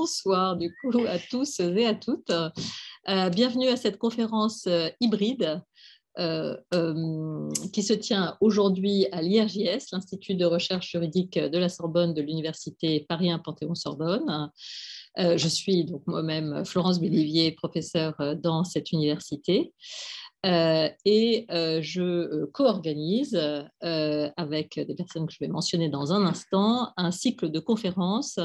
bonsoir du coup à tous et à toutes. Bienvenue à cette conférence hybride qui se tient aujourd'hui à l'IRJS, l'Institut de recherche juridique de la Sorbonne de l'Université Paris 1 Panthéon-Sorbonne. Je suis donc moi-même Florence Bélivier, professeure dans cette université. Je co-organise avec des personnes que je vais mentionner dans un instant un cycle de conférences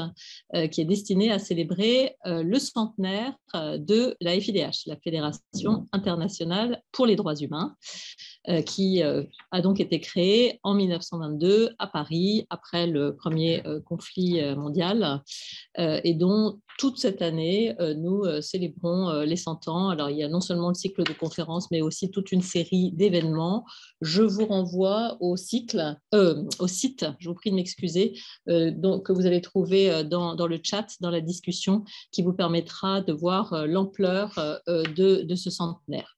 qui est destiné à célébrer le centenaire de la FIDH, la Fédération internationale pour les droits humains, qui a donc été créée en 1922 à Paris après le premier conflit mondial et dont toute cette année, nous célébrons les 100 ans. Alors, il y a non seulement le cycle de conférences, mais aussi toute une série d'événements. Je vous renvoie au site, je vous prie de m'excuser, que vous avez trouvé dans le chat, dans la discussion, qui vous permettra de voir l'ampleur de ce centenaire.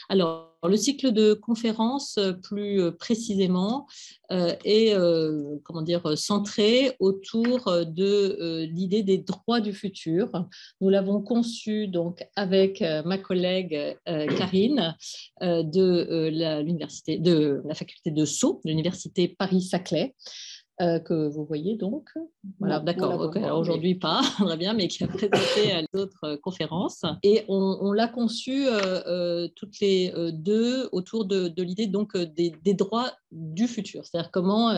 Alors, le cycle de conférences, plus précisément, est centré autour de l'idée des droits du futur. Nous l'avons conçu donc avec ma collègue Karine de la faculté de Sceaux, de l'université Paris-Saclay. Que vous voyez donc. Voilà, d'accord. Okay. Alors aujourd'hui, pas, très bien, mais qui a présenté à d'autres conférences. Et on l'a conçu toutes les deux autour de l'idée donc des droits du futur. C'est-à-dire comment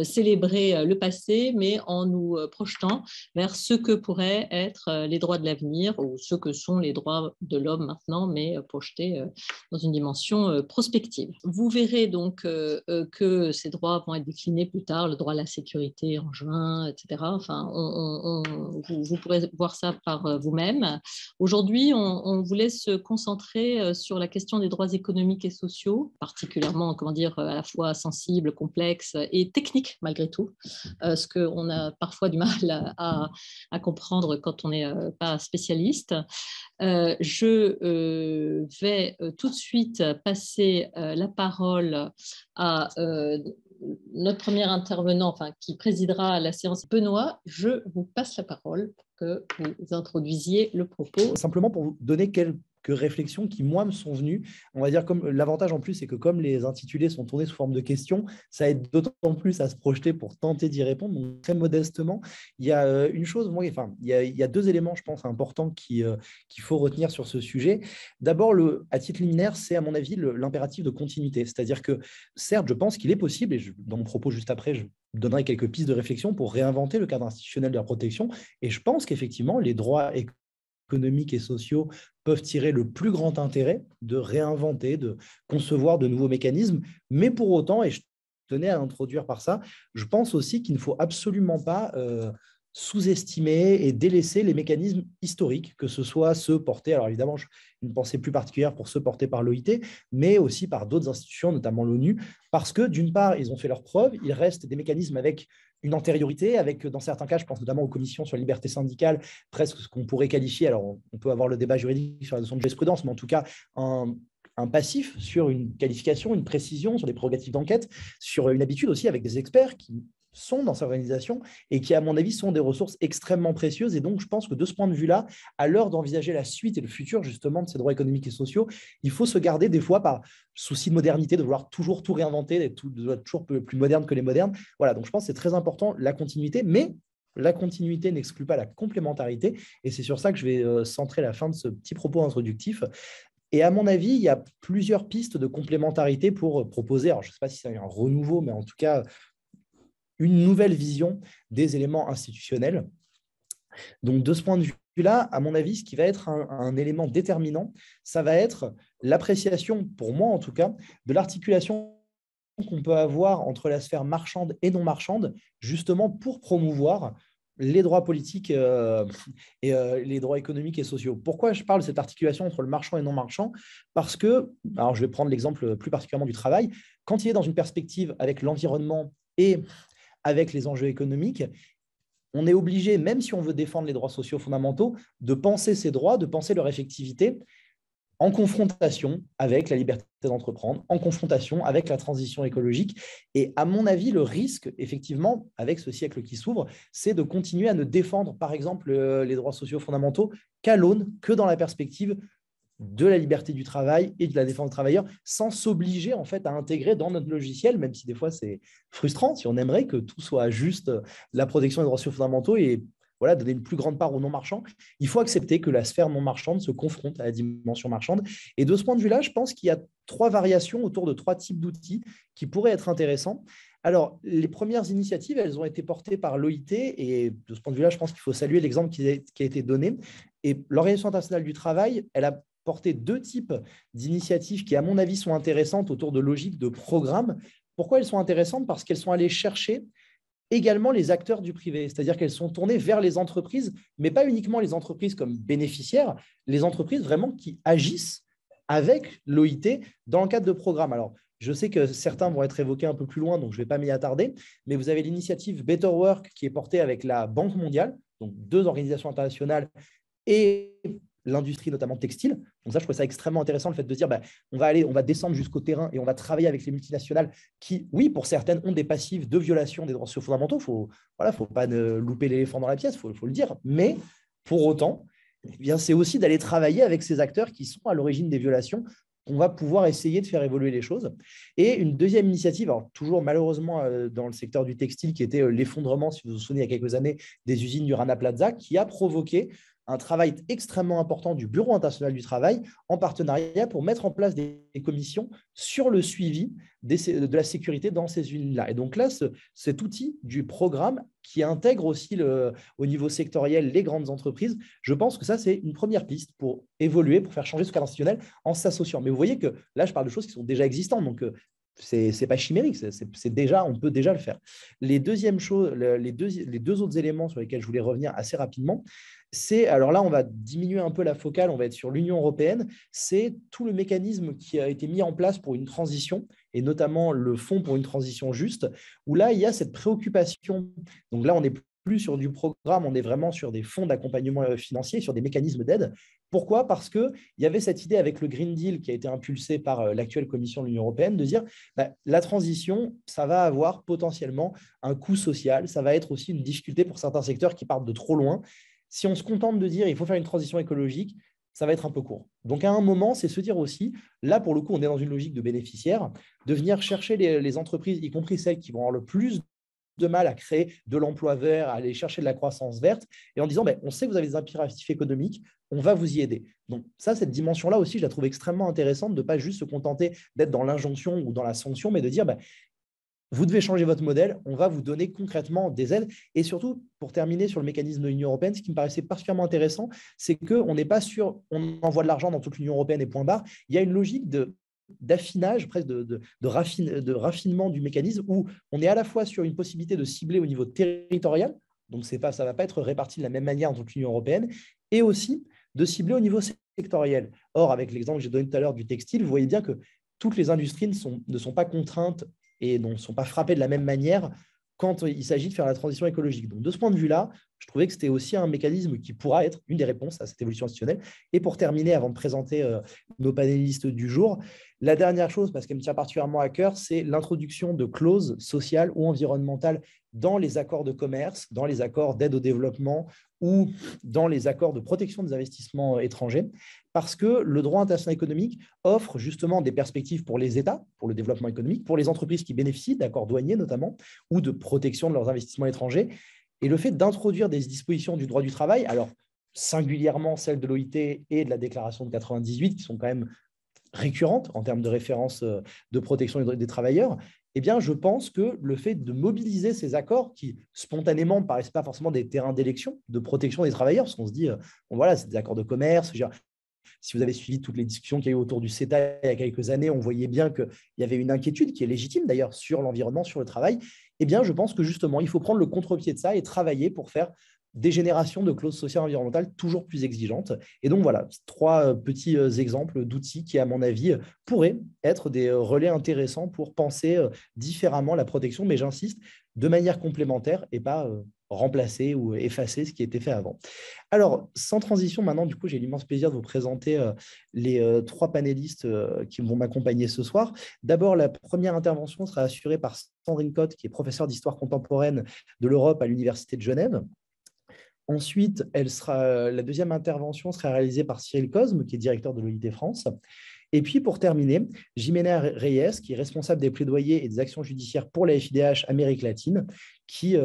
célébrer le passé, mais en nous projetant vers ce que pourraient être les droits de l'avenir ou ce que sont les droits de l'homme maintenant, mais projetés dans une dimension prospective. Vous verrez donc que ces droits vont être déclinés plus tard, le droit à la sécurité en juin, etc. Enfin, vous pourrez voir ça par vous-même. Aujourd'hui, on voulait se concentrer sur la question des droits économiques et sociaux, particulièrement, à la fois sensible, complexe et technique malgré tout, ce qu'on a parfois du mal à comprendre quand on n'est pas spécialiste. Je vais tout de suite passer la parole à notre premier intervenant, qui présidera la séance. Benoît, je vous passe la parole pour que vous introduisiez le propos. Simplement pour vous donner quelques réflexions qui, moi, me sont venues. On va dire, comme l'avantage en plus, c'est que comme les intitulés sont tournés sous forme de questions, ça aide d'autant plus à se projeter pour tenter d'y répondre. Donc, très modestement, il y a une chose, il y a deux éléments, je pense, importants qu'il faut retenir sur ce sujet. D'abord, à titre liminaire, c'est à mon avis l'impératif de continuité. C'est-à-dire que, certes, je pense qu'il est possible, et dans mon propos juste après, je donnerai quelques pistes de réflexion pour réinventer le cadre institutionnel de la protection. Et je pense qu'effectivement, les droits économiques et sociaux peuvent tirer le plus grand intérêt de réinventer, de concevoir de nouveaux mécanismes. Mais pour autant, et je tenais à l'introduire par ça, je pense aussi qu'il ne faut absolument pas sous-estimer et délaisser les mécanismes historiques, que ce soit ceux portés, alors évidemment, une pensée plus particulière pour ceux portés par l'OIT, mais aussi par d'autres institutions, notamment l'ONU, parce que d'une part, ils ont fait leurs preuves, il reste des mécanismes avec une antériorité, avec, dans certains cas, je pense notamment aux commissions sur la liberté syndicale, presque ce qu'on pourrait qualifier, alors on peut avoir le débat juridique sur la notion de jurisprudence, mais en tout cas, un passif sur une qualification, une précision, sur des prérogatives d'enquête, sur une habitude aussi avec des experts qui sont dans cette organisation et qui, à mon avis, sont des ressources extrêmement précieuses. Et donc, je pense que de ce point de vue-là, à l'heure d'envisager la suite et le futur, justement, de ces droits économiques et sociaux, il faut se garder des fois par souci de modernité, de vouloir toujours tout réinventer, d'être toujours plus moderne que les modernes. Voilà, donc je pense que c'est très important, la continuité, mais la continuité n'exclut pas la complémentarité. Et c'est sur ça que je vais centrer la fin de ce petit propos introductif. Et à mon avis, il y a plusieurs pistes de complémentarité pour proposer, alors je ne sais pas si c'est un renouveau, mais en tout cas, une nouvelle vision des éléments institutionnels. Donc, de ce point de vue-là, à mon avis, ce qui va être un élément déterminant, ça va être l'appréciation, pour moi en tout cas, de l'articulation qu'on peut avoir entre la sphère marchande et non marchande, justement pour promouvoir les droits politiques et les droits économiques et sociaux. Pourquoi je parle de cette articulation entre le marchand et non marchand? Parce que, alors je vais prendre l'exemple plus particulièrement du travail, quand il est dans une perspective avec l'environnement et avec les enjeux économiques, on est obligé, même si on veut défendre les droits sociaux fondamentaux, de penser ces droits, de penser leur effectivité en confrontation avec la liberté d'entreprendre, en confrontation avec la transition écologique. Et à mon avis, le risque, effectivement, avec ce siècle qui s'ouvre, c'est de continuer à ne défendre, par exemple, les droits sociaux fondamentaux qu'à l'aune, que dans la perspective de la liberté du travail et de la défense des travailleurs, sans s'obliger en fait à intégrer dans notre logiciel, même si des fois c'est frustrant, si on aimerait que tout soit juste la protection des droits sociaux fondamentaux et voilà, donner une plus grande part aux non-marchands, il faut accepter que la sphère non-marchande se confronte à la dimension marchande. Et de ce point de vue-là, je pense qu'il y a 3 variations autour de 3 types d'outils qui pourraient être intéressants. Alors, les premières initiatives, elles ont été portées par l'OIT et de ce point de vue-là, je pense qu'il faut saluer l'exemple qui a été donné. Et l'Organisation internationale du travail, elle a porté 2 types d'initiatives qui, à mon avis, sont intéressantes autour de logiques de programmes. Pourquoi elles sont intéressantes? Parce qu'elles sont allées chercher également les acteurs du privé, c'est-à-dire qu'elles sont tournées vers les entreprises, mais pas uniquement les entreprises comme bénéficiaires, les entreprises vraiment qui agissent avec l'OIT dans le cadre de programmes. Alors, je sais que certains vont être évoqués un peu plus loin, donc je ne vais pas m'y attarder, mais vous avez l'initiative Better Work qui est portée avec la Banque mondiale, donc 2 organisations internationales, et l'industrie notamment textile. Donc ça, je trouve ça extrêmement intéressant, le fait de dire on va descendre jusqu'au terrain et on va travailler avec les multinationales qui, oui, pour certaines, ont des passifs de violation des droits sociaux fondamentaux. Faut pas louper l'éléphant dans la pièce, faut le dire. Mais pour autant, eh bien, c'est aussi d'aller travailler avec ces acteurs qui sont à l'origine des violations. On va pouvoir essayer de faire évoluer les choses. Et une deuxième initiative, alors toujours malheureusement dans le secteur du textile, qui était l'effondrement, si vous vous souvenez, il y a quelques années, des usines du Rana Plaza, qui a provoqué un travail extrêmement important du Bureau international du travail en partenariat pour mettre en place des commissions sur le suivi de la sécurité dans ces usines-là. Et donc là, cet outil du programme qui intègre aussi au niveau sectoriel les grandes entreprises, je pense que ça, c'est une première piste pour évoluer, pour faire changer ce cadre institutionnel en s'associant. Mais vous voyez que là, je parle de choses qui sont déjà existantes, donc ce n'est pas chimérique, on peut déjà le faire. Les deux autres éléments sur lesquels je voulais revenir assez rapidement, alors là, on va diminuer un peu la focale, on va être sur l'Union européenne, c'est tout le mécanisme qui a été mis en place pour une transition, et notamment le Fonds pour une transition juste, où là, il y a cette préoccupation. Donc là, on n'est plus sur du programme, on est vraiment sur des fonds d'accompagnement financier, sur des mécanismes d'aide. Pourquoi? Parce qu'il y avait cette idée avec le Green Deal qui a été impulsé par l'actuelle Commission de l'Union européenne de dire la transition, ça va avoir potentiellement un coût social, ça va être aussi une difficulté pour certains secteurs qui partent de trop loin. Si on se contente de dire il faut faire une transition écologique, ça va être un peu court. Donc, à un moment, c'est se dire aussi, là, pour le coup, on est dans une logique de bénéficiaire, de venir chercher les entreprises, y compris celles qui vont avoir le plus de mal à créer de l'emploi vert, à aller chercher de la croissance verte, et en disant, on sait que vous avez des impératifs économiques, on va vous y aider. Donc, ça, cette dimension-là aussi, je la trouve extrêmement intéressante de ne pas juste se contenter d'être dans l'injonction ou dans la sanction, mais de dire, vous devez changer votre modèle, on va vous donner concrètement des aides. Et surtout, pour terminer sur le mécanisme de l'Union européenne, ce qui me paraissait particulièrement intéressant, c'est qu'on n'est pas sûr, on envoie de l'argent dans toute l'Union européenne et point barre. Il y a une logique d'affinage, presque de raffinement du mécanisme, où on est à la fois sur une possibilité de cibler au niveau territorial, donc ça ne va pas être réparti de la même manière dans toute l'Union européenne, et aussi de cibler au niveau sectoriel. Or, avec l'exemple que j'ai donné tout à l'heure du textile, vous voyez bien que toutes les industries ne sont pas contraintes et ne sont pas frappés de la même manière quand il s'agit de faire la transition écologique. Donc, de ce point de vue-là, je trouvais que c'était aussi un mécanisme qui pourra être une des réponses à cette évolution institutionnelle. Et pour terminer, avant de présenter nos panélistes du jour, la dernière chose, parce qu'elle me tient particulièrement à cœur, c'est l'introduction de clauses sociales ou environnementales dans les accords de commerce, dans les accords d'aide au développement ou dans les accords de protection des investissements étrangers, parce que le droit international économique offre justement des perspectives pour les États, pour le développement économique, pour les entreprises qui bénéficient d'accords douaniers notamment, ou de protection de leurs investissements étrangers. Et le fait d'introduire des dispositions du droit du travail, alors singulièrement celles de l'OIT et de la déclaration de 98, qui sont quand même récurrentes en termes de référence de protection des travailleurs, eh bien, je pense que le fait de mobiliser ces accords qui, spontanément, ne paraissent pas forcément des terrains d'élection, de protection des travailleurs, parce qu'on se dit, voilà, c'est des accords de commerce. Si vous avez suivi toutes les discussions qu'il y a eu autour du CETA il y a quelques années, on voyait bien qu'il y avait une inquiétude qui est légitime d'ailleurs sur l'environnement, sur le travail. Eh bien, je pense que justement, il faut prendre le contre-pied de ça et travailler pour faire des générations de clauses sociales environnementales toujours plus exigeantes. Et donc, voilà, 3 petits exemples d'outils qui, à mon avis, pourraient être des relais intéressants pour penser différemment la protection, mais j'insiste, de manière complémentaire et pas remplacer ou effacer ce qui était fait avant. Alors, sans transition, maintenant, du coup, j'ai l'immense plaisir de vous présenter les 3 panélistes qui vont m'accompagner ce soir. D'abord, la première intervention sera assurée par Sandrine Cotte, qui est professeure d'histoire contemporaine de l'Europe à l'Université de Genève. Ensuite, la deuxième intervention sera réalisée par Cyril Cosme, qui est directeur de l'OIT France. Et puis, pour terminer, Jimena Reyes, qui est responsable des plaidoyers et des actions judiciaires pour la FIDH Amérique latine, qui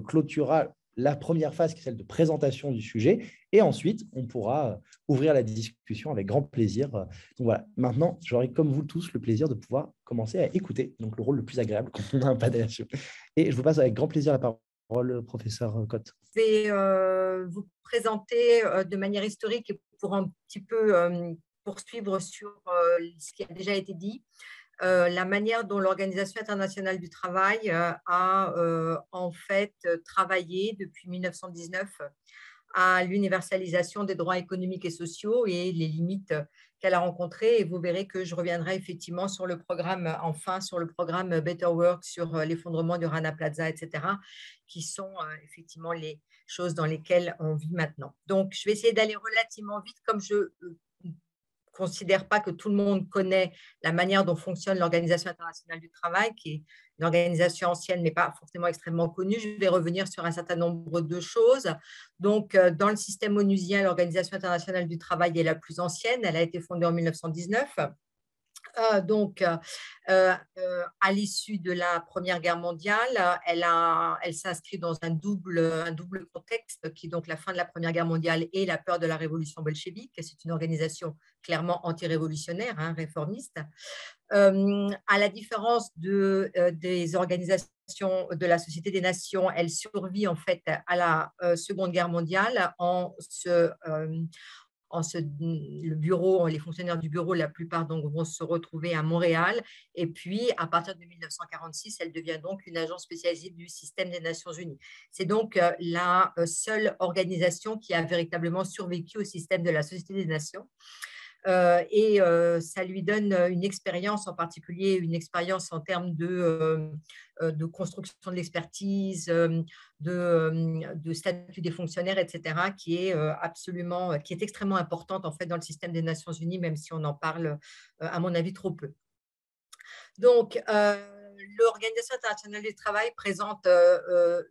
clôturera la première phase, qui est celle de présentation du sujet. Et ensuite, on pourra ouvrir la discussion avec grand plaisir. Donc voilà, maintenant, j'aurai comme vous tous le plaisir de pouvoir commencer à écouter, donc le rôle le plus agréable quand on a un panel. Et je vous passe avec grand plaisir la parole, professeur Cotte. Je vais vous présenter de manière historique et pour un petit peu poursuivre sur ce qui a déjà été dit, la manière dont l'Organisation internationale du travail a en fait travaillé depuis 1919 à l'universalisation des droits économiques et sociaux et les limites qu'elle a rencontrées. Et vous verrez que je reviendrai effectivement sur le programme, enfin sur le programme Better Work, sur l'effondrement du Rana Plaza, etc., qui sont effectivement les choses dans lesquelles on vit maintenant. Donc, je vais essayer d'aller relativement vite, comme je considère pas que tout le monde connaît la manière dont fonctionne l'Organisation internationale du travail, qui est une organisation ancienne, mais pas forcément extrêmement connue. Je vais revenir sur un certain nombre de choses. Donc, dans le système onusien, l'Organisation internationale du travail est la plus ancienne. Elle a été fondée en 1919. À l'issue de la Première Guerre mondiale, elle s'inscrit dans un double contexte qui est donc la fin de la Première Guerre mondiale et la peur de la révolution bolchevique. C'est une organisation clairement anti-révolutionnaire, réformiste. À la différence des organisations de la Société des Nations, elle survit en fait à la Seconde Guerre mondiale le bureau, les fonctionnaires du bureau, la plupart donc, vont se retrouver à Montréal. Et puis, à partir de 1946, elle devient donc une agence spécialisée du système des Nations Unies. C'est donc la seule organisation qui a véritablement survécu au système de la Société des Nations. Ça lui donne une expérience, en particulier une expérience en termes de construction de l'expertise, de statut des fonctionnaires, etc., qui est extrêmement importante en fait dans le système des Nations Unies, même si on en parle, à mon avis, trop peu. Donc, l'Organisation internationale du travail présente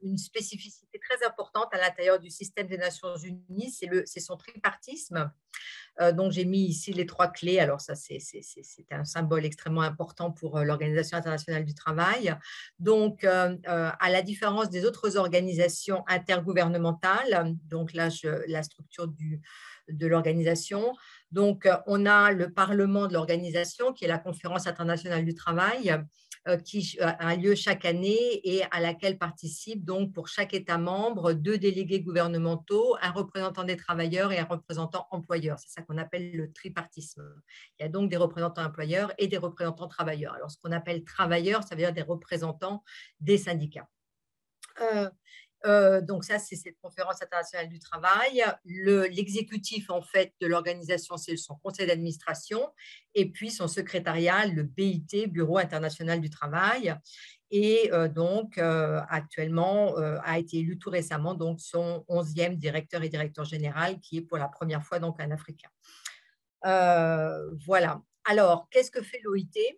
une spécificité très importante à l'intérieur du système des Nations Unies, c'est son tripartisme. Donc, j'ai mis ici les 3 clés. Alors, ça, c'est un symbole extrêmement important pour l'Organisation internationale du travail. Donc, à la différence des autres organisations intergouvernementales, donc là, la structure de l'organisation. Donc, on a le Parlement de l'organisation, qui est la Conférence internationale du travail, qui a lieu chaque année et à laquelle participent donc pour chaque État membre 2 délégués gouvernementaux, un représentant des travailleurs et un représentant employeur. C'est ça qu'on appelle le tripartisme. Il y a donc des représentants employeurs et des représentants travailleurs. Alors, ce qu'on appelle travailleurs, ça veut dire des représentants des syndicats. Donc ça, c'est cette conférence internationale du travail. L'exécutif en fait de l'organisation, c'est son conseil d'administration et puis son secrétariat, le BIT, Bureau international du travail. Et donc actuellement a été élu tout récemment donc son 11e directeur et directeur général, qui est pour la première fois donc un Africain. Voilà. Alors, qu'est-ce que fait l'OIT ?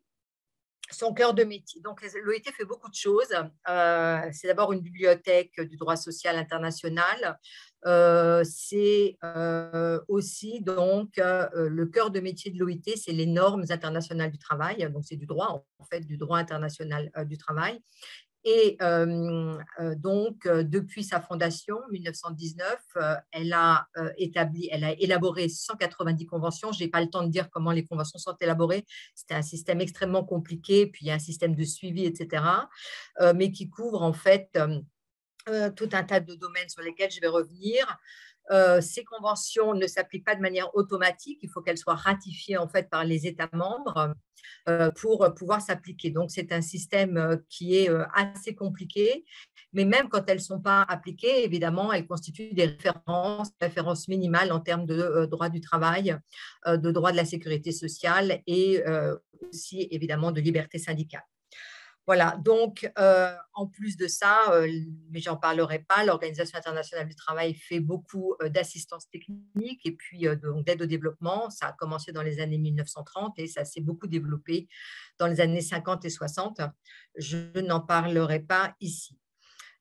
Son cœur de métier. Donc, l'OIT fait beaucoup de choses. C'est d'abord une bibliothèque du droit social international. C'est aussi donc le cœur de métier de l'OIT, c'est les normes internationales du travail. Donc, c'est du droit, en fait, du droit international du travail. Et donc, depuis sa fondation, 1919, elle a élaboré 190 conventions. Je n'ai pas le temps de dire comment les conventions sont élaborées. C'était un système extrêmement compliqué, puis il y a un système de suivi, etc., mais qui couvre en fait tout un tas de domaines sur lesquels je vais revenir. Ces conventions ne s'appliquent pas de manière automatique, il faut qu'elles soient ratifiées en fait par les États membres pour pouvoir s'appliquer. Donc, c'est un système qui est assez compliqué, mais même quand elles ne sont pas appliquées, évidemment, elles constituent des références minimales en termes de droit du travail, de droit de la sécurité sociale et aussi, évidemment, de liberté syndicale. Voilà, donc en plus de ça, mais j'en parlerai pas, l'Organisation internationale du travail fait beaucoup d'assistance technique et puis d'aide au développement. Ça a commencé dans les années 1930 et ça s'est beaucoup développé dans les années 50 et 60. Je n'en parlerai pas ici.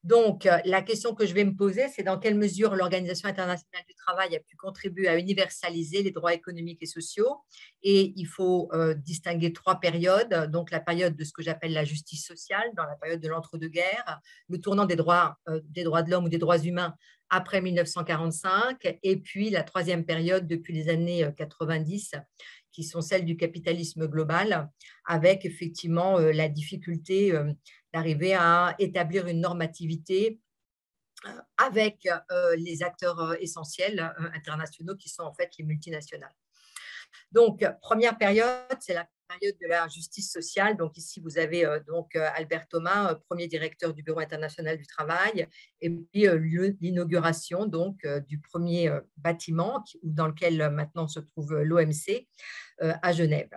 Donc, la question que je vais me poser, c'est dans quelle mesure l'Organisation internationale du travail a pu contribuer à universaliser les droits économiques et sociaux. Et il faut distinguer 3 périodes. Donc, la période de ce que j'appelle la justice sociale, dans la période de l'entre-deux-guerres, le tournant des droits de l'homme ou des droits humains après 1945, et puis la 3e période depuis les années 90, qui sont celles du capitalisme global, avec effectivement la difficulté d'arriver à établir une normativité avec les acteurs essentiels internationaux qui sont en fait les multinationales. Donc, première période, c'est la période de la justice sociale. Donc, ici, vous avez Albert Thomas, premier directeur du Bureau international du travail, et puis l'inauguration du premier bâtiment dans lequel maintenant se trouve l'OMC à Genève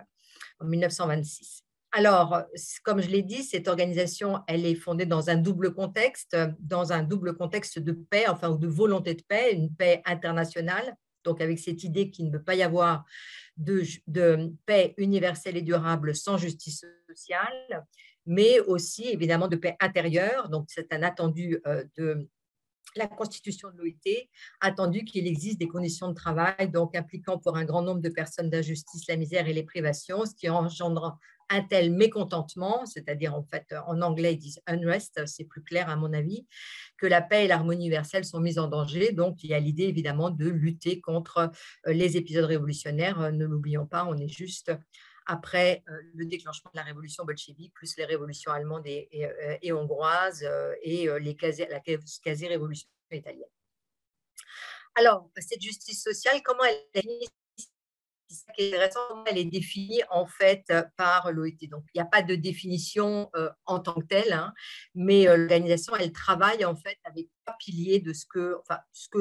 en 1926. Alors, comme je l'ai dit, cette organisation, elle est fondée dans un double contexte de paix, enfin, ou de volonté de paix, une paix internationale, donc avec cette idée qu'il ne peut pas y avoir de paix universelle et durable sans justice sociale, mais aussi évidemment de paix intérieure. Donc, c'est un attendu de la constitution de l'OIT, attendu qu'il existe des conditions de travail donc impliquant pour un grand nombre de personnes d'injustice, la misère et les privations, ce qui engendre un tel mécontentement, c'est-à-dire en fait en anglais ils disent unrest, c'est plus clair à mon avis, que la paix et l'harmonie universelle sont mises en danger. Donc il y a l'idée évidemment de lutter contre les épisodes révolutionnaires. Ne l'oublions pas, on est juste après le déclenchement de la révolution bolchevique, plus les révolutions allemandes et hongroises et la quasi-révolution italienne. Alors, cette justice sociale, comment elle est définie? Ce qui est intéressant, elle est définie en fait par l'OIT. Donc, il n'y a pas de définition en tant que telle, hein, mais l'organisation, elle travaille en fait avec 3 piliers de ce que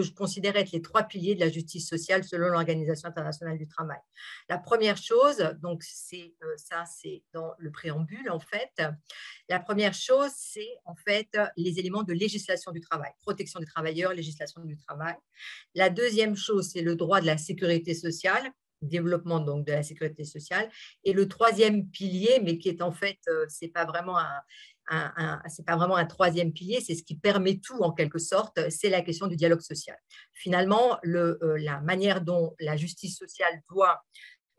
je considère être les 3 piliers de la justice sociale selon l'Organisation internationale du travail. La première chose, donc c'est dans le préambule en fait. La première chose, c'est en fait les éléments de législation du travail, protection des travailleurs, législation du travail. La deuxième chose, c'est le droit de la sécurité sociale, développement donc de la sécurité sociale. Et le 3e pilier, mais qui est en fait, c'est pas vraiment un 3e pilier, c'est ce qui permet tout en quelque sorte, c'est la question du dialogue social. Finalement, la manière dont la justice sociale doit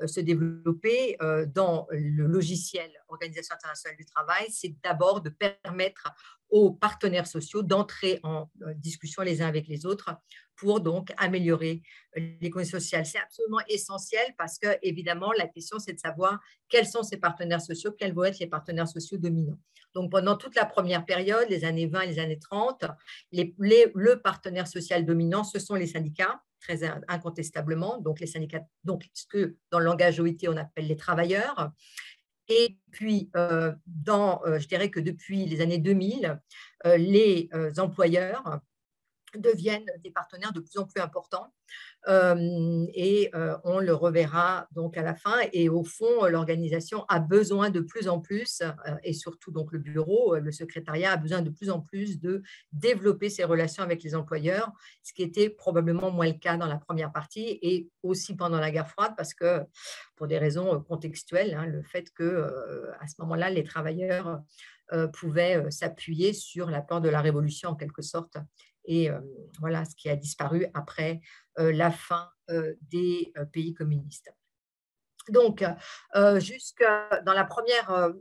se développer dans le logiciel Organisation internationale du travail, c'est d'abord de permettre aux partenaires sociaux d'entrer en discussion les uns avec les autres pour donc améliorer les conditions sociales. C'est absolument essentiel parce que, évidemment, la question, c'est de savoir quels sont ces partenaires sociaux, quels vont être les partenaires sociaux dominants. Donc, pendant toute la première période, les années 20 et les années 30, le partenaire social dominant, ce sont les syndicats, très incontestablement, donc les syndicats, donc ce que dans le langage OIT, on appelle les travailleurs. Et puis, je dirais que depuis les années 2000, les employeurs deviennent des partenaires de plus en plus importants et on le reverra donc à la fin. Et au fond, l'organisation a besoin de plus en plus, et surtout donc le bureau, le secrétariat a besoin de plus en plus de développer ses relations avec les employeurs, ce qui était probablement moins le cas dans la première partie et aussi pendant la guerre froide parce que pour des raisons contextuelles, hein, le fait que à ce moment-là, les travailleurs pouvaient s'appuyer sur la peur de la révolution en quelque sorte. Et voilà ce qui a disparu après la fin des pays communistes. Donc, jusque dans la première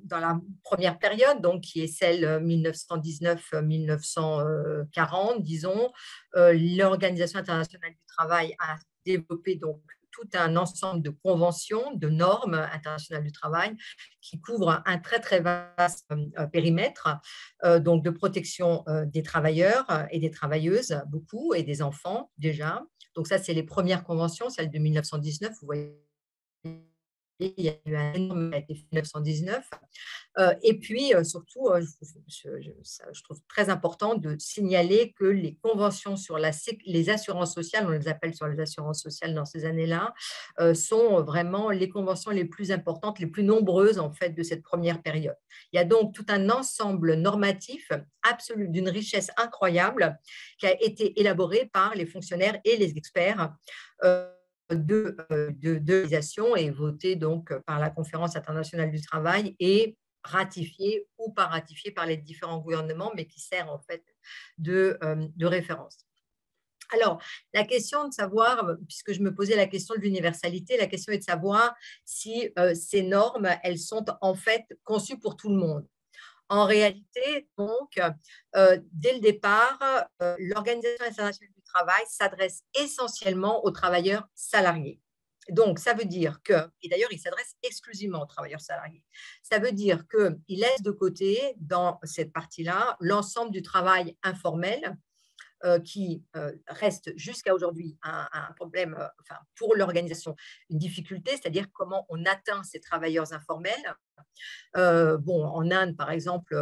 période, donc, qui est celle 1919-1940, disons, l'Organisation internationale du travail a développé donc tout un ensemble de conventions, de normes internationales du travail qui couvrent un très, très vaste périmètre donc de protection des travailleurs et des travailleuses, beaucoup, et des enfants déjà, Donc ça, c'est les premières conventions, celle de 1919, vous voyez. Il y a eu un énorme qui a été fait en 1919. Et puis, surtout, je trouve très important de signaler que les conventions sur les assurances sociales, on les appelle sur les assurances sociales dans ces années-là, sont vraiment les conventions les plus importantes, les plus nombreuses en fait de cette première période. Il y a donc tout un ensemble normatif absolu d'une richesse incroyable qui a été élaboré par les fonctionnaires et les experts de l'organisation et voté donc par la Conférence internationale du travail et ratifié ou pas ratifié par les différents gouvernements, mais qui sert en fait de référence. Alors, la question de savoir, puisque je me posais la question de l'universalité, la question est de savoir si ces normes, elles sont en fait conçues pour tout le monde. En réalité, donc, dès le départ, l'Organisation internationale du travail s'adresse essentiellement aux travailleurs salariés. Donc, ça veut dire que, et d'ailleurs, il s'adresse exclusivement aux travailleurs salariés, ça veut dire qu'il laisse de côté, dans cette partie-là, l'ensemble du travail informel qui reste jusqu'à aujourd'hui un problème, enfin, pour l'organisation, une difficulté, c'est-à-dire comment on atteint ces travailleurs informels. Bon, en Inde, par exemple,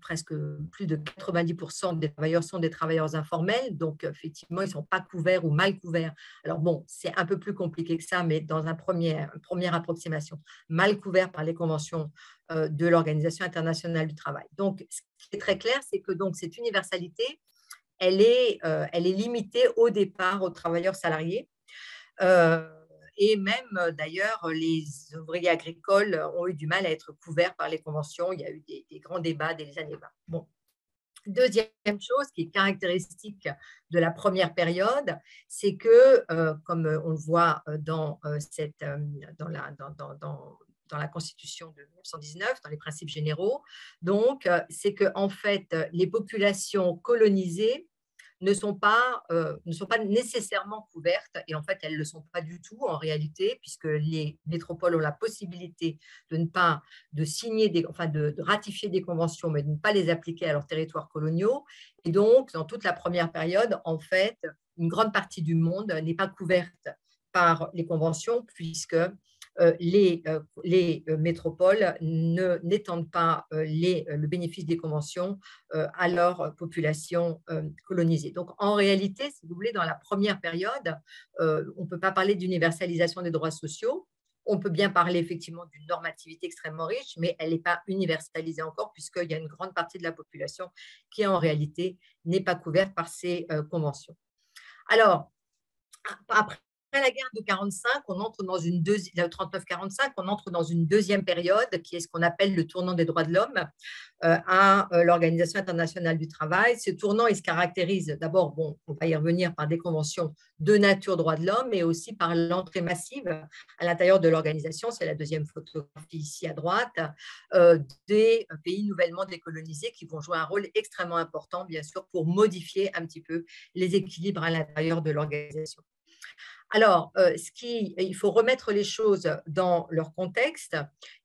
presque plus de 90% des travailleurs sont des travailleurs informels, donc effectivement, ils ne sont pas couverts ou mal couverts. Alors bon, c'est un peu plus compliqué que ça, mais dans une première approximation, mal couverts par les conventions de l'Organisation internationale du travail. Donc, ce qui est très clair, c'est que donc, cette universalité, elle est limitée au départ aux travailleurs salariés. Et même, d'ailleurs, les ouvriers agricoles ont eu du mal à être couverts par les conventions. Il y a eu des grands débats dès les années 20. Bon. Deuxième chose qui est caractéristique de la première période, c'est que, comme on le voit dans la Constitution de 1919, dans les principes généraux, donc, c'est que en fait, les populations colonisées ne sont pas nécessairement couvertes, et en fait, elles ne le sont pas du tout en réalité, puisque les métropoles ont la possibilité de signer, de ratifier des conventions, mais de ne pas les appliquer à leurs territoires coloniaux. Et donc, dans toute la première période, en fait, une grande partie du monde n'est pas couverte par les conventions, puisque les métropoles n'étendent pas le bénéfice des conventions à leur population colonisée. Donc, en réalité, si vous voulez, dans la première période, on ne peut pas parler d'universalisation des droits sociaux. On peut bien parler effectivement d'une normativité extrêmement riche, mais elle n'est pas universalisée encore, puisqu'il y a une grande partie de la population qui, en réalité, n'est pas couverte par ces conventions. Alors, après la guerre de 45, on entre dans une 39-45, on entre dans une deuxième période qui est ce qu'on appelle le tournant des droits de l'homme à l'Organisation internationale du travail. Ce tournant, il se caractérise d'abord, bon, on va y revenir, par des conventions de nature droits de l'homme, mais aussi par l'entrée massive à l'intérieur de l'organisation, c'est la deuxième photographie ici à droite, des pays nouvellement décolonisés qui vont jouer un rôle extrêmement important, bien sûr, pour modifier un petit peu les équilibres à l'intérieur de l'organisation. Alors, il faut remettre les choses dans leur contexte,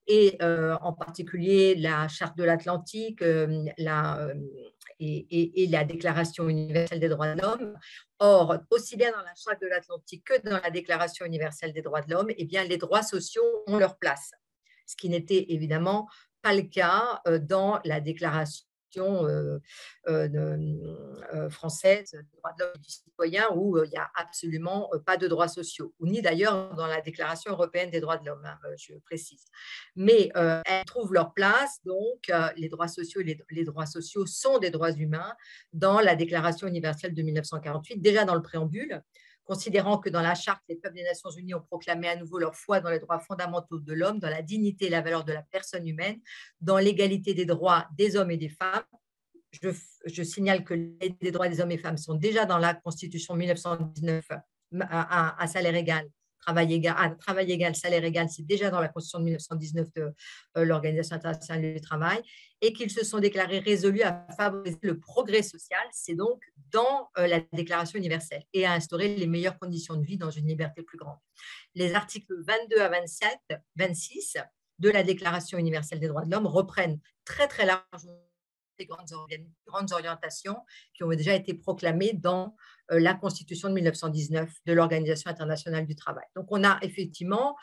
et en particulier la Charte de l'Atlantique et la Déclaration universelle des droits de l'homme. Or, aussi bien dans la Charte de l'Atlantique que dans la Déclaration universelle des droits de l'homme, eh bien, les droits sociaux ont leur place, ce qui n'était évidemment pas le cas dans la Déclaration française des droits de l'homme et du citoyen, où il n'y a absolument pas de droits sociaux, ou ni d'ailleurs dans la Déclaration européenne des droits de l'homme, hein, je précise. Mais elles trouvent leur place, donc les droits sociaux les droits sociaux sont des droits humains dans la Déclaration universelle de 1948, déjà dans le préambule, considérant que dans la Charte, les peuples des Nations Unies ont proclamé à nouveau leur foi dans les droits fondamentaux de l'homme, dans la dignité et la valeur de la personne humaine, dans l'égalité des droits des hommes et des femmes. Je signale que les droits des hommes et femmes sont déjà dans la Constitution 1919 à salaire égal. Travail égal, salaire égal, c'est déjà dans la Constitution de 1919 de l'Organisation internationale du travail, et qu'ils se sont déclarés résolus à favoriser le progrès social, c'est donc dans la Déclaration universelle, et à instaurer les meilleures conditions de vie dans une liberté plus grande. Les articles 22 à 26 de la Déclaration universelle des droits de l'homme reprennent très très largement les grandes orientations qui ont déjà été proclamées dans la Constitution de 1919 de l'Organisation internationale du travail. Donc, on a effectivement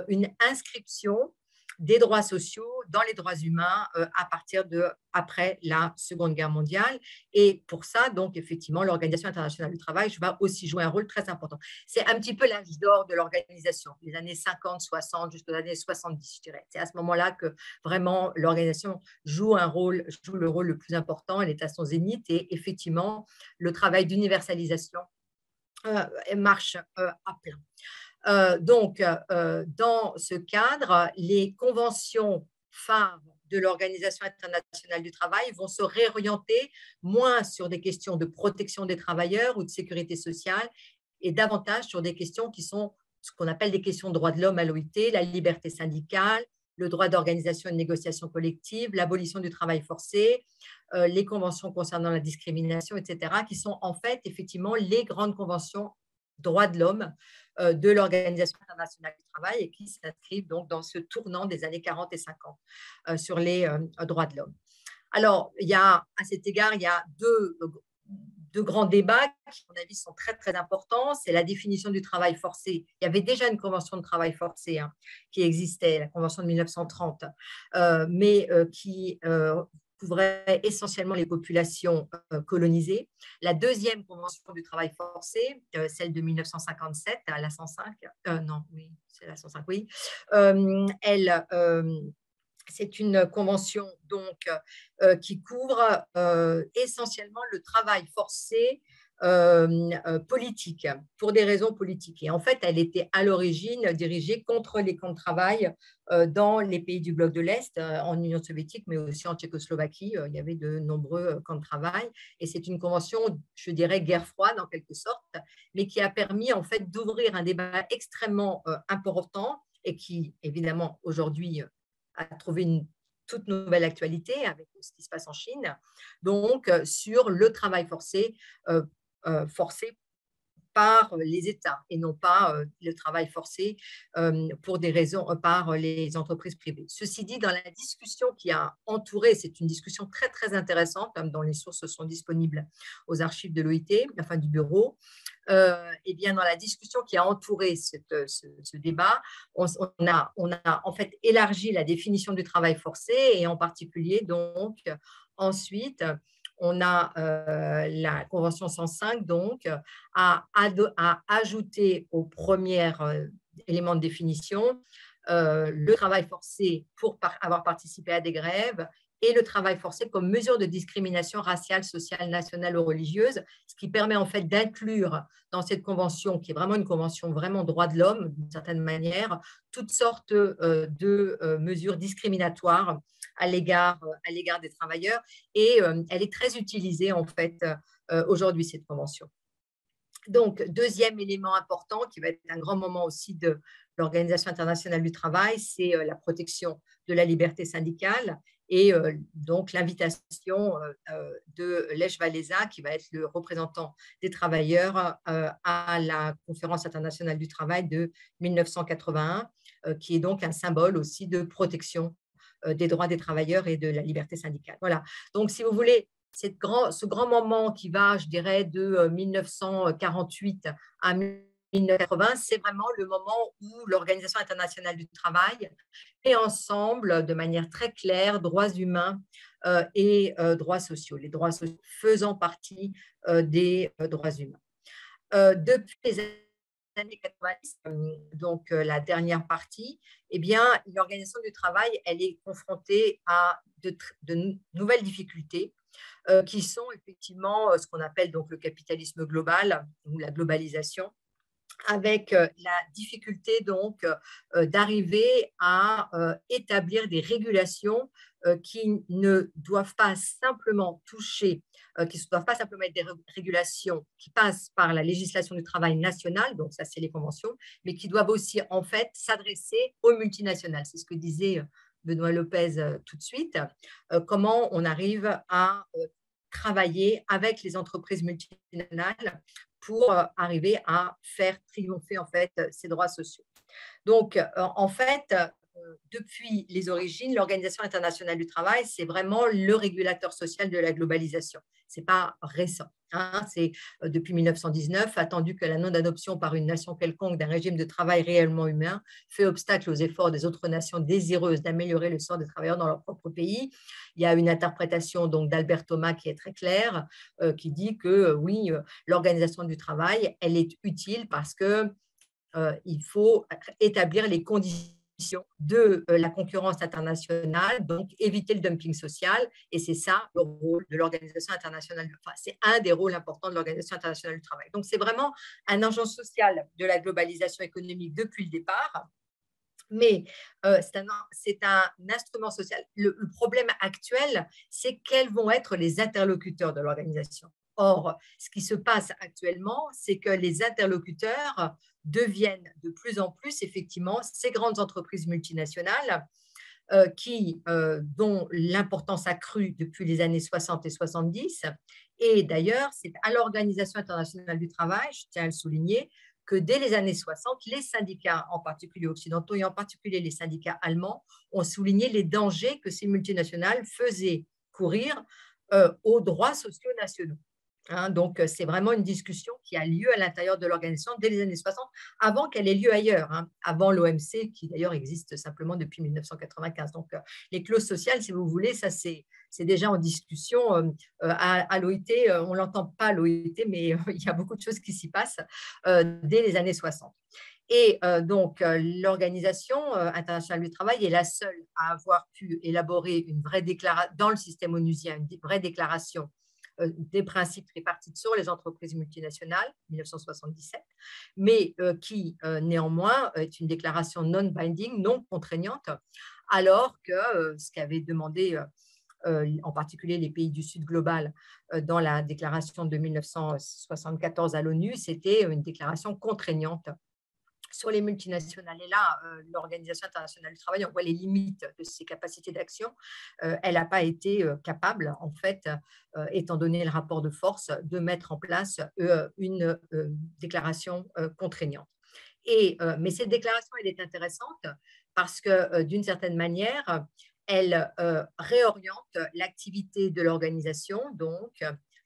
une inscription des droits sociaux dans les droits humains à partir de après la Seconde Guerre mondiale. Et pour ça, donc, effectivement, l'Organisation internationale du travail va aussi jouer un rôle très important. C'est un petit peu l'âge d'or de l'organisation, les années 50, 60, jusqu'aux années 70, je dirais. C'est à ce moment-là que vraiment l'organisation joue le rôle le plus important, elle est à son zénith, et effectivement, le travail d'universalisation marche à plein. Dans ce cadre, les conventions phares de l'Organisation internationale du travail vont se réorienter moins sur des questions de protection des travailleurs ou de sécurité sociale et davantage sur des questions qui sont ce qu'on appelle des questions de droits de l'homme à l'OIT, la liberté syndicale, le droit d'organisation et de négociation collective, l'abolition du travail forcé, les conventions concernant la discrimination, etc., qui sont en fait effectivement les grandes conventions droits de l'homme de l'Organisation internationale du travail et qui s'inscrivent donc dans ce tournant des années 40 et 50 sur les droits de l'homme. Alors, à cet égard, il y a deux grands débats qui, à mon avis, sont très, très importants. C'est la définition du travail forcé. Il y avait déjà une convention de travail forcé qui existait, la convention de 1930, mais qui couvrait essentiellement les populations colonisées. La deuxième convention du travail forcé, celle de 1957, la 105, non, oui, c'est la 105, oui, c'est une convention donc, qui couvre essentiellement le travail forcé politique, pour des raisons politiques. Et en fait, elle était à l'origine dirigée contre les camps de travail dans les pays du bloc de l'Est, en Union soviétique, mais aussi en Tchécoslovaquie. Il y avait de nombreux camps de travail. Et c'est une convention, je dirais, guerre froide en quelque sorte, mais qui a permis en fait d'ouvrir un débat extrêmement important et qui, évidemment, aujourd'hui, a trouvé une toute nouvelle actualité avec ce qui se passe en Chine, donc sur le travail forcé, forcé par les États et non pas le travail forcé pour des raisons par les entreprises privées. Ceci dit, dans la discussion qui a entouré, c'est une discussion très très intéressante, dont les sources sont disponibles aux archives de l'OIT, enfin du bureau. Et bien dans la discussion qui a entouré ce débat, on a en fait élargi la définition du travail forcé et en particulier donc ensuite on a la Convention 105 donc a ajouté au premier élément de définition le travail forcé pour avoir participé à des grèves et le travail forcé comme mesure de discrimination raciale, sociale, nationale ou religieuse, ce qui permet en fait d'inclure dans cette convention, qui est vraiment une convention vraiment droit de l'homme, d'une certaine manière, toutes sortes de mesures discriminatoires à l'égard des travailleurs. Et elle est très utilisée en fait aujourd'hui, cette convention. Donc, deuxième élément important qui va être un grand moment aussi de l'Organisation internationale du travail, c'est la protection de la liberté syndicale et donc l'invitation de Lech Walesa, qui va être le représentant des travailleurs à la Conférence internationale du travail de 1981, qui est donc un symbole aussi de protection des droits des travailleurs et de la liberté syndicale. Voilà, donc si vous voulez, ce grand moment qui va, je dirais, de 1948 à 1980, c'est vraiment le moment où l'Organisation internationale du travail met ensemble de manière très claire droits humains et droits sociaux, les droits sociaux faisant partie des droits humains. Depuis les années 90, donc la dernière partie, eh bien, l'Organisation du travail, elle est confrontée à de nouvelles difficultés qui sont effectivement ce qu'on appelle donc le capitalisme global ou la globalisation, avec la difficulté donc d'arriver à établir des régulations qui ne doivent pas simplement toucher, qui ne doivent pas simplement être des régulations qui passent par la législation du travail nationale, donc ça c'est les conventions, mais qui doivent aussi en fait s'adresser aux multinationales. C'est ce que disait Benoît Lopez tout de suite, comment on arrive à travailler avec les entreprises multinationales pour arriver à faire triompher en fait ces droits sociaux. Donc, en fait, depuis les origines, l'Organisation internationale du travail, c'est vraiment le régulateur social de la globalisation. Ce n'est pas récent. C'est depuis 1919, attendu que la non-adoption par une nation quelconque d'un régime de travail réellement humain fait obstacle aux efforts des autres nations désireuses d'améliorer le sort des travailleurs dans leur propre pays. Il y a une interprétation donc d'Albert Thomas qui est très claire, qui dit que oui, l'organisation du travail, elle est utile parce que il faut établir les conditions de la concurrence internationale, donc éviter le dumping social. Et c'est ça le rôle de l'Organisation internationale du travail. C'est un des rôles importants de l'Organisation internationale du travail. Donc, c'est vraiment un enjeu social de la globalisation économique depuis le départ. Mais c'est un instrument social. Le problème actuel, c'est quels vont être les interlocuteurs de l'organisation. Or, ce qui se passe actuellement, c'est que les interlocuteurs deviennent de plus en plus, effectivement, ces grandes entreprises multinationales dont l'importance a cru depuis les années 60 et 70. Et d'ailleurs, c'est à l'Organisation internationale du travail, je tiens à le souligner, que dès les années 60, les syndicats, en particulier occidentaux et en particulier les syndicats allemands, ont souligné les dangers que ces multinationales faisaient courir aux droits sociaux nationaux. Donc, c'est vraiment une discussion qui a lieu à l'intérieur de l'organisation dès les années 60, avant qu'elle ait lieu ailleurs, avant l'OMC, qui d'ailleurs existe simplement depuis 1995. Donc, les clauses sociales, si vous voulez, ça c'est déjà en discussion à l'OIT. On ne l'entend pas à l'OIT, mais il y a beaucoup de choses qui s'y passent dès les années 60. Et donc, l'Organisation internationale du travail est la seule à avoir pu élaborer une vraie déclaration, dans le système onusien, une vraie déclaration des principes tripartites sur les entreprises multinationales, 1977, mais qui néanmoins est une déclaration non-binding, non contraignante, alors que ce qu'avaient demandé en particulier les pays du Sud global dans la déclaration de 1974 à l'ONU, c'était une déclaration contraignante sur les multinationales. Et là, l'Organisation internationale du travail, on voit les limites de ses capacités d'action. Elle n'a pas été capable, en fait, étant donné le rapport de force, de mettre en place une déclaration contraignante. Mais cette déclaration, elle est intéressante parce que, d'une certaine manière, elle réoriente l'activité de l'organisation, donc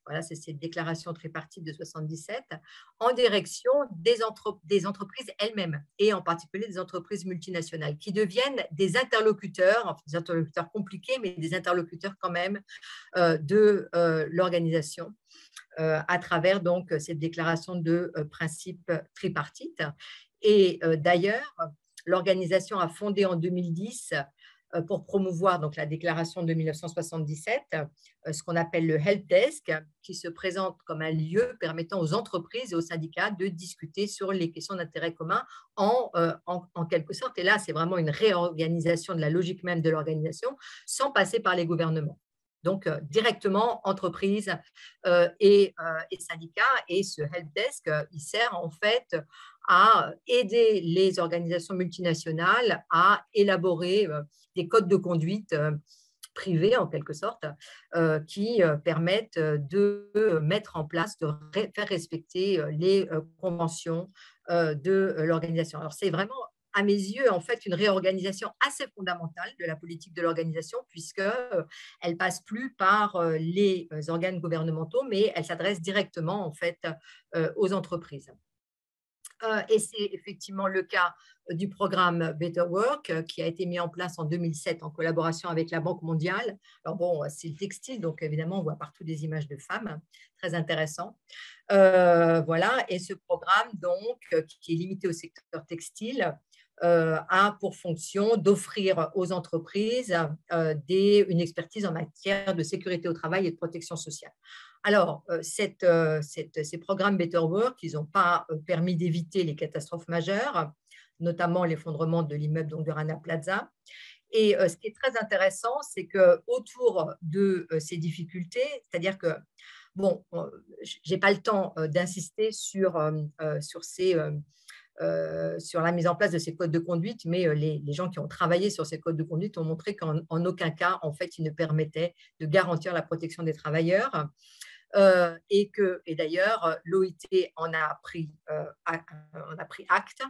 voilà, c'est cette déclaration tripartite de 77, en direction des entreprises elles-mêmes, et en particulier des entreprises multinationales, qui deviennent des interlocuteurs compliqués, mais des interlocuteurs quand même de l'organisation, à travers donc cette déclaration de principe tripartite. Et d'ailleurs, l'organisation a fondé en 2010 pour promouvoir donc la déclaration de 1977, ce qu'on appelle le help desk, qui se présente comme un lieu permettant aux entreprises et aux syndicats de discuter sur les questions d'intérêt commun en quelque sorte. Et là, c'est vraiment une réorganisation de la logique même de l'organisation sans passer par les gouvernements. Donc, directement, entreprises et syndicats. Et ce help desk, il sert en fait à aider les organisations multinationales à élaborer des codes de conduite privés, en quelque sorte, qui permettent de mettre en place, de faire respecter les conventions de l'organisation. Alors, c'est vraiment, à mes yeux, en fait, une réorganisation assez fondamentale de la politique de l'organisation, puisqu'elle passe plus par les organes gouvernementaux, mais elle s'adresse directement, en fait, aux entreprises. Et c'est effectivement le cas du programme Better Work qui a été mis en place en 2007 en collaboration avec la Banque mondiale. Alors bon, c'est le textile, donc évidemment, on voit partout des images de femmes, très intéressant. Voilà, et ce programme, donc, qui est limité au secteur textile, a pour fonction d'offrir aux entreprises une expertise en matière de sécurité au travail et de protection sociale. Alors, ces programmes Better Work, ils n'ont pas permis d'éviter les catastrophes majeures, notamment l'effondrement de l'immeuble de Rana Plaza. Et ce qui est très intéressant, c'est qu'autour de ces difficultés, c'est-à-dire que, bon, je n'ai pas le temps d'insister sur la mise en place de ces codes de conduite, mais les gens qui ont travaillé sur ces codes de conduite ont montré qu'en aucun cas, en fait, ils ne permettaient de garantir la protection des travailleurs. Et d'ailleurs, l'OIT en a pris acte.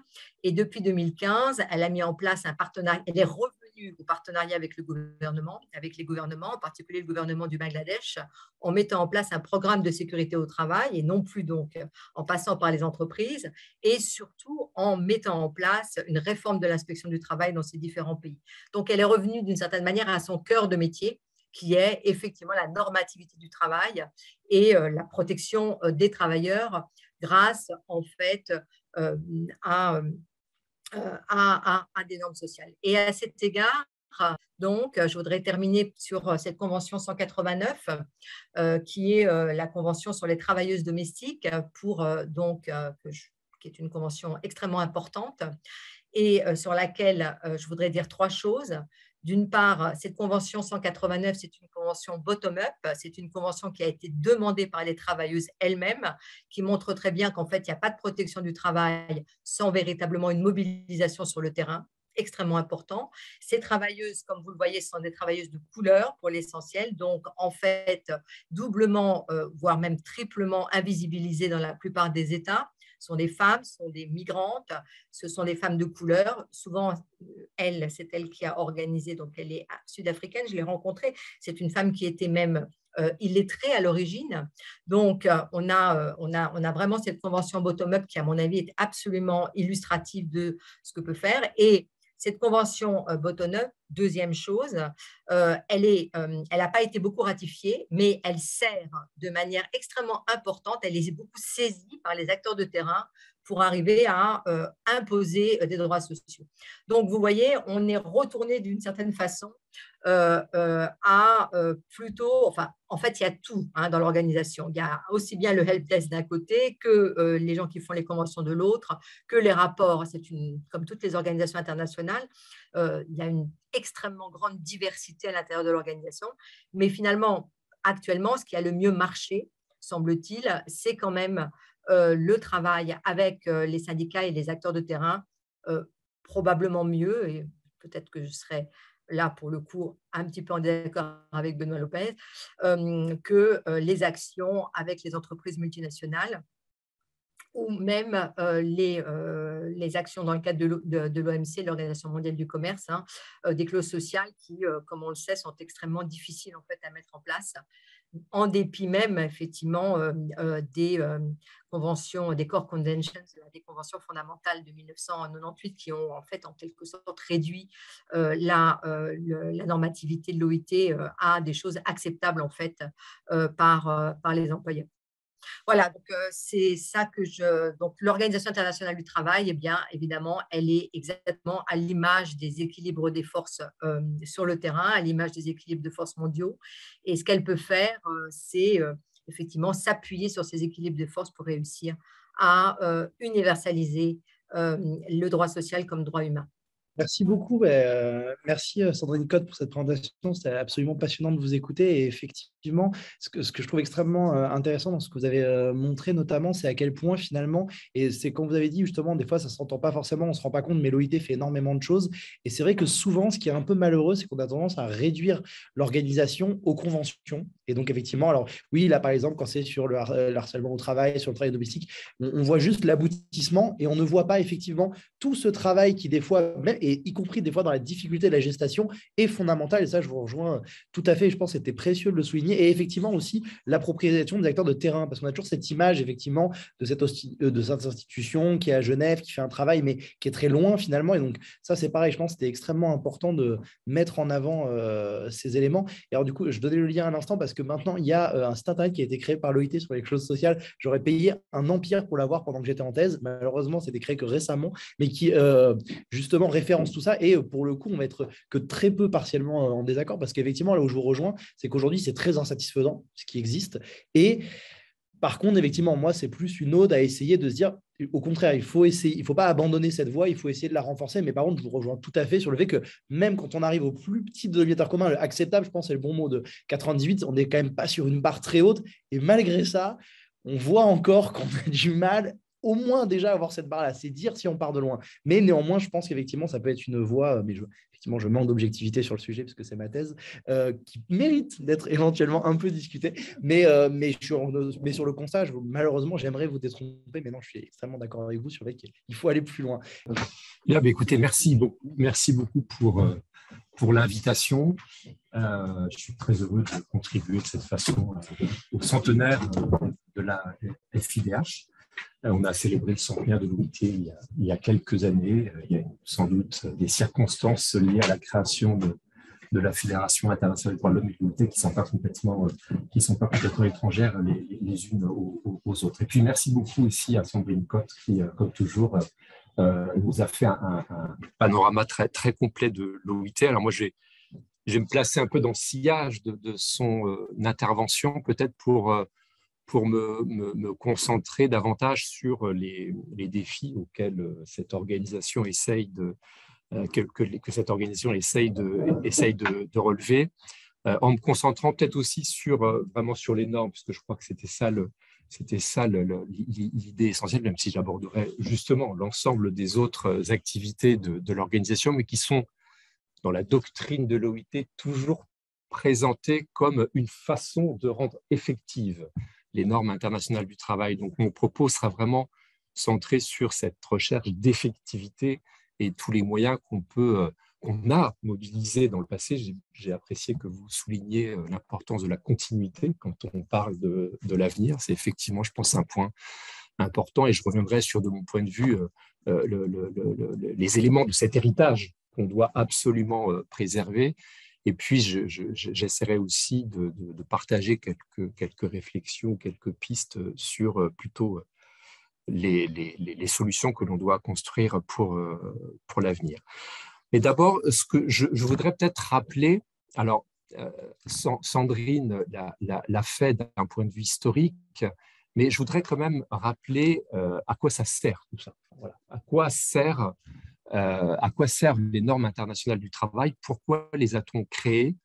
Et depuis 2015, elle a mis en place un partenariat. Elle est revenue au partenariat avec le gouvernement, avec les gouvernements, en particulier le gouvernement du Bangladesh, en mettant en place un programme de sécurité au travail et non plus donc en passant par les entreprises, et surtout en mettant en place une réforme de l'inspection du travail dans ces différents pays. Donc, elle est revenue d'une certaine manière à son cœur de métier, qui est effectivement la normativité du travail et la protection des travailleurs grâce en fait à des normes sociales. Et à cet égard, donc, je voudrais terminer sur cette convention 189, qui est la convention sur les travailleuses domestiques, qui est une convention extrêmement importante et sur laquelle je voudrais dire trois choses. D'une part, cette convention 189, c'est une convention bottom-up, c'est une convention qui a été demandée par les travailleuses elles-mêmes, qui montre très bien qu'en fait, il n'y a pas de protection du travail sans véritablement une mobilisation sur le terrain, extrêmement important. Ces travailleuses, comme vous le voyez, sont des travailleuses de couleur pour l'essentiel, donc en fait, doublement, voire même triplement invisibilisées dans la plupart des États. Ce sont des femmes, ce sont des migrantes, ce sont des femmes de couleur. Souvent, c'est elle qui a organisé, donc elle est sud-africaine, je l'ai rencontrée. C'est une femme qui était même illettrée à l'origine. Donc, on a vraiment cette convention bottom-up qui, à mon avis, est absolument illustrative de ce que peut faire. Et cette convention bottom-up, deuxième chose, elle n'a pas été beaucoup ratifiée, mais elle sert de manière extrêmement importante, elle est beaucoup saisie par les acteurs de terrain pour arriver à imposer des droits sociaux. Donc, vous voyez, on est retourné d'une certaine façon à plutôt, enfin, en fait, il y a tout dans l'organisation. Il y a aussi bien le helpdesk d'un côté que les gens qui font les conventions de l'autre, que les rapports. Comme toutes les organisations internationales, il y a une extrêmement grande diversité à l'intérieur de l'organisation. Mais finalement, actuellement, ce qui a le mieux marché, semble-t-il, c'est quand même le travail avec les syndicats et les acteurs de terrain, probablement mieux, et peut-être que je serai là pour le coup un petit peu en désaccord avec Benoît Lopez, que les actions avec les entreprises multinationales ou même les actions dans le cadre de l'OMC, l'Organisation mondiale du commerce, des clauses sociales qui, comme on le sait, sont extrêmement difficiles en fait, à mettre en place, en dépit même effectivement des conventions, des core conventions, des conventions fondamentales de 1998 qui ont en fait en quelque sorte réduit la normativité de l'OIT à des choses acceptables en fait par les employeurs. Voilà, donc c'est ça que donc l'Organisation internationale du travail, eh bien, évidemment, elle est exactement à l'image des équilibres des forces sur le terrain, à l'image des équilibres de forces mondiaux. Et ce qu'elle peut faire, c'est effectivement s'appuyer sur ces équilibres de forces pour réussir à universaliser le droit social comme droit humain. Merci beaucoup. Merci Sandrine Cotte pour cette présentation. C'était absolument passionnant de vous écouter. Et effectivement, ce que je trouve extrêmement intéressant dans ce que vous avez montré notamment, c'est à quel point finalement, et c'est quand vous avez dit justement, des fois ça ne s'entend pas forcément, on ne se rend pas compte, mais l'OIT fait énormément de choses. Et c'est vrai que souvent, ce qui est un peu malheureux, c'est qu'on a tendance à réduire l'organisation aux conventions. Et donc effectivement, alors oui, là par exemple, quand c'est sur le harcèlement au travail, sur le travail domestique, on voit juste l'aboutissement et on ne voit pas effectivement tout ce travail qui des fois, même, et y compris des fois dans la difficulté de la gestation, est fondamental. Et ça, je vous rejoins tout à fait. Je pense que c'était précieux de le souligner. Et effectivement aussi l'appropriation des acteurs de terrain, parce qu'on a toujours cette image effectivement de cette institution qui est à Genève, qui fait un travail, mais qui est très loin finalement. Et donc ça, c'est pareil. Je pense que c'était extrêmement important de mettre en avant ces éléments. Et alors du coup, je donnais le lien à l'instant parce que maintenant, il y a un site internet qui a été créé par l'OIT sur les clauses sociales. J'aurais payé un empire pour l'avoir pendant que j'étais en thèse. Malheureusement, c'était créé que récemment, mais qui justement référence tout ça. Et pour le coup, on va être que très peu partiellement en désaccord parce qu'effectivement, là où je vous rejoins, c'est qu'aujourd'hui, c'est très insatisfaisant ce qui existe. Et par contre, effectivement, moi, c'est plus une ode à essayer de se dire, au contraire, il faut essayer, il faut pas abandonner cette voie, il faut essayer de la renforcer. Mais par contre, je vous rejoins tout à fait sur le fait que même quand on arrive au plus petit dénominateur commun, le acceptable, je pense, c'est le bon mot de 98, on n'est quand même pas sur une barre très haute. Et malgré ça, on voit encore qu'on a du mal au moins déjà avoir cette barre-là, c'est dire si on part de loin. Mais néanmoins, je pense qu'effectivement, ça peut être une voie, mais effectivement, je manque d'objectivité sur le sujet parce que c'est ma thèse, qui mérite d'être éventuellement un peu discutée. Mais sur le constat, malheureusement, j'aimerais vous détromper, mais non, je suis extrêmement d'accord avec vous sur le fait qu'il faut aller plus loin. Bien, écoutez, merci beaucoup pour l'invitation. Je suis très heureux de contribuer de cette façon au centenaire de la FIDH. On a célébré le centenaire de l'OIT il y a quelques années. Il y a sans doute des circonstances liées à la création de la Fédération internationale des droits de l'homme et de l'humanité qui ne sont pas complètement étrangères les unes aux autres. Et puis, merci beaucoup aussi à Sandrine Cotte qui, comme toujours, nous a fait un panorama très, très complet de l'OIT. Alors moi, je vais me placer un peu dans le sillage de son intervention, peut-être pour me concentrer davantage sur les défis auxquels cette organisation essaye que cette organisation essaye de relever, en me concentrant peut-être aussi vraiment sur les normes, parce que je crois que c'était ça l'idée essentielle, même si j'aborderai justement l'ensemble des autres activités de l'organisation, mais qui sont dans la doctrine de l'OIT toujours présentées comme une façon de rendre effectives les normes internationales du travail. Donc mon propos sera vraiment centré sur cette recherche d'effectivité et tous les moyens qu'on a mobilisés dans le passé. J'ai apprécié que vous souligniez l'importance de la continuité quand on parle de l'avenir. C'est effectivement, je pense, un point important, et je reviendrai sur, de mon point de vue, les éléments de cet héritage qu'on doit absolument préserver. Et puis, j'essaierai aussi de partager quelques réflexions, quelques pistes sur plutôt les solutions que l'on doit construire pour l'avenir. Mais d'abord, ce que je voudrais peut-être rappeler, alors Sandrine l'a fait d'un point de vue historique, mais je voudrais quand même rappeler à quoi ça sert tout ça. Voilà. À quoi servent les normes internationales du travail? Pourquoi les a-t-on créées?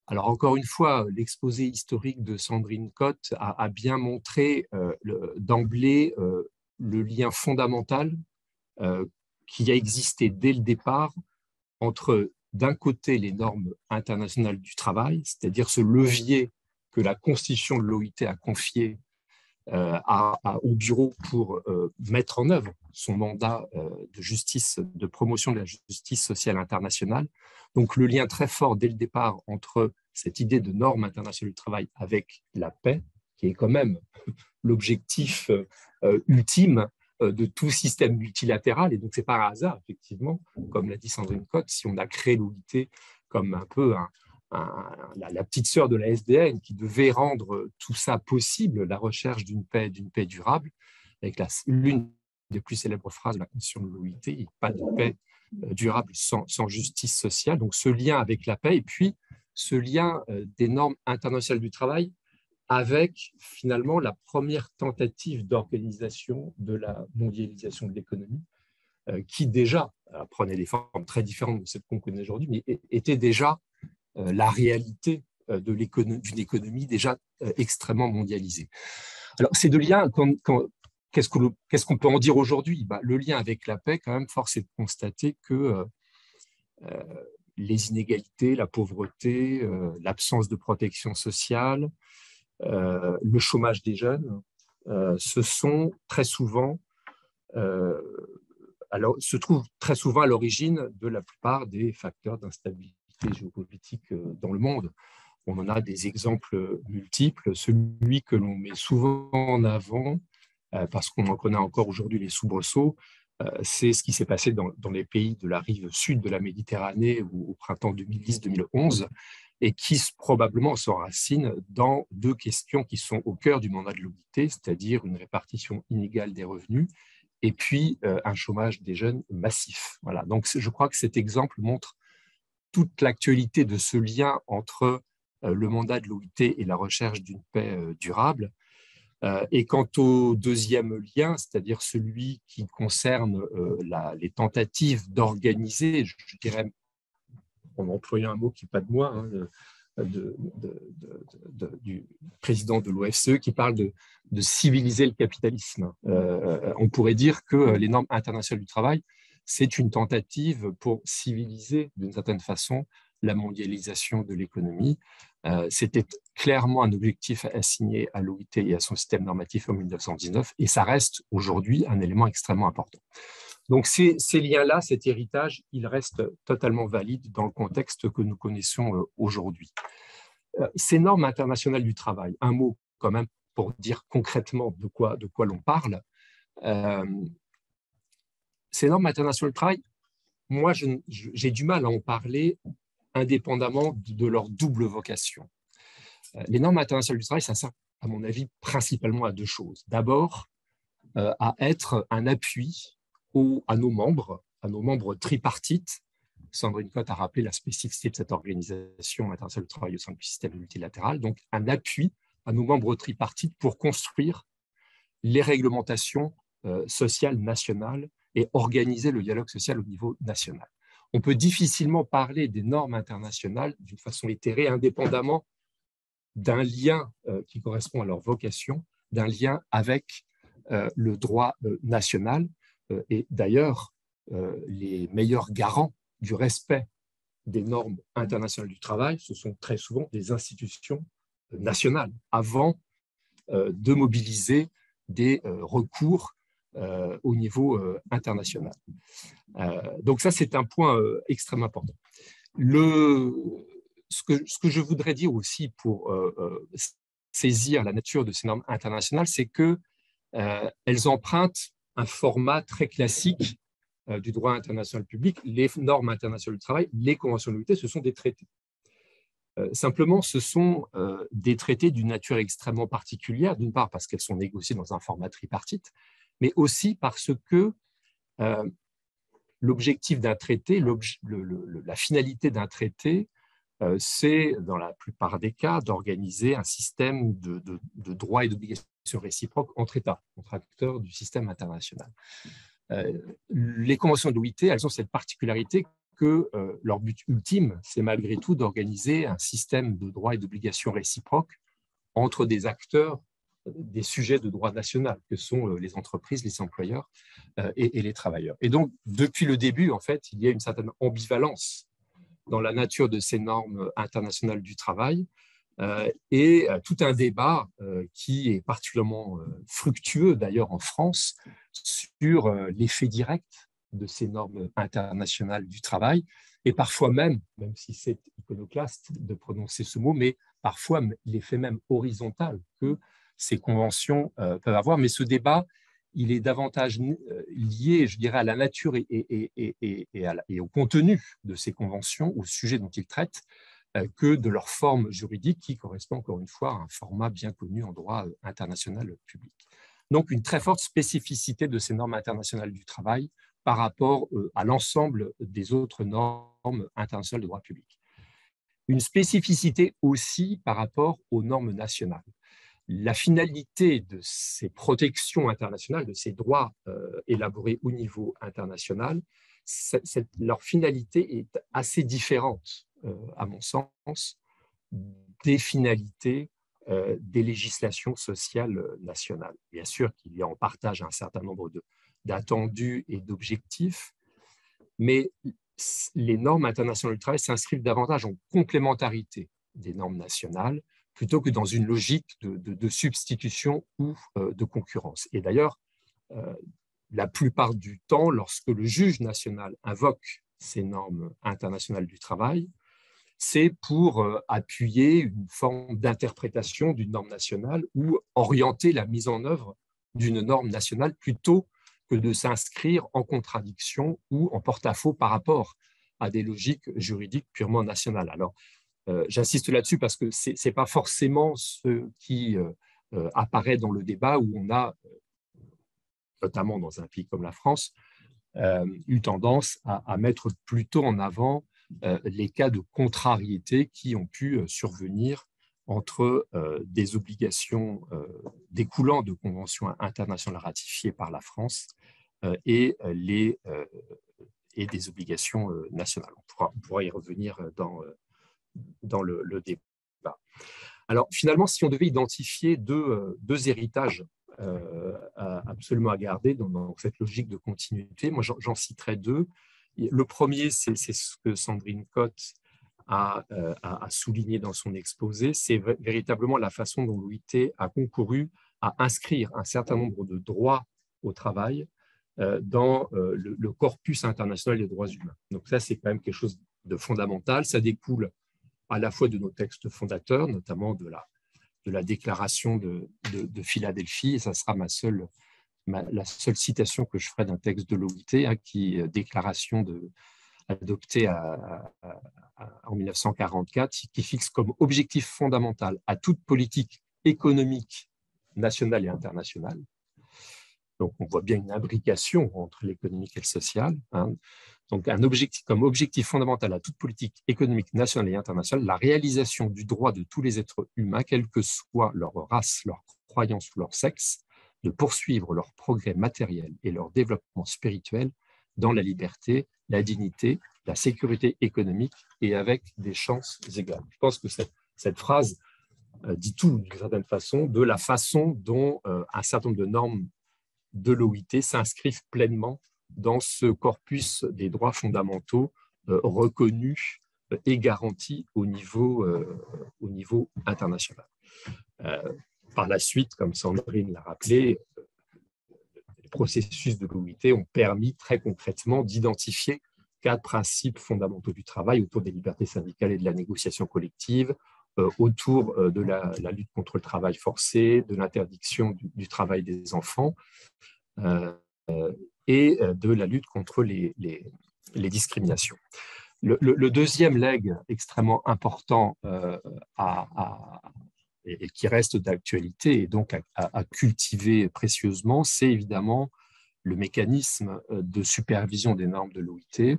Alors, encore une fois, l'exposé historique de Sandrine Cotte a bien montré d'emblée le lien fondamental qui a existé dès le départ entre, d'un côté, les normes internationales du travail, c'est-à-dire ce levier que la Constitution de l'OIT a confié au bureau pour mettre en œuvre son mandat de justice, de promotion de la justice sociale internationale. Donc le lien très fort dès le départ entre cette idée de normes internationales du travail avec la paix, qui est quand même l'objectif ultime de tout système multilatéral. Et donc c'est par hasard, effectivement, comme l'a dit Sandrine Cotte, si on a créé l'OIT comme un peu la petite sœur de la SDN qui devait rendre tout ça possible, la recherche d'une paix durable, avec l'une des plus célèbres phrases de la Constitution de l'OIT, il n'y a pas de paix durable sans justice sociale. Donc ce lien avec la paix, et puis ce lien des normes internationales du travail avec finalement la première tentative d'organisation de la mondialisation de l'économie, qui déjà prenait des formes très différentes de celles qu'on connaît aujourd'hui, mais était déjà la réalité d'une économie déjà extrêmement mondialisée. Alors, ces deux liens, qu'est-ce qu'on peut en dire aujourd'hui? Le lien avec la paix, quand même, force est de constater que les inégalités, la pauvreté, l'absence de protection sociale, le chômage des jeunes, se trouvent très souvent à l'origine de la plupart des facteurs d'instabilité géopolitique dans le monde. On en a des exemples multiples. Celui que l'on met souvent en avant, parce qu'on en connaît encore aujourd'hui les soubresauts, c'est ce qui s'est passé dans les pays de la rive sud de la Méditerranée au printemps 2010-2011, et qui probablement s'enracine dans deux questions qui sont au cœur du mandat de l'OIT, c'est-à-dire une répartition inégale des revenus et puis un chômage des jeunes massif. Voilà. Donc je crois que cet exemple montre toute l'actualité de ce lien entre le mandat de l'OIT et la recherche d'une paix durable. Et quant au deuxième lien, c'est-à-dire celui qui concerne les tentatives d'organiser, je dirais, en employant un mot qui n'est pas de moi, du président de l'OFCE qui parle de civiliser le capitalisme. On pourrait dire que les normes internationales du travail, c'est une tentative pour civiliser d'une certaine façon la mondialisation de l'économie. C'était clairement un objectif assigné à l'OIT et à son système normatif en 1919 et ça reste aujourd'hui un élément extrêmement important. Donc ces liens-là, cet héritage, il reste totalement valide dans le contexte que nous connaissons aujourd'hui. Ces normes internationales du travail, un mot quand même pour dire concrètement de quoi l'on parle. Ces normes internationales du travail, moi j'ai du mal à en parler indépendamment de leur double vocation. Les normes internationales du travail, ça sert à mon avis principalement à deux choses. D'abord, à être un appui à nos membres tripartites. Sandrine Cotte a rappelé la spécificité de cette organisation internationale du travail au sein du système multilatéral, donc un appui à nos membres tripartites pour construire les réglementations sociales nationales et organiser le dialogue social au niveau national. On peut difficilement parler des normes internationales d'une façon éthérée, indépendamment d'un lien qui correspond à leur vocation, d'un lien avec le droit national. Et d'ailleurs, les meilleurs garants du respect des normes internationales du travail, ce sont très souvent des institutions nationales, avant de mobiliser des recours au niveau international. Donc ça, c'est un point extrêmement important. Ce que je voudrais dire aussi pour saisir la nature de ces normes internationales, c'est qu'elles empruntent un format très classique du droit international public. Les normes internationales du travail, les conventions de l'OIT, ce sont des traités. Simplement, ce sont des traités d'une nature extrêmement particulière, d'une part parce qu'elles sont négociées dans un format tripartite, mais aussi parce que l'objectif d'un traité, la finalité d'un traité, c'est, dans la plupart des cas, d'organiser un système de droits et d'obligations réciproques entre États, entre acteurs du système international. Les conventions de l'OIT, elles ont cette particularité que leur but ultime, c'est malgré tout d'organiser un système de droits et d'obligations réciproques entre des acteurs des sujets de droit national, que sont les entreprises, les employeurs et les travailleurs. Et donc, depuis le début, en fait, il y a une certaine ambivalence dans la nature de ces normes internationales du travail et tout un débat qui est particulièrement fructueux, d'ailleurs en France, sur l'effet direct de ces normes internationales du travail et parfois même si c'est iconoclaste de prononcer ce mot, mais parfois l'effet même horizontal que ces conventions peuvent avoir. Mais ce débat, il est davantage lié, je dirais, à la nature et au contenu de ces conventions, au sujet dont ils traitent, que de leur forme juridique qui correspond encore une fois à un format bien connu en droit international public. Donc, une très forte spécificité de ces normes internationales du travail par rapport à l'ensemble des autres normes internationales de droit public. Une spécificité aussi par rapport aux normes nationales. La finalité de ces protections internationales, de ces droits élaborés au niveau international, leur finalité est assez différente, à mon sens, des finalités des législations sociales nationales. Bien sûr qu'il y a en partage un certain nombre d'attendus et d'objectifs, mais les normes internationales du travail s'inscrivent davantage en complémentarité des normes nationales plutôt que dans une logique de substitution ou de concurrence. Et d'ailleurs, la plupart du temps, lorsque le juge national invoque ces normes internationales du travail, c'est pour appuyer une forme d'interprétation d'une norme nationale ou orienter la mise en œuvre d'une norme nationale plutôt que de s'inscrire en contradiction ou en porte-à-faux par rapport à des logiques juridiques purement nationales. Alors, j'insiste là-dessus parce que ce n'est pas forcément ce qui apparaît dans le débat où on a, notamment dans un pays comme la France, eu tendance à mettre plutôt en avant les cas de contrariété qui ont pu survenir entre des obligations découlant de conventions internationales ratifiées par la France et des obligations nationales. On pourra y revenir le débat. Alors, finalement, si on devait identifier deux héritages absolument à garder dans cette logique de continuité, moi, j'en citerai deux. Le premier, c'est ce que Sandrine Cotte a souligné dans son exposé, c'est véritablement la façon dont l'OIT a concouru à inscrire un certain nombre de droits au travail dans le corpus international des droits humains. Donc ça, c'est quand même quelque chose de fondamental. Ça découle à la fois de nos textes fondateurs, notamment de la déclaration de Philadelphie, et ça sera la seule citation que je ferai d'un texte de l'OIT, qui est déclaration adoptée en 1944, qui fixe comme objectif fondamental à toute politique économique nationale et internationale. Donc, on voit bien une imbrication entre l'économique et le social. Donc, comme objectif fondamental à toute politique économique nationale et internationale, la réalisation du droit de tous les êtres humains, quelle que soit leur race, leur croyance ou leur sexe, de poursuivre leur progrès matériel et leur développement spirituel dans la liberté, la dignité, la sécurité économique et avec des chances égales. Je pense que cette phrase dit tout, d'une certaine façon, de la façon dont un certain nombre de normes de l'OIT s'inscrivent pleinement dans ce corpus des droits fondamentaux reconnus et garantis au niveau international. Par la suite, comme Sandrine l'a rappelé, les processus de l'OIT ont permis très concrètement d'identifier 4 principes fondamentaux du travail autour des libertés syndicales et de la négociation collective, autour de la lutte contre le travail forcé, de l'interdiction du travail des enfants et de la lutte contre les discriminations. Le deuxième legs extrêmement important et qui reste d'actualité et donc à cultiver précieusement, c'est évidemment le mécanisme de supervision des normes de l'OIT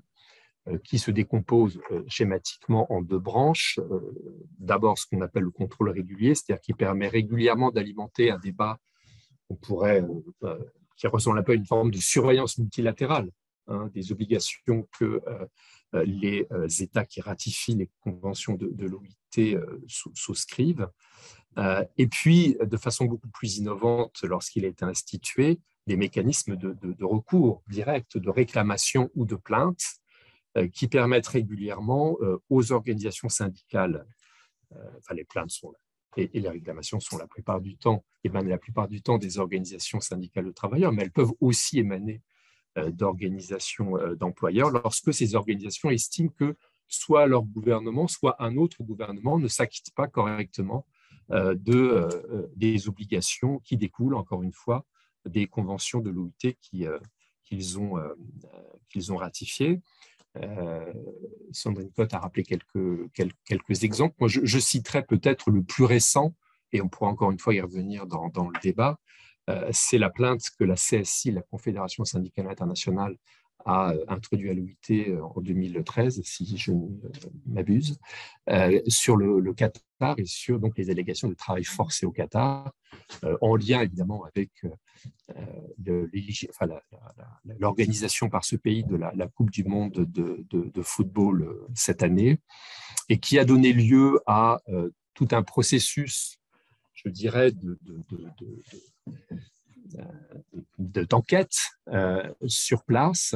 qui se décompose schématiquement en 2 branches. D'abord, ce qu'on appelle le contrôle régulier, c'est-à-dire qui permet régulièrement d'alimenter un débat qui ressemble un peu à une forme de surveillance multilatérale des obligations que les États qui ratifient les conventions de l'OIT souscrivent. Et puis, de façon beaucoup plus innovante, lorsqu'il a été institué, des mécanismes de recours direct, de réclamation ou de plainte qui permettent régulièrement aux organisations syndicales, les plaintes sont là, et les réclamations sont la plupart du temps, émanent la plupart du temps des organisations syndicales de travailleurs, mais elles peuvent aussi émaner d'organisations d'employeurs lorsque ces organisations estiment que soit leur gouvernement, soit un autre gouvernement ne s'acquitte pas correctement des obligations qui découlent, encore une fois, des conventions de l'OIT qu'ils ont ratifiées. Sandrine Cotte a rappelé quelques exemples. Moi, je citerai peut-être le plus récent, et on pourra encore une fois y revenir dans le débat, c'est la plainte que la CSI, la Confédération syndicale internationale, a introduite à l'OIT en 2013, si je ne m'abuse, sur le Qatar et sur donc, les allégations de travail forcé au Qatar, en lien évidemment avec l'organisation par ce pays de la Coupe du monde de football cette année, et qui a donné lieu à tout un processus, je dirais, d'enquête sur place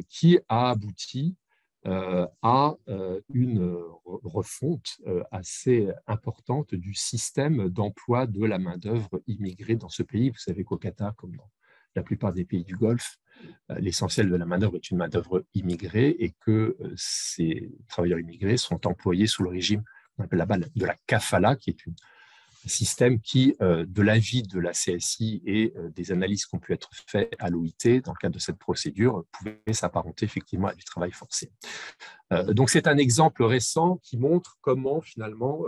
qui a abouti à une refonte assez importante du système d'emploi de la main-d'œuvre immigrée dans ce pays. Vous savez qu'au Qatar, comme dans la plupart des pays du Golfe, l'essentiel de la main-d'œuvre est une main-d'œuvre immigrée et que ces travailleurs immigrés sont employés sous le régime qu'on appelle là-bas de la kafala, qui est un système qui, de l'avis de la CSI et des analyses qui ont pu être faites à l'OIT dans le cadre de cette procédure, pouvait s'apparenter effectivement à du travail forcé. Donc c'est un exemple récent qui montre comment finalement,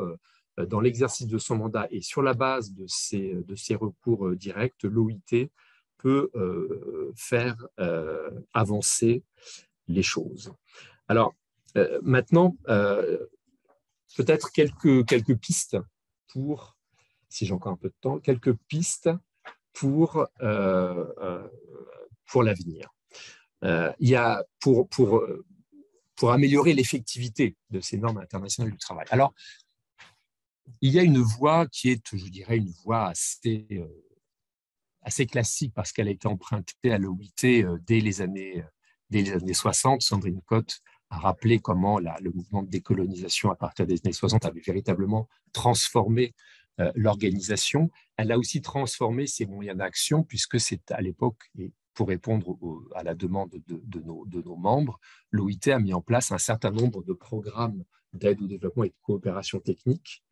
dans l'exercice de son mandat et sur la base de ces recours directs, l'OIT peut faire avancer les choses. Alors maintenant, peut-être quelques pistes pour, si j'ai encore un peu de temps, quelques pistes pour l'avenir. Il y a pour pour améliorer l'effectivité de ces normes internationales du travail. Alors, il y a une voie qui est, je dirais, une voie assez classique parce qu'elle a été empruntée à l'OIT dès les années 60. Sandrine Cotte a rappelé comment le mouvement de décolonisation à partir des années 60 avait véritablement transformé l'organisation. Elle a aussi transformé ses moyens d'action puisque c'est à l'époque, et pour répondre à la demande de nos membres, l'OIT a mis en place un certain nombre de programmes d'aide au développement et de coopération technique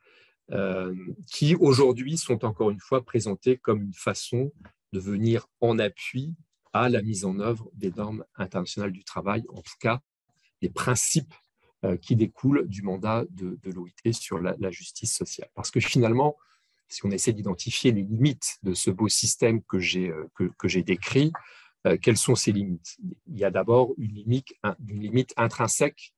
qui aujourd'hui sont encore une fois présentés comme une façon de venir en appui à la mise en œuvre des normes internationales du travail, en tout cas des principes qui découlent du mandat de l'OIT sur la justice sociale. Parce que finalement, si on essaie d'identifier les limites de ce beau système que j'ai décrit, quelles sont ces limites? Il y a d'abord une limite intrinsèque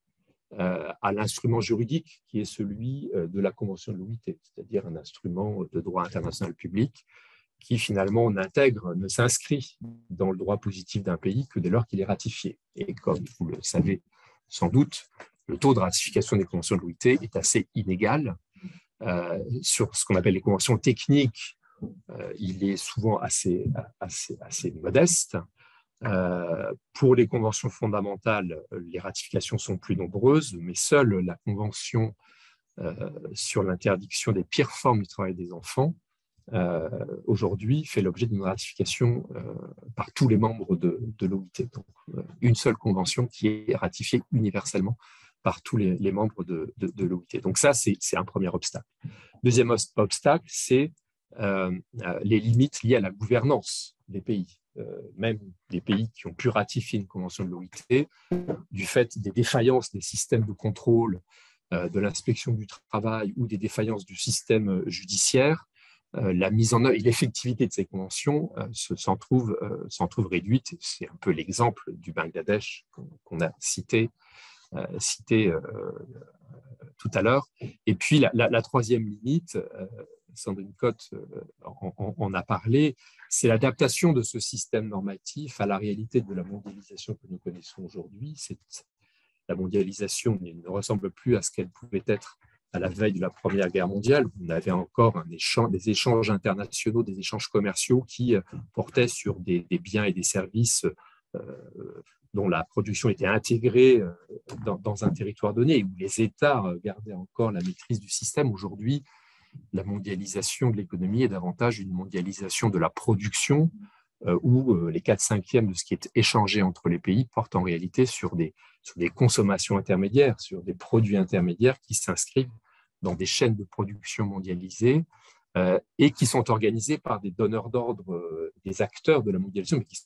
à l'instrument juridique qui est celui de la Convention de l'OIT, c'est-à-dire un instrument de droit international public qui finalement ne s'inscrit dans le droit positif d'un pays que dès lors qu'il est ratifié. Et comme vous le savez sans doute, le taux de ratification des conventions de l'OIT est assez inégal. Sur ce qu'on appelle les conventions techniques, il est souvent assez modeste. Pour les conventions fondamentales, les ratifications sont plus nombreuses, mais seule la convention sur l'interdiction des pires formes du travail des enfants aujourd'hui fait l'objet d'une ratification par tous les membres de l'OIT. Donc, une seule convention qui est ratifiée universellement par tous les membres de l'OIT. Donc ça, c'est un premier obstacle. Deuxième obstacle, c'est les limites liées à la gouvernance des pays. Même des pays qui ont pu ratifier une convention de l'OIT, du fait des défaillances des systèmes de contrôle de l'inspection du travail ou des défaillances du système judiciaire, la mise en œuvre et l'effectivité de ces conventions s'en trouve réduite. C'est un peu l'exemple du Bangladesh qu'on a cité tout à l'heure. Et puis la troisième limite, Sandrine Cotte en a parlé, c'est l'adaptation de ce système normatif à la réalité de la mondialisation que nous connaissons aujourd'hui. La mondialisation ne ressemble plus à ce qu'elle pouvait être à la veille de la Première Guerre mondiale. On avait encore des échanges internationaux, des échanges commerciaux qui portaient sur des biens et des services dont la production était intégrée dans un territoire donné, où les États gardaient encore la maîtrise du système. Aujourd'hui, la mondialisation de l'économie est davantage une mondialisation de la production, où les 4/5 de ce qui est échangé entre les pays portent en réalité sur des consommations intermédiaires, sur des produits intermédiaires qui s'inscrivent dans des chaînes de production mondialisées et qui sont organisées par des donneurs d'ordre, des acteurs de la mondialisation, mais qui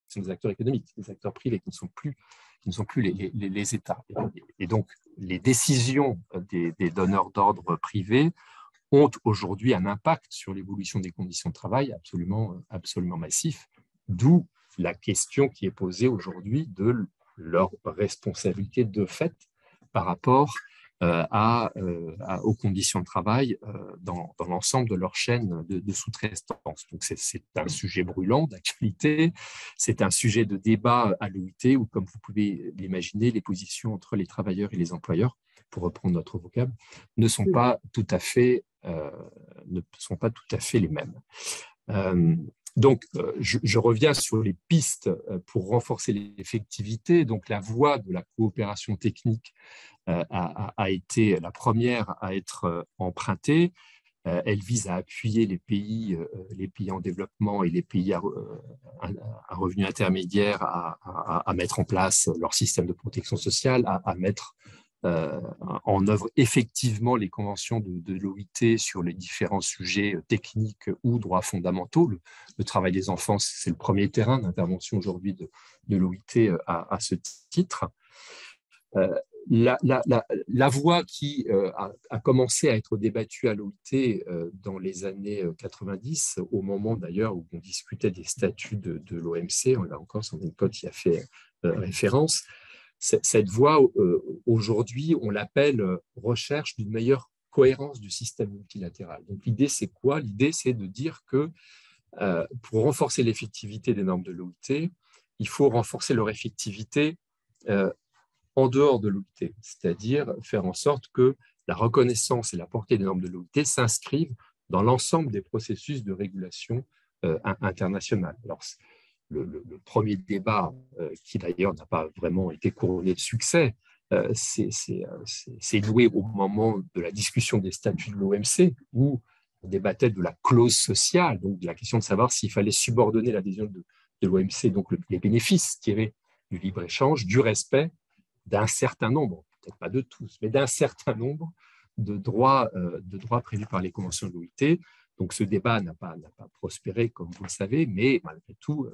sont des acteurs économiques, des acteurs privés qui ne sont plus les États. Et donc, les décisions des donneurs d'ordre privés ont aujourd'hui un impact sur l'évolution des conditions de travail absolument massif, d'où la question qui est posée aujourd'hui de leur responsabilité de fait par rapport aux conditions de travail dans l'ensemble de leur chaîne de sous-traitance. Donc c'est un sujet brûlant d'actualité, c'est un sujet de débat à l'OIT où, comme vous pouvez l'imaginer, les positions entre les travailleurs et les employeurs, pour reprendre notre vocable, ne sont pas tout à fait les mêmes. Donc, je reviens sur les pistes pour renforcer l'effectivité. Donc, la voie de la coopération technique a été la première à être empruntée. Elle vise à appuyer les pays en développement et les pays à revenus intermédiaires à mettre en place leur système de protection sociale, à mettre en œuvre effectivement les conventions de l'OIT sur les différents sujets techniques ou droits fondamentaux. Le travail des enfants, c'est le premier terrain d'intervention aujourd'hui de l'OIT à ce titre. La voie qui a commencé à être débattue à l'OIT dans les années 90, au moment d'ailleurs où on discutait des statuts de l'OMC, là encore, Sandrine Cotte y a fait référence. Cette voie, aujourd'hui, on l'appelle recherche d'une meilleure cohérence du système multilatéral. Donc l'idée, c'est quoi? L'idée, c'est de dire que pour renforcer l'effectivité des normes de l'OIT, il faut renforcer leur effectivité en dehors de l'OIT, c'est-à-dire faire en sorte que la reconnaissance et la portée des normes de l'OIT s'inscrivent dans l'ensemble des processus de régulation internationale. Alors, le premier débat, qui d'ailleurs n'a pas vraiment été couronné de succès, c'est noué au moment de la discussion des statuts de l'OMC, où on débattait de la clause sociale, donc de la question de savoir s'il fallait subordonner l'adhésion de l'OMC, donc les bénéfices tirés du libre-échange, du respect d'un certain nombre, peut-être pas de tous, mais d'un certain nombre de droits prévus par les conventions de l'OIT. Donc ce débat n'a pas prospéré, comme vous le savez, mais malgré tout,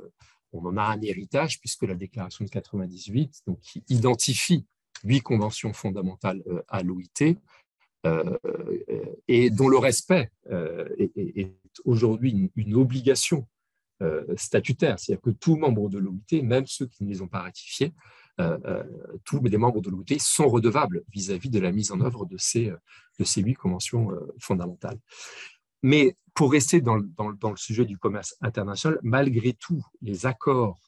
on en a un héritage, puisque la déclaration de 98, donc, qui identifie 8 conventions fondamentales à l'OIT, et dont le respect est aujourd'hui une obligation statutaire, c'est-à-dire que tout membre de l'OIT, même ceux qui ne les ont pas ratifiés, tous les membres de l'OIT sont redevables vis-à-vis de la mise en œuvre de ces 8 conventions fondamentales. Mais pour rester dans le sujet du commerce international, malgré tout, les accords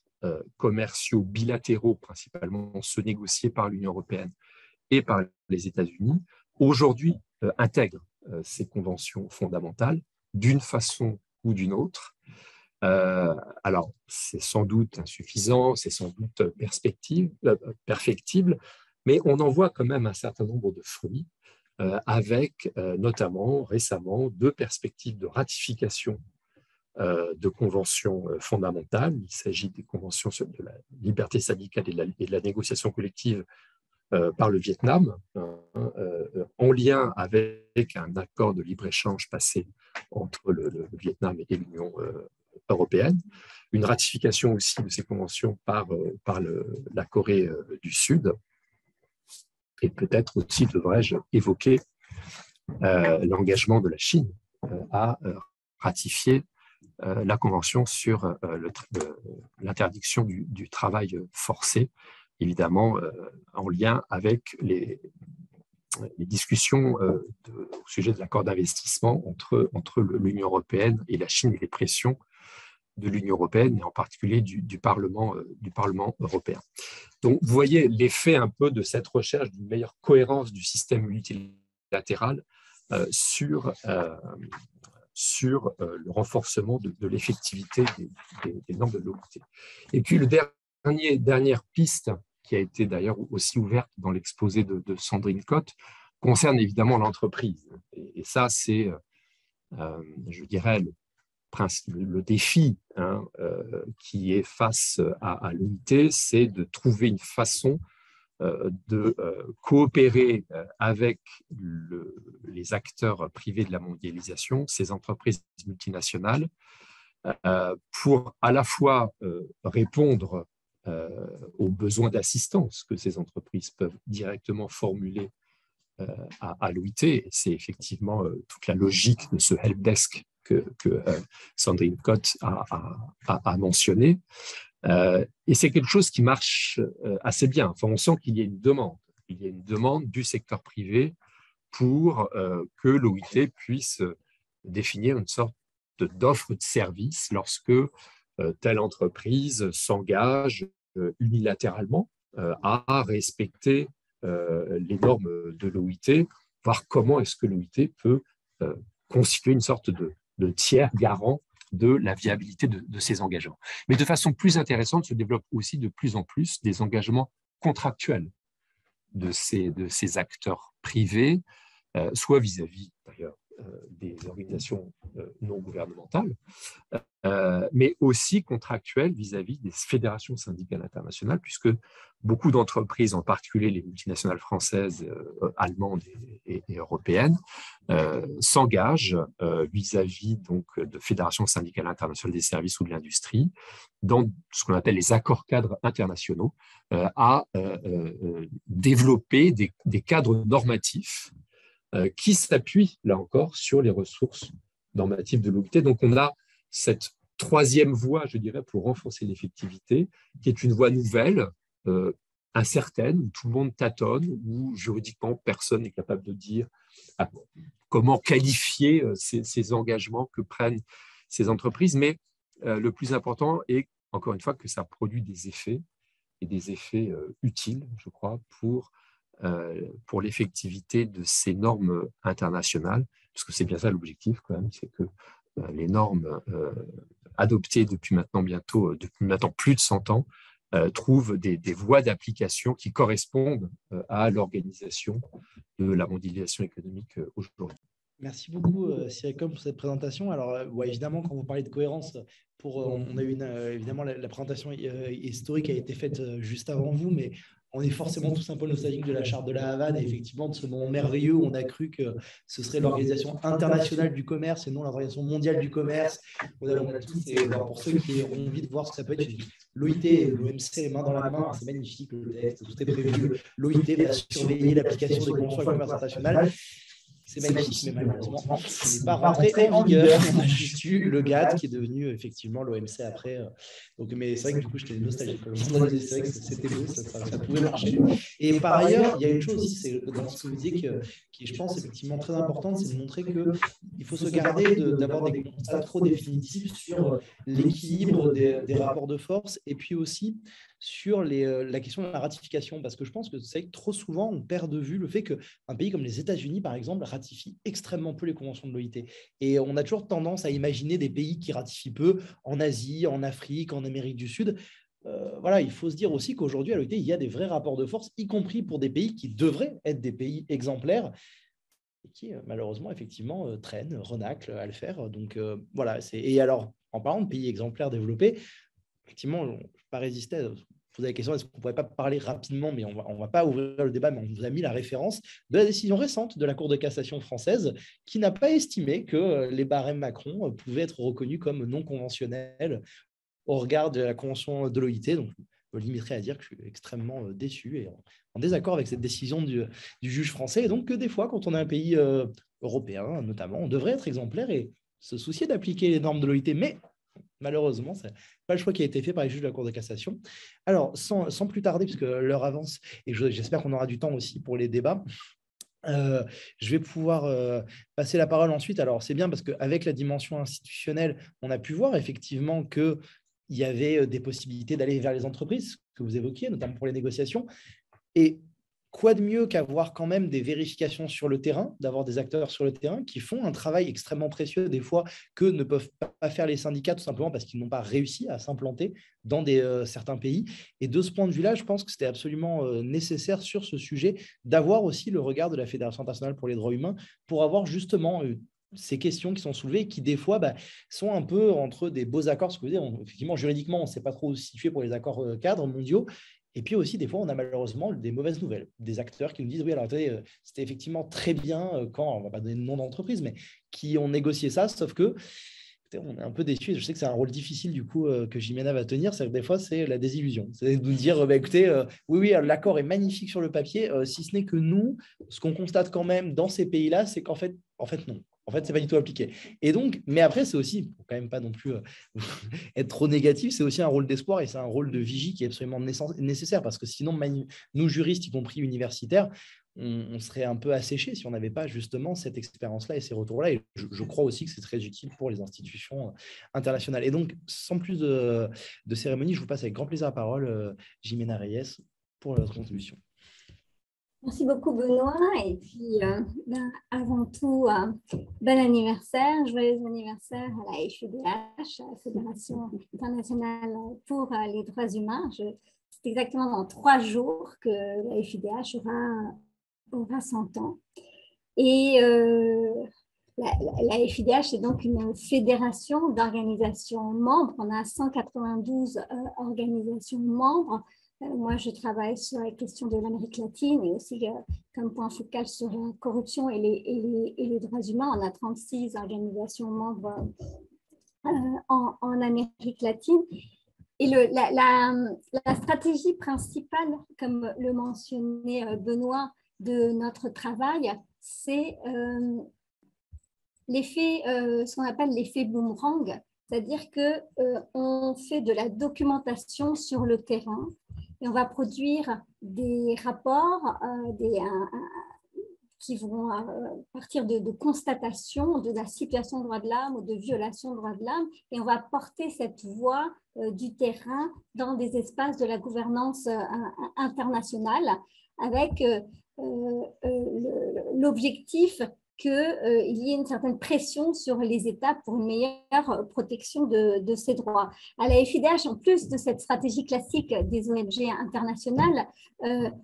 commerciaux bilatéraux, principalement ceux négociés par l'Union européenne et par les États-Unis, aujourd'hui intègrent ces conventions fondamentales d'une façon ou d'une autre. Alors, c'est sans doute insuffisant, c'est sans doute perfectible, mais on en voit quand même un certain nombre de fruits, avec notamment récemment 2 perspectives de ratification de conventions fondamentales. Il s'agit des conventions de la liberté syndicale et de la négociation collective par le Vietnam, en lien avec un accord de libre-échange passé entre le Vietnam et l'Union européenne, une ratification aussi de ces conventions par la Corée du Sud, et peut-être aussi devrais-je évoquer l'engagement de la Chine à ratifier la Convention sur l'interdiction du travail forcé, évidemment en lien avec les discussions au sujet de l'accord d'investissement entre l'Union européenne et la Chine, et les pressions de l'Union européenne, et en particulier du Parlement européen. Donc, vous voyez l'effet un peu de cette recherche d'une meilleure cohérence du système multilatéral sur le renforcement de l'effectivité des normes de l'OIT. Et puis, dernière piste, qui a été d'ailleurs aussi ouverte dans l'exposé de Sandrine Cotte, concerne évidemment l'entreprise. Et ça, c'est, je dirais, le défi qui est face à l'OIT, c'est de trouver une façon de coopérer avec les acteurs privés de la mondialisation, ces entreprises multinationales, pour à la fois répondre aux besoins d'assistance que ces entreprises peuvent directement formuler à l'OIT. C'est effectivement toute la logique de ce helpdesk que Sandrine Cotte a mentionné. Et c'est quelque chose qui marche assez bien. Enfin, on sent qu'il y a une demande. Il y a une demande du secteur privé pour que l'OIT puisse définir une sorte d'offre de service lorsque telle entreprise s'engage unilatéralement à respecter les normes de l'OIT, voir comment est-ce que l'OIT peut constituer une sorte de tiers garant de la viabilité de ces engagements. Mais de façon plus intéressante, se développent aussi de plus en plus des engagements contractuels de ces acteurs privés, soit vis-à-vis d'ailleurs des organisations non gouvernementales, mais aussi contractuels vis-à-vis des fédérations syndicales internationales, puisque beaucoup d'entreprises, en particulier les multinationales françaises, allemandes et européennes, s'engagent vis-à-vis donc de fédérations syndicales internationales des services ou de l'industrie, dans ce qu'on appelle les accords cadres internationaux, à développer des cadres normatifs qui s'appuient, là encore, sur les ressources normatives de l'OIT. Donc, on a cette troisième voie, je dirais, pour renforcer l'effectivité, qui est une voie nouvelle, incertaine, où tout le monde tâtonne, où juridiquement, personne n'est capable de dire comment qualifier ces engagements que prennent ces entreprises. Mais le plus important est, encore une fois, que ça produit des effets et des effets utiles, je crois, pour l'effectivité de ces normes internationales, parce que c'est bien ça l'objectif quand même, c'est que les normes adoptées depuis maintenant plus de 100 ans trouvent des voies d'application qui correspondent à l'organisation de la mondialisation économique aujourd'hui. Merci beaucoup, Cyricom, pour cette présentation. Alors, ouais, évidemment, quand vous parlez de cohérence, on a eu évidemment la présentation historique a été faite juste avant vous, mais on est forcément tous un peu nostalgiques de la charte de la Havane et effectivement de ce moment merveilleux où on a cru que ce serait l'Organisation internationale du commerce et non l'Organisation mondiale du commerce. On a tous, et pour ceux qui ont envie de voir ce que ça peut être, l'OIT et l'OMC, les mains dans la main, c'est magnifique le texte, tout est prévu. L'OIT va surveiller l'application des conventions du commerce international. C'est magnifique, mais malheureusement, ce n'est pas rentré en vigueur. On a juste eu le GATT qui est devenu effectivement l'OMC après. Donc, mais c'est vrai que du coup, j'étais nostalgique. C'est vrai que c'était beau, ça pouvait marcher. Et par ailleurs, il y a une chose aussi, c'est dans ce que vous disiez qui est, je pense, effectivement très importante, c'est de montrer qu'il faut se garder d'avoir des constats trop définitifs sur l'équilibre des rapports de force et puis aussi sur la question de la ratification, parce que je pense que c'est vrai que trop souvent, on perd de vue le fait qu'un pays comme les États-Unis, par exemple, ratifie extrêmement peu les conventions de l'OIT. Et on a toujours tendance à imaginer des pays qui ratifient peu en Asie, en Afrique, en Amérique du Sud. Voilà, il faut se dire aussi qu'aujourd'hui, à l'OIT, il y a des vrais rapports de force, y compris pour des pays qui devraient être des pays exemplaires et qui, malheureusement, effectivement, traînent, renaclent à le faire. Donc, voilà. Et alors, en parlant de pays exemplaires développés, effectivement, je ne peux pas résister à poser la question, est-ce qu'on ne pourrait pas parler rapidement, mais on va pas ouvrir le débat, mais on vous a mis la référence de la décision récente de la Cour de cassation française qui n'a pas estimé que les barèmes Macron pouvaient être reconnus comme non conventionnels au regard de la convention de l'OIT. Donc, je me limiterai à dire que je suis extrêmement déçu et en désaccord avec cette décision du juge français. Et donc, que des fois, quand on a un pays européen, notamment, on devrait être exemplaire et se soucier d'appliquer les normes de l'OIT, mais malheureusement, ce n'est pas le choix qui a été fait par les juges de la Cour de cassation. Alors, sans plus tarder, puisque l'heure avance, et j'espère qu'on aura du temps aussi pour les débats, je vais pouvoir passer la parole ensuite. Alors, c'est bien parce qu'avec la dimension institutionnelle, on a pu voir effectivement qu'il y avait des possibilités d'aller vers les entreprises, que vous évoquiez, notamment pour les négociations. Et quoi de mieux qu'avoir quand même des vérifications sur le terrain, d'avoir des acteurs sur le terrain qui font un travail extrêmement précieux des fois que ne peuvent pas faire les syndicats tout simplement parce qu'ils n'ont pas réussi à s'implanter dans certains pays. Et de ce point de vue-là, je pense que c'était absolument nécessaire sur ce sujet d'avoir aussi le regard de la Fédération internationale pour les droits humains pour avoir justement ces questions qui sont soulevées et qui, des fois, sont un peu entre des beaux accords. Ce que vous dites, effectivement, juridiquement, on ne sait pas trop où se situer pour les accords cadres mondiaux. Et puis aussi, des fois, on a malheureusement des mauvaises nouvelles, des acteurs qui nous disent, oui, alors attendez, c'était effectivement très bien quand, on ne va pas donner le nom d'entreprise, mais qui ont négocié ça, sauf que on est un peu déçus. Je sais que c'est un rôle difficile du coup que Jimena va tenir, c'est que des fois, c'est la désillusion. C'est de nous dire, écoutez, oui, l'accord est magnifique sur le papier, si ce n'est que nous, ce qu'on constate quand même dans ces pays-là, c'est qu'en fait, non. En fait, ce n'est pas du tout appliqué. Et donc, mais après, c'est aussi, faut quand même pas non plus être trop négatif, c'est aussi un rôle d'espoir et c'est un rôle de vigie qui est absolument nécessaire parce que sinon, nous juristes, y compris universitaires, on serait un peu asséché si on n'avait pas justement cette expérience-là et ces retours-là. Et je crois aussi que c'est très utile pour les institutions internationales. Et donc, sans plus de cérémonie, je vous passe avec grand plaisir la parole, Jimena Reyes, pour votre contribution. Merci beaucoup, Benoît. Et puis, avant tout, bon anniversaire, joyeux anniversaire à la FIDH, la Fédération internationale pour les droits humains. C'est exactement dans 3 jours que la FIDH aura 100 ans. Et la FIDH est donc une fédération d'organisations membres. On a 192 organisations membres. Moi, je travaille sur la question de l'Amérique latine et aussi comme point focal sur la corruption et les droits humains. On a 36 organisations membres en Amérique latine. Et la stratégie principale, comme le mentionnait Benoît, de notre travail, c'est l'effet, ce qu'on appelle l'effet boomerang, c'est-à-dire qu'on fait de la documentation sur le terrain et on va produire des rapports qui vont partir de constatation de la situation de droits de l'homme ou de violation de droits de l'homme, et on va porter cette voix du terrain dans des espaces de la gouvernance internationale avec l'objectif qu'il y ait une certaine pression sur les États pour une meilleure protection de ces droits. À la FIDH, en plus de cette stratégie classique des ONG internationales,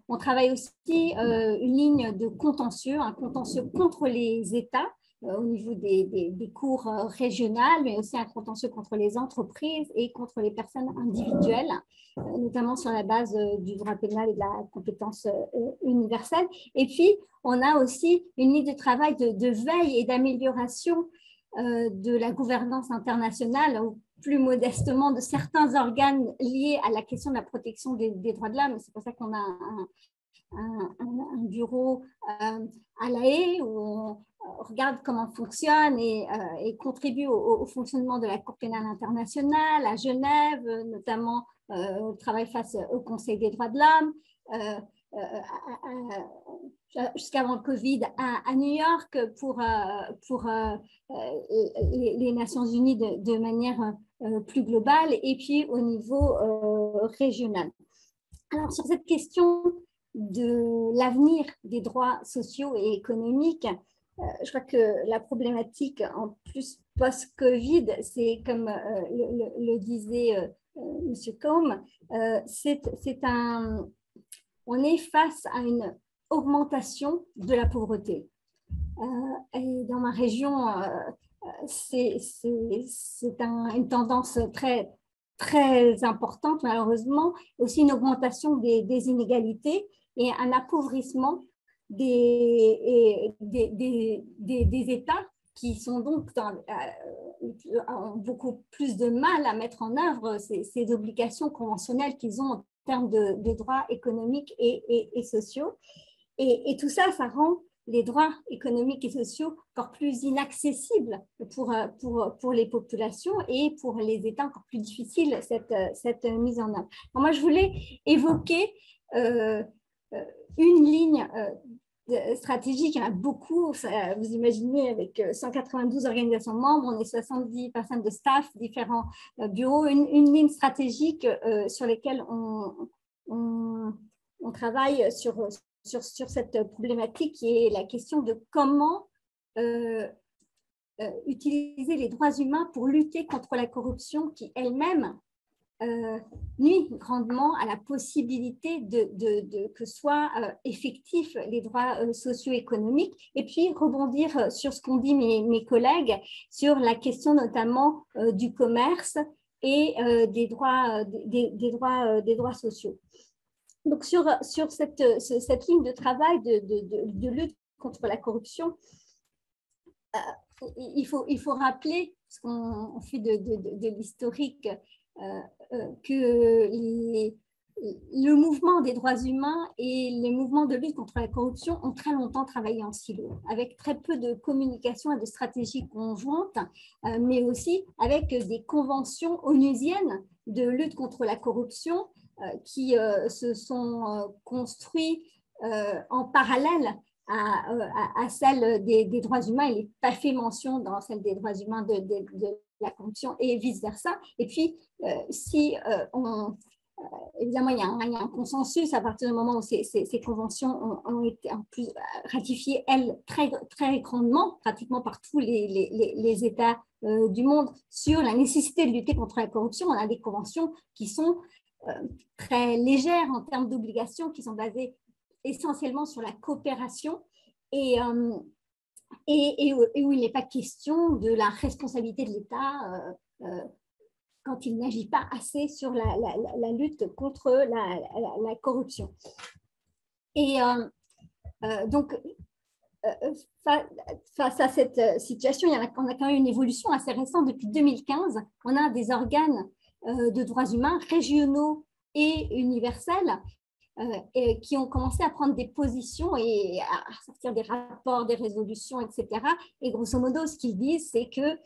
on travaille aussi une ligne de contentieux, un contentieux contre les États au niveau des cours régionales, mais aussi un contentieux contre les entreprises et contre les personnes individuelles, notamment sur la base du droit pénal et de la compétence universelle. Et puis, on a aussi une ligne de travail de veille et d'amélioration de la gouvernance internationale, ou plus modestement de certains organes liés à la question de la protection des droits de l'homme. C'est pour ça qu'on a un bureau à La Haye où on regarde comment fonctionne et contribue au fonctionnement de la Cour pénale internationale à Genève, notamment au travail face au Conseil des droits de l'homme, jusqu'avant le Covid à New York pour les Nations Unies de manière plus globale, et puis au niveau régional. Alors, sur cette question de l'avenir des droits sociaux et économiques, je crois que la problématique en plus post-Covid, c'est comme le disait M. Combe, on est face à une augmentation de la pauvreté. Et dans ma région, c'est une tendance très, très importante, malheureusement, aussi une augmentation des inégalités et un appauvrissement des États qui sont donc ont beaucoup plus de mal à mettre en œuvre ces obligations conventionnelles qu'ils ont en termes de droits économiques et sociaux. Et tout ça, ça rend les droits économiques et sociaux encore plus inaccessibles pour les populations, et pour les États encore plus difficile cette mise en œuvre. Alors moi, je voulais évoquer une ligne stratégique. Il y en a beaucoup, vous imaginez, avec 192 organisations membres, on est 70 personnes de staff, différents bureaux, une ligne stratégique sur laquelle on travaille sur cette problématique, qui est la question de comment utiliser les droits humains pour lutter contre la corruption qui elle-même nuit grandement à la possibilité que soient effectifs les droits socio-économiques. Et puis rebondir sur ce qu'ont dit mes collègues sur la question notamment du commerce et des droits sociaux. Donc sur cette ligne de travail de lutte contre la corruption, il faut rappeler, parce qu'on fait de l'historique, que le mouvement des droits humains et les mouvements de lutte contre la corruption ont très longtemps travaillé en silo, avec très peu de communication et de stratégies conjointes, mais aussi avec des conventions onusiennes de lutte contre la corruption qui se sont construits en parallèle à celle des droits humains. Il n'est pas fait mention dans celle des droits humains de la corruption et vice-versa. Et puis, évidemment, il y a un consensus à partir du moment où ces conventions ont été en plus ratifiées, elles, très, très grandement, pratiquement par tous les États du monde, sur la nécessité de lutter contre la corruption. On a des conventions qui sont très légères en termes d'obligations, qui sont basées essentiellement sur la coopération et où il n'est pas question de la responsabilité de l'État quand il n'agit pas assez sur la lutte contre la corruption. Et donc, face à cette situation, on a quand même une évolution assez récente. Depuis 2015, on a des organes de droits humains régionaux et universels qui ont commencé à prendre des positions et à sortir des rapports, des résolutions, etc. Et grosso modo, ce qu'ils disent, c'est que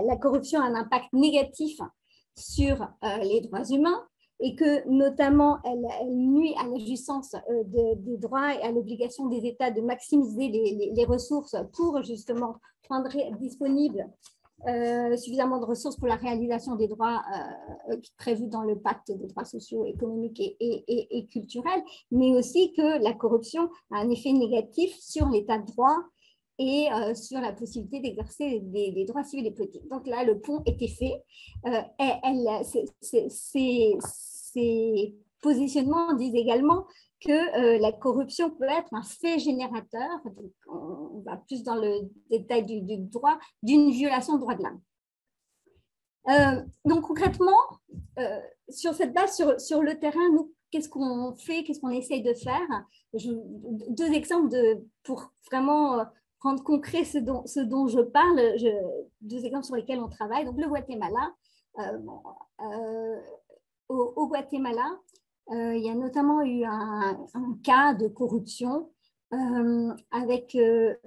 la corruption a un impact négatif sur les droits humains et que notamment elle nuit à la jouissance des droits et à l'obligation des États de maximiser les ressources pour justement rendre disponible suffisamment de ressources pour la réalisation des droits prévus dans le pacte des droits sociaux, économiques et culturels, mais aussi que la corruption a un effet négatif sur l'état de droit et sur la possibilité d'exercer des droits civils et politiques. Donc là, le pont était fait. Ces positionnements disent également que la corruption peut être un fait générateur, donc on va plus dans le détail du droit, d'une violation de droit de l'homme. Donc concrètement, sur cette base, sur le terrain, nous, qu'est-ce qu'on fait, qu'est-ce qu'on essaye de faire? Deux exemples pour vraiment rendre concret ce dont je parle, deux exemples sur lesquels on travaille. Donc le Guatemala, au Guatemala, il y a notamment eu un cas de corruption avec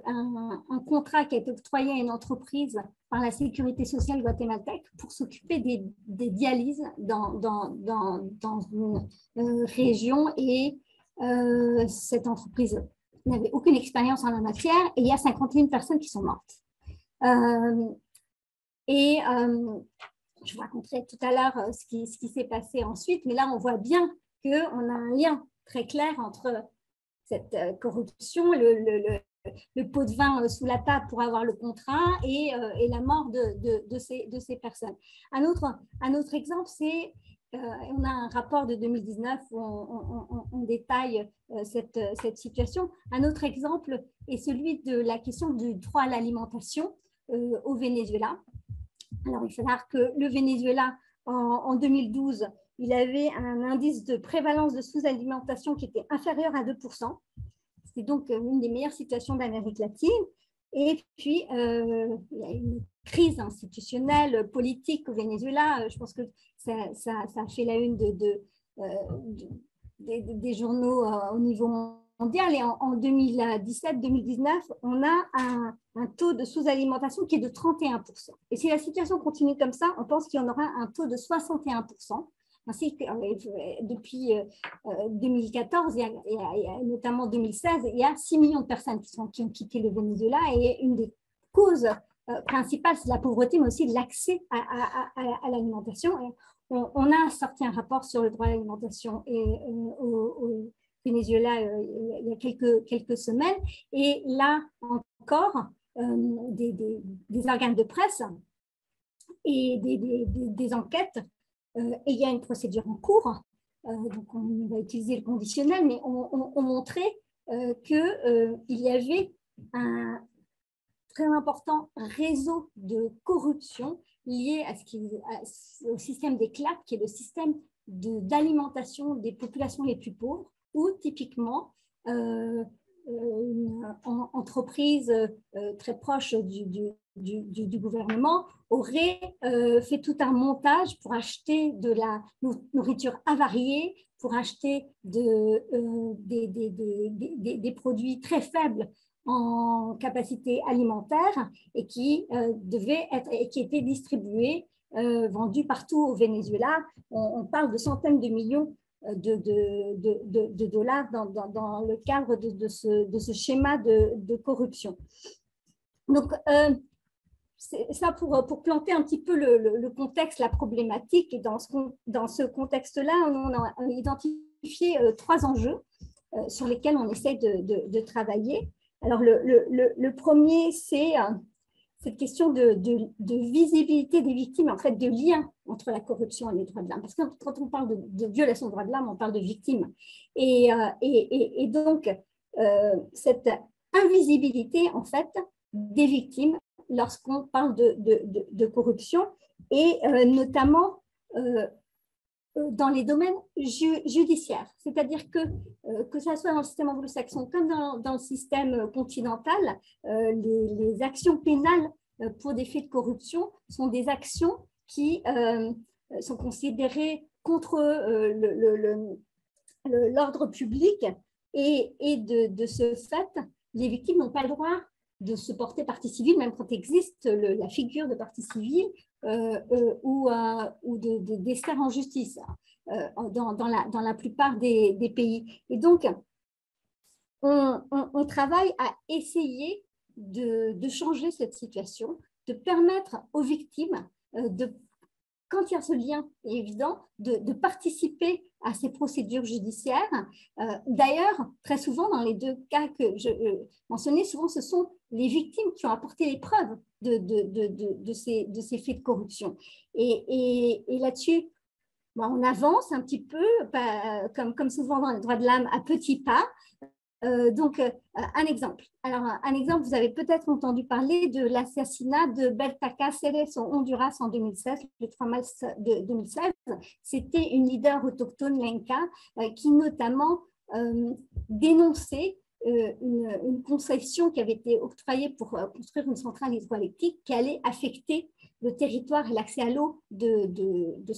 un contrat qui a été octroyé à une entreprise par la sécurité sociale guatémaltèque pour s'occuper des dialyses dans une région, et cette entreprise n'avait aucune expérience en la matière, et il y a 51 personnes qui sont mortes. Je vous raconterai tout à l'heure ce qui s'est passé ensuite, mais là on voit bien qu'on a un lien très clair entre cette corruption, le pot de vin sous la table pour avoir le contrat et la mort de ces personnes. Un autre exemple, c'est, on a un rapport de 2019 où on détaille cette situation. Un autre exemple est celui de la question du droit à l'alimentation au Venezuela. Alors, il faut savoir que le Venezuela, en 2012, il avait un indice de prévalence de sous-alimentation qui était inférieur à 2%. C'est donc une des meilleures situations d'Amérique latine. Et puis, il y a une crise institutionnelle, politique au Venezuela. Je pense que ça a fait la une des journaux au niveau mondial. Et en 2017-2019, on a un taux de sous-alimentation qui est de 31%. Et si la situation continue comme ça, on pense qu'il y en aura un taux de 61%. Ainsi que depuis 2014, et notamment 2016, il y a 6 millions de personnes qui ont quitté le Venezuela, et une des causes principales, c'est la pauvreté, mais aussi l'accès à l'alimentation. On a sorti un rapport sur le droit à l'alimentation au Venezuela il y a quelques semaines, et là encore, des organes de presse et des enquêtes. Et il y a une procédure en cours, donc on va utiliser le conditionnel, mais on montrait qu'il y avait un très important réseau de corruption lié au système des CLAP, qui est le système d'alimentation des populations les plus pauvres, où typiquement une entreprise très proche du gouvernement aurait fait tout un montage pour acheter de la nourriture avariée, pour acheter des produits très faibles en capacité alimentaire, et qui étaient distribués, vendus partout au Venezuela. On parle de centaines de millions de dollars dans le cadre de ce schéma de corruption. Donc, ça pour planter un petit peu le contexte, la problématique. Et dans ce contexte-là, on a identifié 3 enjeux sur lesquels on essaie de travailler. Alors, le premier, c'est cette question de visibilité des victimes, en fait, de lien entre la corruption et les droits de l'homme. Parce que quand on parle de violation des droits de l'homme, on parle de victimes. Et donc, cette invisibilité, en fait, des victimes lorsqu'on parle de corruption, et notamment dans les domaines judiciaires. C'est-à-dire que ce soit dans le système anglo-saxon comme dans le système continental, les actions pénales pour des faits de corruption sont des actions qui sont considérées contre l'ordre public, et de ce fait, les victimes n'ont pas le droit de se porter partie civile, même quand existe la figure de partie civile ou d'expert en justice dans la plupart des pays. Et donc, on travaille à essayer de changer cette situation, de permettre aux victimes quand il y a ce lien évident, de participer à ces procédures judiciaires. D'ailleurs, très souvent, dans les deux cas que je mentionnais, souvent ce sont les victimes qui ont apporté les preuves de ces faits de corruption. Et là-dessus, on avance un petit peu, comme souvent dans les droits de l'homme, à petits pas. Donc, un exemple. Alors, un exemple, vous avez peut-être entendu parler de l'assassinat de Berta Cáceres au Honduras en 2016, le 3 mars 2016. C'était une leader autochtone lenca qui notamment dénonçait une concession qui avait été octroyée pour construire une centrale hydroélectrique qui allait affecter le territoire et l'accès à l'eau de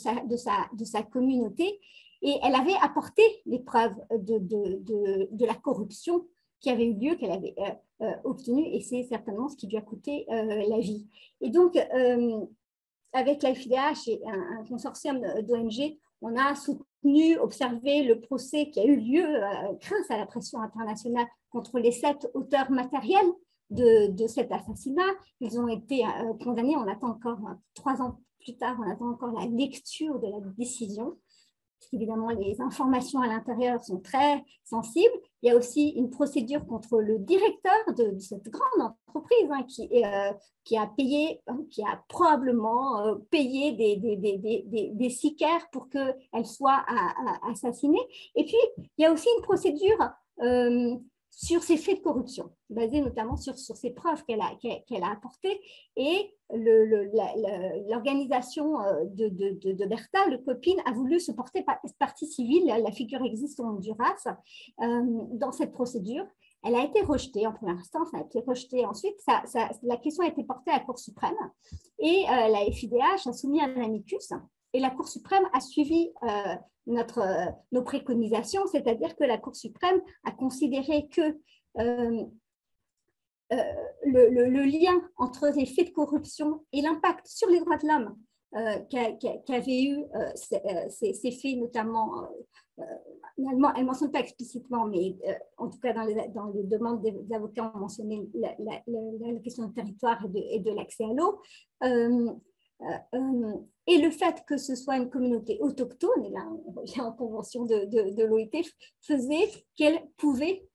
sa communauté. Et elle avait apporté les preuves de la corruption qui avait eu lieu, qu'elle avait obtenue, et c'est certainement ce qui lui a coûté la vie. Et donc, avec la FIDH et un consortium d'ONG, on a soutenu, observé le procès qui a eu lieu grâce à la pression internationale contre les 7 auteurs matériels de cet assassinat. Ils ont été condamnés, on attend encore 3 ans plus tard, on attend encore la lecture de la décision. Évidemment, les informations à l'intérieur sont très sensibles. Il y a aussi une procédure contre le directeur de cette grande entreprise qui a probablement payé des sicaires pour qu'elle soit assassinée. Et puis, il y a aussi une procédure sur ces faits de corruption, basée notamment sur ces preuves qu'elle a apportées. Et l'organisation de Berta, le copine, a voulu se porter partie civile. La figure existe au Honduras dans cette procédure. Elle a été rejetée en première instance, elle a été rejetée ensuite. La question a été portée à la Cour suprême et la FIDH a soumis un amicus. Et la Cour suprême a suivi nos préconisations, c'est-à-dire que la Cour suprême a considéré que le lien entre les faits de corruption et l'impact sur les droits de l'homme qu'avaient eu ces faits, notamment, elle ne mentionne pas explicitement, mais en tout cas dans les demandes des avocats, on mentionnait la question du territoire et de l'accès à l'eau. Et le fait que ce soit une communauté autochtone, et là on revient en convention de l'OIT, faisait qu'elle pouvait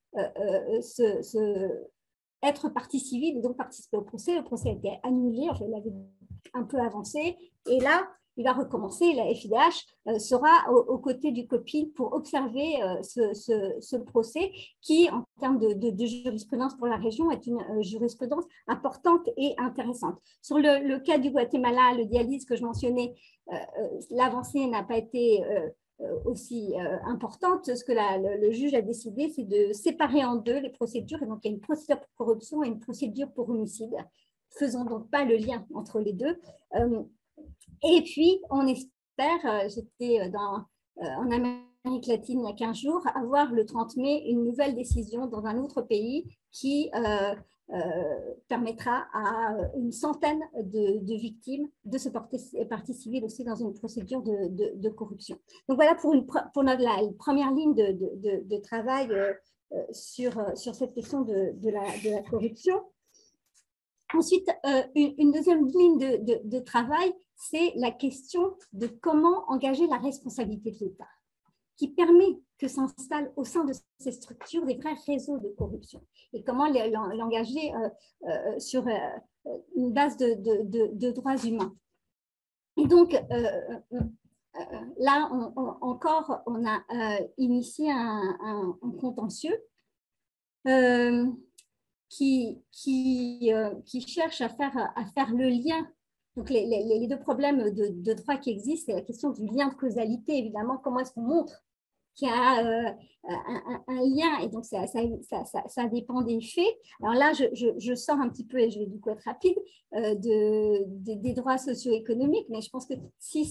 être partie civile et donc participer au procès. Le procès a été annulé, enfin, il avait un peu avancé, et là il va recommencer. La FIDH sera aux côtés du copine pour observer ce procès qui, en termes de jurisprudence pour la région, est une jurisprudence importante et intéressante. Sur le cas du Guatemala, le dialyse que je mentionnais, l'avancée n'a pas été aussi importante. Ce que le juge a décidé, c'est de séparer en deux les procédures. Et donc, il y a une procédure pour corruption et une procédure pour homicide. Faisons donc pas le lien entre les deux. Et puis, on espère, j'étais en Amérique latine il y a 15 jours, avoir le 30 mai une nouvelle décision dans un autre pays qui permettra à une centaine de victimes de se porter partie civile aussi dans une procédure de corruption. Donc voilà pour la première ligne de travail sur cette question de la corruption. Ensuite, une deuxième ligne de travail, c'est la question de comment engager la responsabilité de l'État, qui permet que s'installent au sein de ces structures des vrais réseaux de corruption et comment l'engager sur une base de droits humains. Et donc, là, on a initié un contentieux qui cherche à faire le lien. Donc, les deux problèmes de droit qui existent, c'est la question du lien de causalité, évidemment. Comment est-ce qu'on montre qu'il y a un lien, et donc ça dépend des faits. Alors là, je sors un petit peu, et je vais du coup être rapide, des droits socio-économiques, mais je pense que si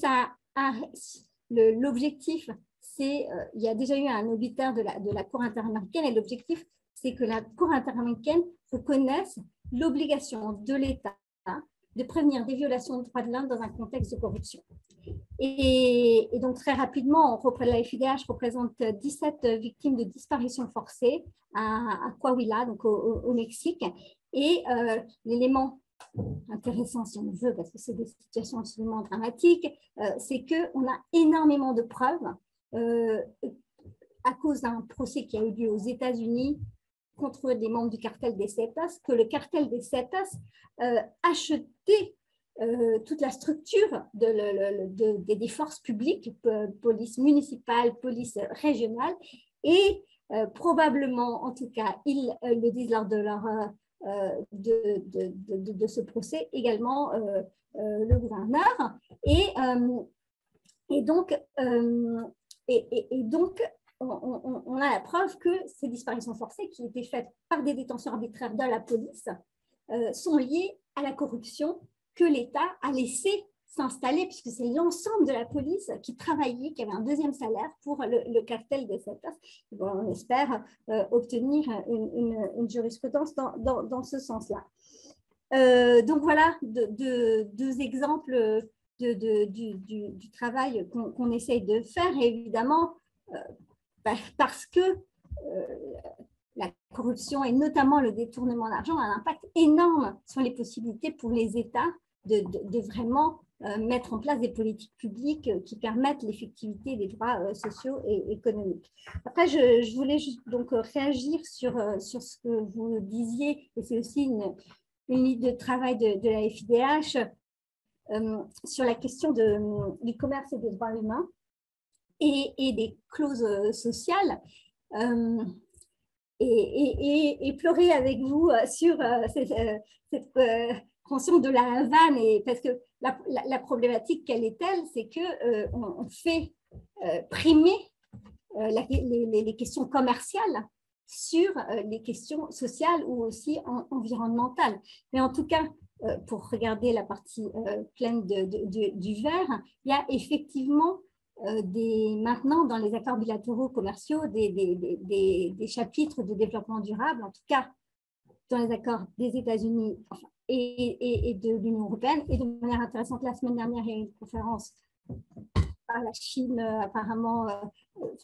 l'objectif, c'est, il y a déjà eu un obitaire de la Cour interaméricaine, et l'objectif, c'est que la Cour interaméricaine reconnaisse l'obligation de l'État de prévenir des violations de droits de l'homme dans un contexte de corruption. Et donc, très rapidement, la FIDH représente 17 victimes de disparition forcée à Coahuila, donc au Mexique. Et l'élément intéressant, si on veut, parce que c'est des situations absolument dramatiques, c'est qu'on a énormément de preuves à cause d'un procès qui a eu lieu aux États-Unis contre des membres du cartel des Zetas, que le cartel des Zetas achetait toute la structure des forces publiques, police municipale, police régionale, et probablement, en tout cas, ils le disent lors de de ce procès, également le gouverneur. Et donc, on a la preuve que ces disparitions forcées qui étaient faites par des détentions arbitraires de la police sont liées à la corruption que l'État a laissé s'installer, puisque c'est l'ensemble de la police qui travaillait, qui avait un deuxième salaire pour le cartel des Zetas. Bon, on espère obtenir une jurisprudence dans ce sens-là. Donc voilà deux exemples du travail qu'on essaye de faire, et évidemment, parce que la corruption et notamment le détournement d'argent a un impact énorme sur les possibilités pour les États de vraiment mettre en place des politiques publiques qui permettent l'effectivité des droits sociaux et économiques. Après, je voulais juste donc réagir sur ce que vous disiez, et c'est aussi une ligne de travail de la FIDH sur la question du commerce et des droits humains et des clauses sociales. Et pleurer avec vous sur cette mention de la Havane, parce que la problématique, quelle est-elle? C'est qu'on fait primer les questions commerciales sur les questions sociales ou aussi environnementales. Mais en tout cas, pour regarder la partie pleine du verre, il y a effectivement maintenant dans les accords bilatéraux commerciaux des chapitres de développement durable, en tout cas dans les accords des États-Unis et de l'Union européenne. Et de manière intéressante, la semaine dernière, il y a eu une conférence par la Chine apparemment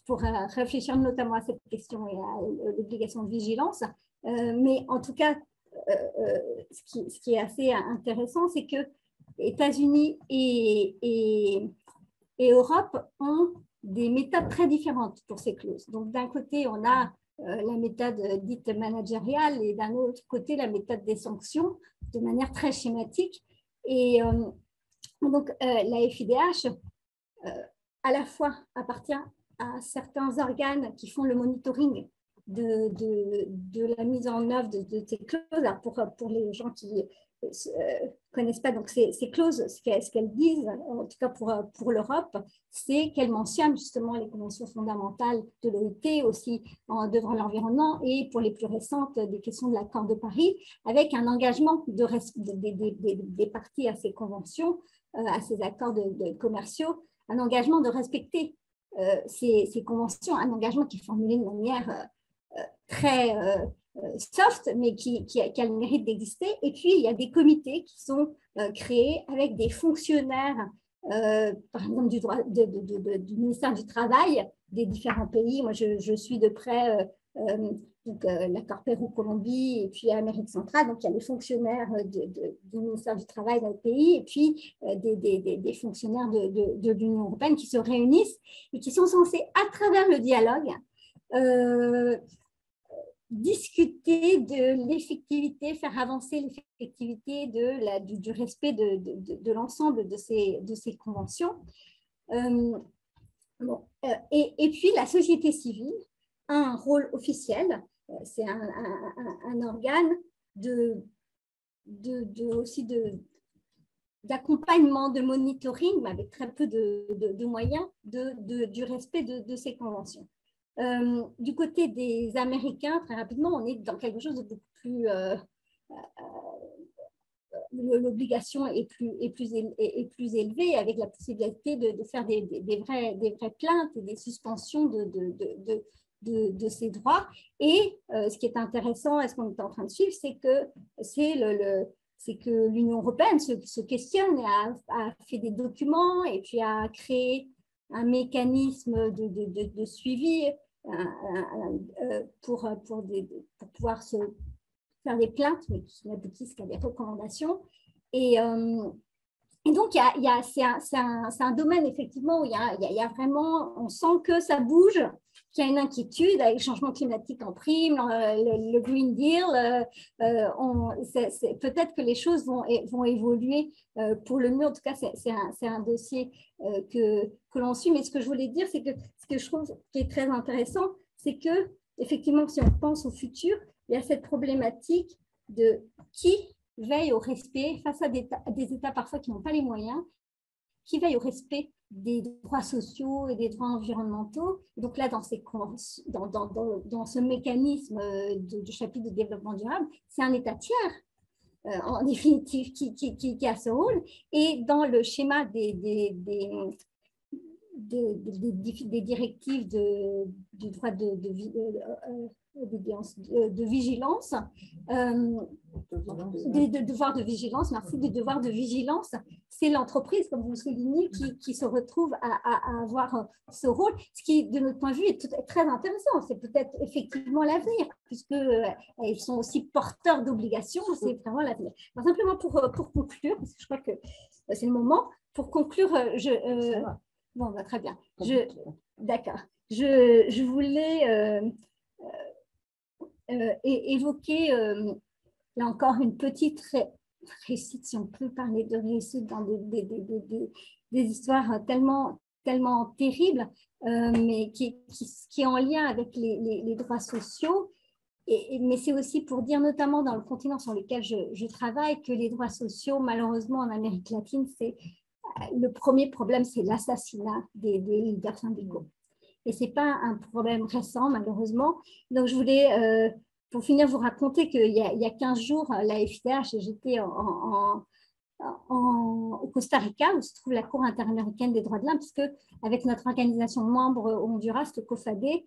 pour réfléchir notamment à cette question et à l'obligation de vigilance. Mais en tout cas, ce qui est assez intéressant, c'est que États-Unis et Europe ont des méthodes très différentes pour ces clauses. Donc, d'un côté, on a la méthode dite managériale et d'un autre côté, la méthode des sanctions de manière très schématique. Et donc, la FIDH, à la fois, appartient à certains organes qui font le monitoring de la mise en œuvre de ces clauses. Alors pour les gens qui connaissent pas donc ces clauses, ce qu'elles disent, en tout cas pour l'Europe, c'est qu'elles mentionnent justement les conventions fondamentales de l'OIT aussi devant l'environnement, et pour les plus récentes, des questions de l'accord de Paris, avec un engagement des parties à ces conventions, à ces accords commerciaux, un engagement de respecter ces conventions, un engagement qui est formulé de manière très soft, mais qui a le mérite d'exister. Et puis, il y a des comités qui sont créés avec des fonctionnaires, par exemple du ministère du Travail des différents pays. Moi, je suis de près l'accord Pérou-Colombie et puis Amérique centrale. Donc, il y a les fonctionnaires du ministère du Travail dans le pays et puis des fonctionnaires de l'Union européenne qui se réunissent et qui sont censés, à travers le dialogue, discuter de l'effectivité, faire avancer l'effectivité du respect de l'ensemble de ces conventions. Et puis, la société civile a un rôle officiel. C'est un organe aussi d'accompagnement, de monitoring, mais avec très peu de moyens du respect de ces conventions. Du côté des Américains, très rapidement, on est dans quelque chose de beaucoup plus... l'obligation est plus élevée, avec la possibilité de faire des vraies plaintes et des suspensions de ces droits. Et ce qui est intéressant, et ce qu'on est en train de suivre, c'est que l'Union européenne se questionne et a fait des documents et puis a créé un mécanisme de suivi pour pouvoir faire des plaintes, mais qui n'aboutissent qu'à des recommandations. Et donc, c'est un domaine, effectivement, où il y a vraiment, on sent que ça bouge, qu'il y a une inquiétude avec le changement climatique en prime, le Green Deal. Peut-être que les choses vont évoluer pour le mieux. En tout cas, c'est un dossier que l'on suit. Mais ce que je voulais dire, c'est que ce que je trouve qui est très intéressant, c'est que, effectivement, si on pense au futur, il y a cette problématique de qui veille au respect face à des États parfois qui n'ont pas les moyens, qui veille au respect des droits sociaux et des droits environnementaux. Donc là, dans ce mécanisme du chapitre de développement durable, c'est un État tiers, en définitive, qui a ce rôle. Et dans le schéma des directives du droit de vigilance, des devoirs de vigilance, merci, des devoirs de vigilance, c'est l'entreprise, comme vous le soulignez, qui se retrouve à avoir ce rôle, ce qui, de notre point de vue, est très intéressant. C'est peut-être effectivement l'avenir, puisqu'ils sont aussi porteurs d'obligations, c'est vraiment l'avenir. Simplement pour conclure, parce que je crois que c'est le moment, pour conclure, bon, très bien. D'accord. Je voulais évoquer, là encore, une petite réussite, si on peut parler de réussite dans des histoires tellement terribles, mais qui est en lien avec les droits sociaux. Mais c'est aussi pour dire, notamment dans le continent sur lequel je travaille, que les droits sociaux, malheureusement, en Amérique latine, le premier problème, c'est l'assassinat des leaders syndicaux. Et ce n'est pas un problème récent, malheureusement. Donc, je voulais, pour finir, vous raconter qu'il y a 15 jours, la FIDH, j'étais au Costa Rica, où se trouve la Cour interaméricaine des droits de l'homme, puisque avec notre organisation membre au Honduras, le COFADE,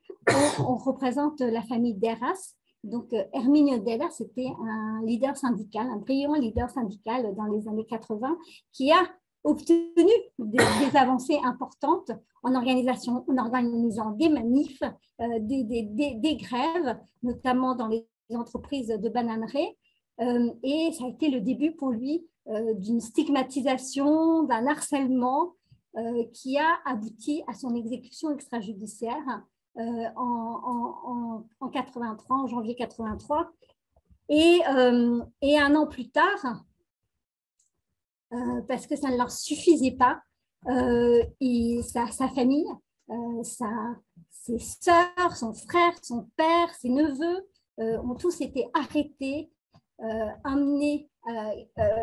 on représente la famille Deras. Donc, Herminio Deras, c'était un leader syndical, un brillant leader syndical dans les années 80, qui a obtenu des avancées importantes en organisant des manifs, des grèves, notamment dans les entreprises de bananeraies. Et ça a été le début pour lui d'une stigmatisation, d'un harcèlement qui a abouti à son exécution extrajudiciaire en 83, en janvier 83. Et un an plus tard, parce que ça ne leur suffisait pas, sa famille, ses sœurs, son frère, son père, ses neveux ont tous été arrêtés, emmenés,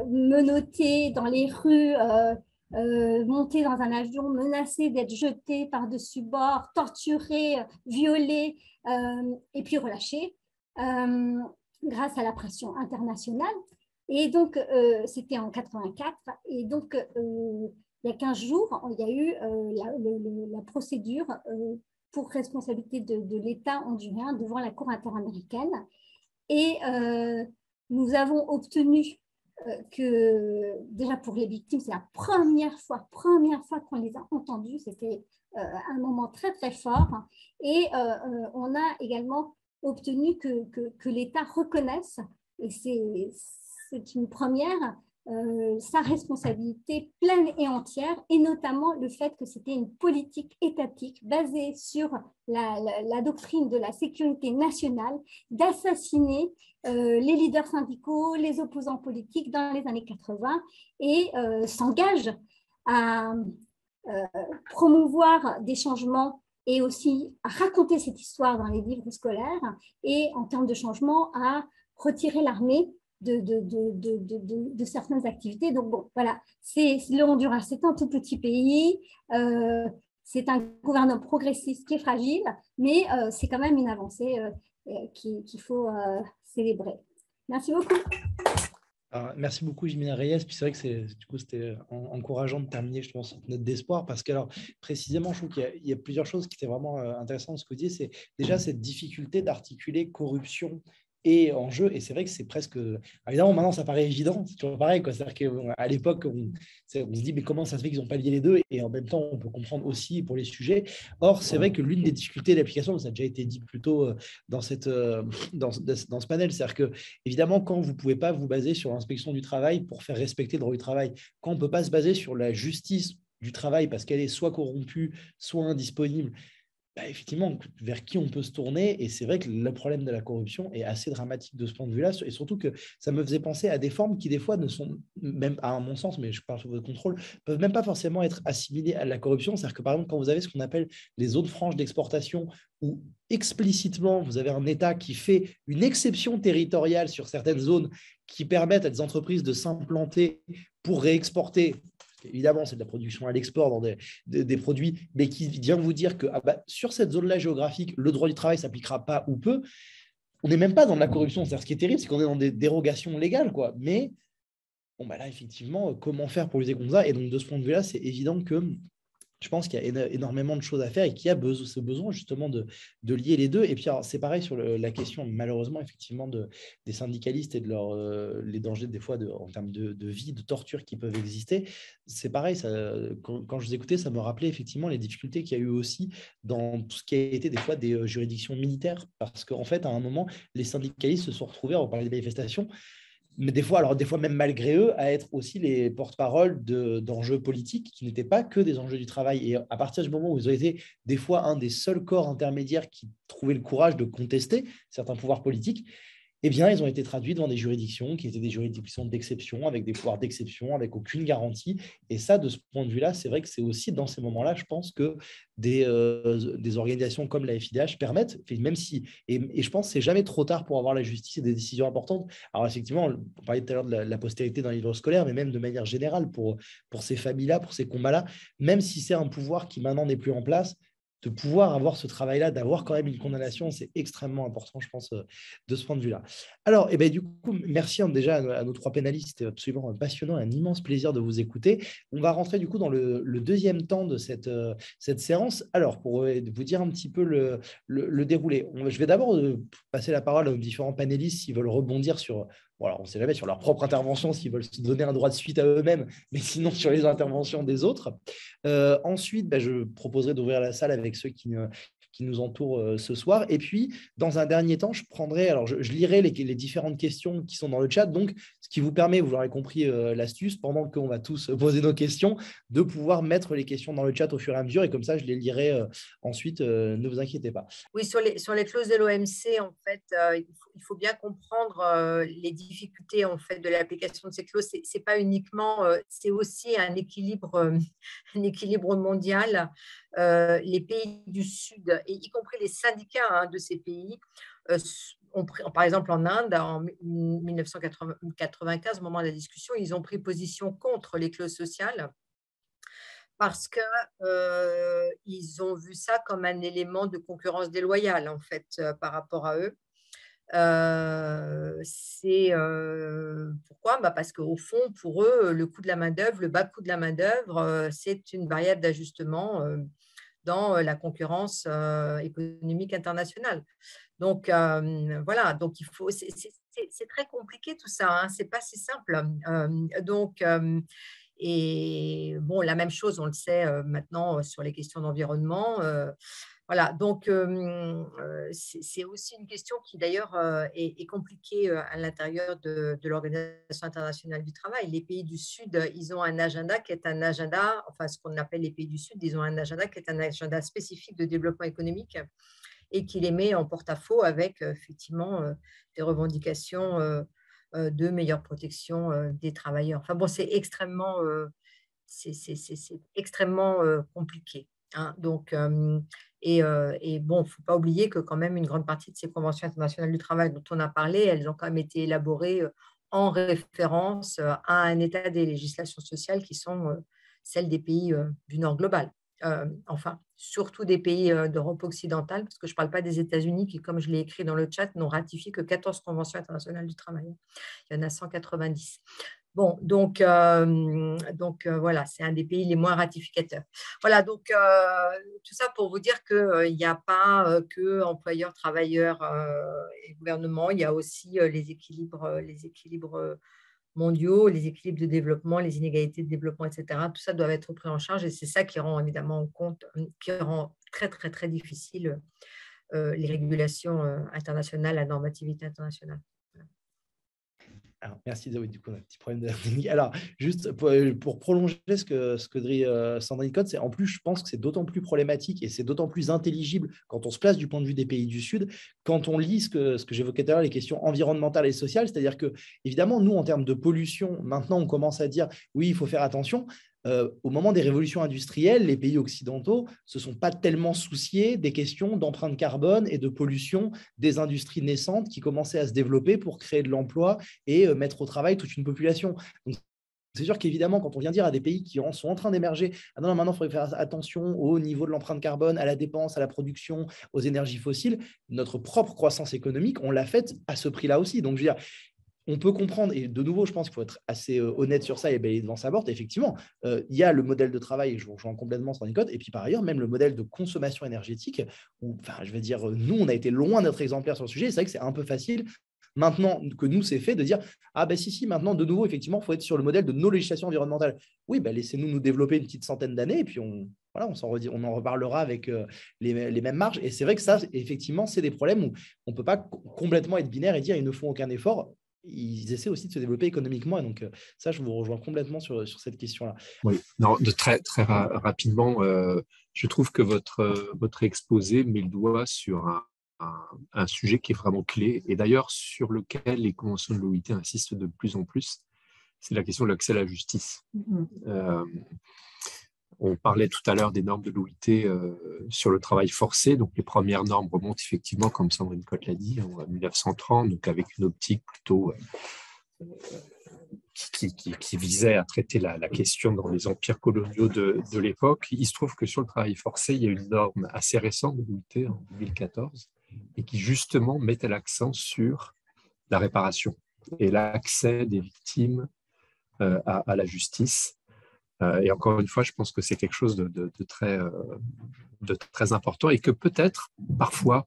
menottés dans les rues, montés dans un avion, menacés d'être jetés par-dessus bord, torturés, violés, et puis relâchés grâce à la pression internationale. Et donc, c'était en 84. Et donc, il y a 15 jours, il y a eu la procédure pour responsabilité de l'État hondurien devant la Cour interaméricaine. Et nous avons obtenu que, déjà pour les victimes, c'est la première fois qu'on les a entendus. C'était un moment très, très fort. Et on a également obtenu que l'État reconnaisse, et c'est une première, sa responsabilité pleine et entière, et notamment le fait que c'était une politique étatique basée sur la doctrine de la sécurité nationale d'assassiner les leaders syndicaux, les opposants politiques dans les années 80, et s'engage à promouvoir des changements et aussi à raconter cette histoire dans les livres scolaires, et en termes de changement, à retirer l'armée de certaines activités. Donc bon, voilà, le Honduras, c'est un tout petit pays, c'est un gouvernement progressiste qui est fragile, mais c'est quand même une avancée qu'il faut célébrer. Merci beaucoup. Alors, merci beaucoup, Jimena Reyes. Puis c'est vrai que c'était encourageant de terminer, je pense, cette note d'espoir parce que, alors, précisément, je trouve qu'il y a plusieurs choses qui étaient vraiment intéressantes de ce que vous disiez. C'est déjà cette difficulté d'articuler corruption et enjeu. Et c'est vrai que c'est presque. Évidemment, maintenant, ça paraît évident. C'est toujours pareil, quoi. C'est-à-dire qu'à l'époque, on se dit, mais comment ça se fait qu'ils n'ont pas lié les deux? Et en même temps, on peut comprendre aussi pour les sujets. Or, c'est vrai que l'une des difficultés d'application, ça a déjà été dit plus tôt dans ce panel, c'est-à-dire que évidemment, quand vous ne pouvez pas vous baser sur l'inspection du travail pour faire respecter le droit du travail, quand on ne peut pas se baser sur la justice du travail parce qu'elle est soit corrompue, soit indisponible, effectivement, vers qui on peut se tourner? Et c'est vrai que le problème de la corruption est assez dramatique de ce point de vue-là, et surtout que ça me faisait penser à des formes qui, des fois, ne sont même, à mon sens, mais je parle sous votre contrôle, peuvent même pas forcément être assimilées à la corruption. C'est-à-dire que, par exemple, quand vous avez ce qu'on appelle les zones franches d'exportation, où explicitement, vous avez un État qui fait une exception territoriale sur certaines zones qui permettent à des entreprises de s'implanter pour réexporter. Évidemment, c'est de la production à l'export dans des produits, mais qui vient vous dire que sur cette zone-là géographique, le droit du travail ne s'appliquera pas ou peu. On n'est même pas dans de la corruption. C'est-à-dire, ce qui est terrible, c'est qu'on est dans des dérogations légales, quoi. Mais bon, là, effectivement, comment faire pour lutter contre ça? Et donc, de ce point de vue-là, c'est évident que je pense qu'il y a énormément de choses à faire et qu'il y a ce besoin justement de lier les deux. Et puis, c'est pareil sur la question, malheureusement, effectivement, des syndicalistes et de les dangers, des fois, en termes de vie, de torture qui peuvent exister. C'est pareil, quand je vous écoutais, ça me rappelait effectivement les difficultés qu'il y a eu aussi dans tout ce qui a été des fois des juridictions militaires. Parce qu'en fait, à un moment, les syndicalistes se sont retrouvés, on parlait des manifestations, mais des fois même malgré eux, à être aussi les porte-parole d'enjeux politiques qui n'étaient pas que des enjeux du travail. Et à partir du moment où ils ont été des fois un des seuls corps intermédiaires qui trouvaient le courage de contester certains pouvoirs politiques, eh bien, ils ont été traduits devant des juridictions qui étaient des juridictions d'exception, avec des pouvoirs d'exception, avec aucune garantie. Et ça, de ce point de vue-là, c'est vrai que c'est aussi dans ces moments-là, je pense que des organisations comme la FIDH permettent, même si, et je pense que c'est jamais trop tard pour avoir la justice et des décisions importantes. Alors effectivement, on parlait tout à l'heure de la postérité dans les livres scolaires, mais même de manière générale pour ces familles-là, pour ces combats-là, même si c'est un pouvoir qui maintenant n'est plus en place, de pouvoir avoir ce travail-là, d'avoir quand même une condamnation, c'est extrêmement important, je pense, de ce point de vue-là. Alors, du coup, merci déjà à nos trois pénalistes, c'était absolument passionnant, un immense plaisir de vous écouter. On va rentrer du coup dans le deuxième temps de cette séance. Alors, pour vous dire un petit peu le déroulé, je vais d'abord passer la parole aux différents panélistes s'ils veulent rebondir sur... Bon, alors, on ne sait jamais sur leur propre intervention, s'ils veulent se donner un droit de suite à eux-mêmes, mais sinon sur les interventions des autres. Ensuite, je proposerai d'ouvrir la salle avec ceux qui nous entourent ce soir. Et puis, dans un dernier temps, je lirai les différentes questions qui sont dans le chat. Donc, ce qui vous permet, vous l'aurez compris, l'astuce, pendant qu'on va tous poser nos questions, de pouvoir mettre les questions dans le chat au fur et à mesure. Et comme ça, je les lirai ensuite. Ne vous inquiétez pas. Oui, sur les clauses de l'OMC, en fait, il faut bien comprendre les difficultés en fait de l'application de ces clauses. C'est pas uniquement, c'est aussi un équilibre mondial. Les pays du Sud, et y compris les syndicats de ces pays, par exemple en Inde, en 1995, au moment de la discussion, ils ont pris position contre les clauses sociales parce qu'ils ont vu ça comme un élément de concurrence déloyale, en fait, par rapport à eux. Pourquoi? Parce qu'au fond, pour eux, le coût de la main-d'œuvre, le bas coût de la main-d'œuvre, c'est une variable d'ajustement dans la concurrence économique internationale. Donc, voilà, donc c'est très compliqué tout ça, c'est pas si simple. Et bon, la même chose, on le sait maintenant sur les questions d'environnement. Voilà, donc c'est aussi une question qui d'ailleurs est compliquée à l'intérieur de l'Organisation internationale du travail. Les pays du Sud, ils ont un agenda qui est un agenda, enfin ce qu'on appelle les pays du Sud, ils ont un agenda qui est un agenda spécifique de développement économique et qui les met en porte-à-faux avec effectivement des revendications de meilleure protection des travailleurs. Enfin bon, c'est extrêmement compliqué. Donc, bon, il ne faut pas oublier que quand même une grande partie de ces conventions internationales du travail dont on a parlé, elles ont quand même été élaborées en référence à un état des législations sociales qui sont celles des pays du Nord global. enfin, surtout des pays d'Europe occidentale, parce que je ne parle pas des États-Unis qui, comme je l'ai écrit dans le chat, n'ont ratifié que 14 conventions internationales du travail. Il y en a 190. Bon, donc voilà, c'est un des pays les moins ratificateurs. Voilà, donc tout ça pour vous dire qu'il n'y a pas que employeurs, travailleurs et gouvernement, il y a aussi les équilibres mondiaux, les équilibres de développement, les inégalités de développement, etc. Tout ça doit être pris en charge et c'est ça qui rend évidemment compte, qui rend très, très, très difficile les régulations internationales, la normativité internationale. Alors, merci Zoé, du coup, on a un petit problème de technique. Alors, juste pour prolonger ce que dit Sandrine Cotte, c'est en plus, je pense que c'est d'autant plus problématique et c'est d'autant plus intelligible quand on se place du point de vue des pays du Sud, quand on lit ce que j'évoquais tout à l'heure, les questions environnementales et sociales, c'est-à-dire que, évidemment, nous, en termes de pollution, maintenant, on commence à dire, oui, il faut faire attention. Au moment des révolutions industrielles, les pays occidentaux ne se sont pas tellement souciés des questions d'empreinte carbone et de pollution des industries naissantes qui commençaient à se développer pour créer de l'emploi et mettre au travail toute une population. Donc, c'est sûr qu'évidemment, quand on vient dire à des pays qui sont en train d'émerger, ah non, maintenant, il faudrait faire attention au niveau de l'empreinte carbone, à la dépense, à la production, aux énergies fossiles, notre propre croissance économique, on l'a faite à ce prix-là aussi. Donc, je veux dire, on peut comprendre, et de nouveau, je pense qu'il faut être assez honnête sur ça et balayer devant sa porte. Effectivement, il y a le modèle de travail, et je vous rejoins complètement sur les codes, et puis par ailleurs, même le modèle de consommation énergétique, où, enfin, je veux dire, nous, on a été loin d'être exemplaires sur le sujet. C'est vrai que c'est un peu facile, maintenant que nous, c'est fait, de dire ah ben si, maintenant, de nouveau, effectivement, il faut être sur le modèle de nos législations environnementales. Oui, ben, laissez-nous nous développer une petite centaine d'années, et puis on en reparlera avec les mêmes marges. Et c'est vrai que ça, effectivement, c'est des problèmes où on ne peut pas complètement être binaire et dire ils ne font aucun effort. Ils essaient aussi de se développer économiquement. Et donc, ça, je vous rejoins complètement sur cette question-là. Oui, non, très rapidement, je trouve que votre exposé met le doigt sur un sujet qui est vraiment clé, et d'ailleurs sur lequel les conventions de l'OIT insistent de plus en plus, c'est la question de l'accès à la justice. On parlait tout à l'heure des normes de l'OIT sur le travail forcé. Donc, les premières normes remontent effectivement, comme Sandrine Cotte l'a dit, en 1930, donc avec une optique plutôt qui visait à traiter la question dans les empires coloniaux de l'époque. Il se trouve que sur le travail forcé, il y a une norme assez récente de l'OIT en 2014 et qui justement mettait l'accent sur la réparation et l'accès des victimes à la justice. Et encore une fois, je pense que c'est quelque chose de très important et que peut-être, parfois,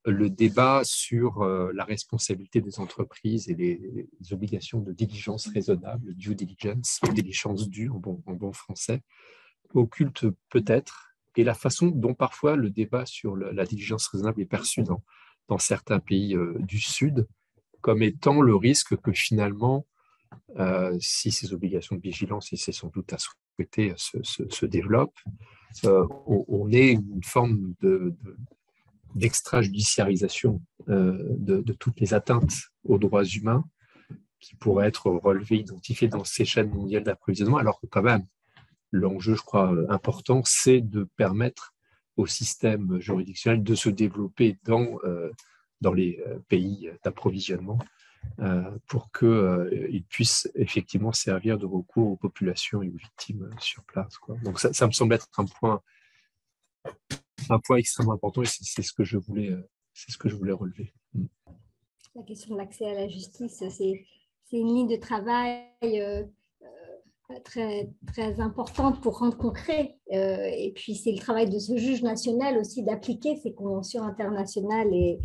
le débat sur la responsabilité des entreprises et les obligations de diligence raisonnable, due diligence due en bon français, occulte peut-être, et la façon dont parfois le débat sur la diligence raisonnable est perçu dans certains pays du Sud comme étant le risque que finalement, si ces obligations de vigilance, et c'est sans doute à souhaiter, se développent, on ait une forme d'extrajudiciarisation de toutes les atteintes aux droits humains qui pourraient être relevées, identifiées dans ces chaînes mondiales d'approvisionnement, alors que quand même, l'enjeu, je crois, important, c'est de permettre au système juridictionnel de se développer dans les pays d'approvisionnement pour qu'il puisse effectivement servir de recours aux populations et aux victimes sur place, quoi. Donc ça me semble être un point extrêmement important et c'est ce que je voulais relever. La question de l'accès à la justice, c'est une ligne de travail très, très importante pour rendre concret. Et puis, c'est le travail de ce juge national aussi d'appliquer ces conventions internationales et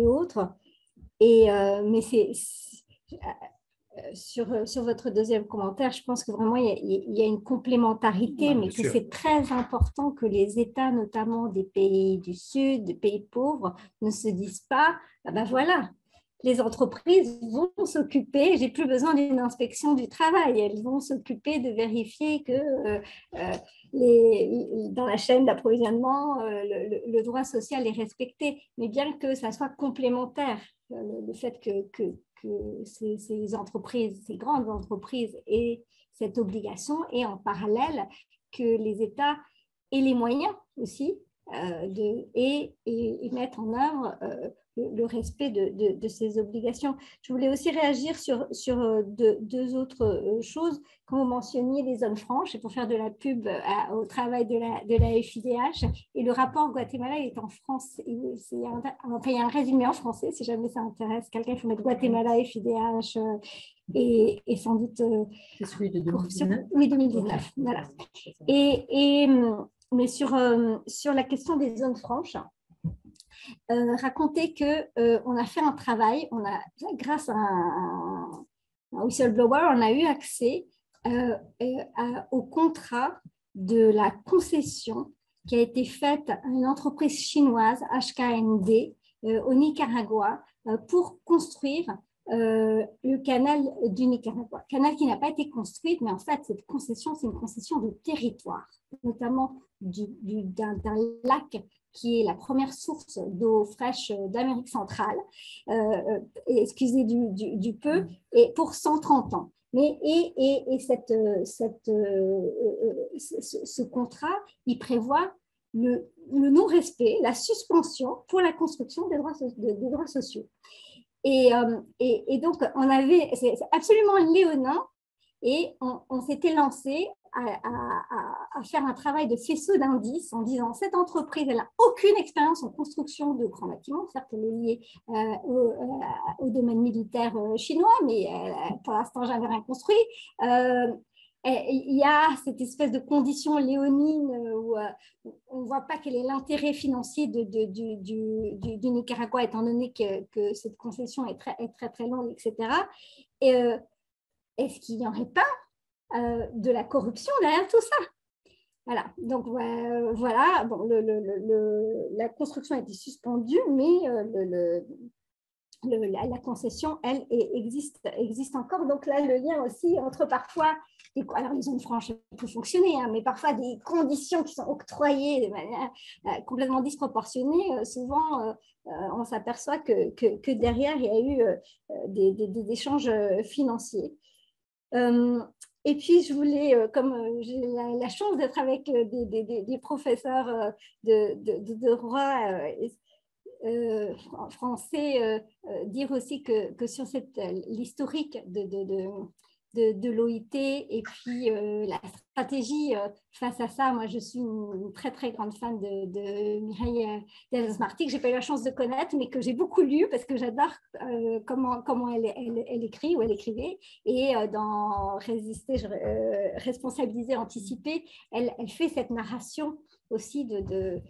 autres. Mais sur votre deuxième commentaire, je pense que vraiment il y a une complémentarité, mais que c'est très important que les États, notamment des pays du Sud, des pays pauvres, ne se disent pas, ben voilà, les entreprises vont s'occuper, j'ai plus besoin d'une inspection du travail, elles vont s'occuper de vérifier que dans la chaîne d'approvisionnement, le droit social est respecté, mais bien que ça soit complémentaire, le fait que ces entreprises, ces grandes entreprises aient cette obligation et en parallèle que les États aient les moyens aussi et mettre en œuvre le respect de ces obligations. Je voulais aussi réagir sur deux autres choses. Quand vous mentionniez les zones franches, et pour faire de la pub au travail de la FIDH, et le rapport Guatemala est en France. Il y a un résumé en français, si jamais ça intéresse quelqu'un, il faut mettre Guatemala, FIDH, et sans doute... C'est celui de 2019. Oui, 2019, voilà. Mais sur la question des zones franches, raconter qu'on a fait un travail, grâce à un whistleblower, on a eu accès au contrat de la concession qui a été faite à une entreprise chinoise, HKND, au Nicaragua, pour construire le canal du Nicaragua. Canal qui n'a pas été construit, mais en fait, cette concession, c'est une concession de territoire, notamment d'un lac qui est la première source d'eau fraîche d'Amérique centrale, excusez du peu, et pour 130 ans. Mais, ce contrat, il prévoit le non-respect, la suspension pour la construction des droits sociaux. Et donc, c'est absolument léonin, et on s'était lancé à faire un travail de faisceau d'indices en disant cette entreprise, elle n'a aucune expérience en construction de grands bâtiments, certes elle est liée au domaine militaire chinois, mais pour l'instant jamais rien construit. Il y a cette espèce de condition léonine où on ne voit pas quel est l'intérêt financier du Nicaragua, étant donné que cette concession est très, très longue, etc. Et est-ce qu'il n'y aurait pas de la corruption derrière tout ça? Voilà, donc voilà, bon, la construction a été suspendue, mais la concession, elle, existe encore. Donc là, le lien aussi entre parfois, alors les zones franches peuvent fonctionner, hein, mais parfois des conditions qui sont octroyées de manière complètement disproportionnée, souvent on s'aperçoit que derrière, il y a eu des échanges financiers. Et puis, je voulais, comme j'ai la chance d'être avec des professeurs de droit français, dire aussi que sur l'historique de l'OIT et puis la stratégie face à ça, moi je suis une très très grande fan de Mireille Delmas-Marty, que je n'ai pas eu la chance de connaître, mais que j'ai beaucoup lu parce que j'adore comment elle écrit ou elle écrivait. Et dans Résister, responsabiliser, anticiper, elle fait cette narration aussi de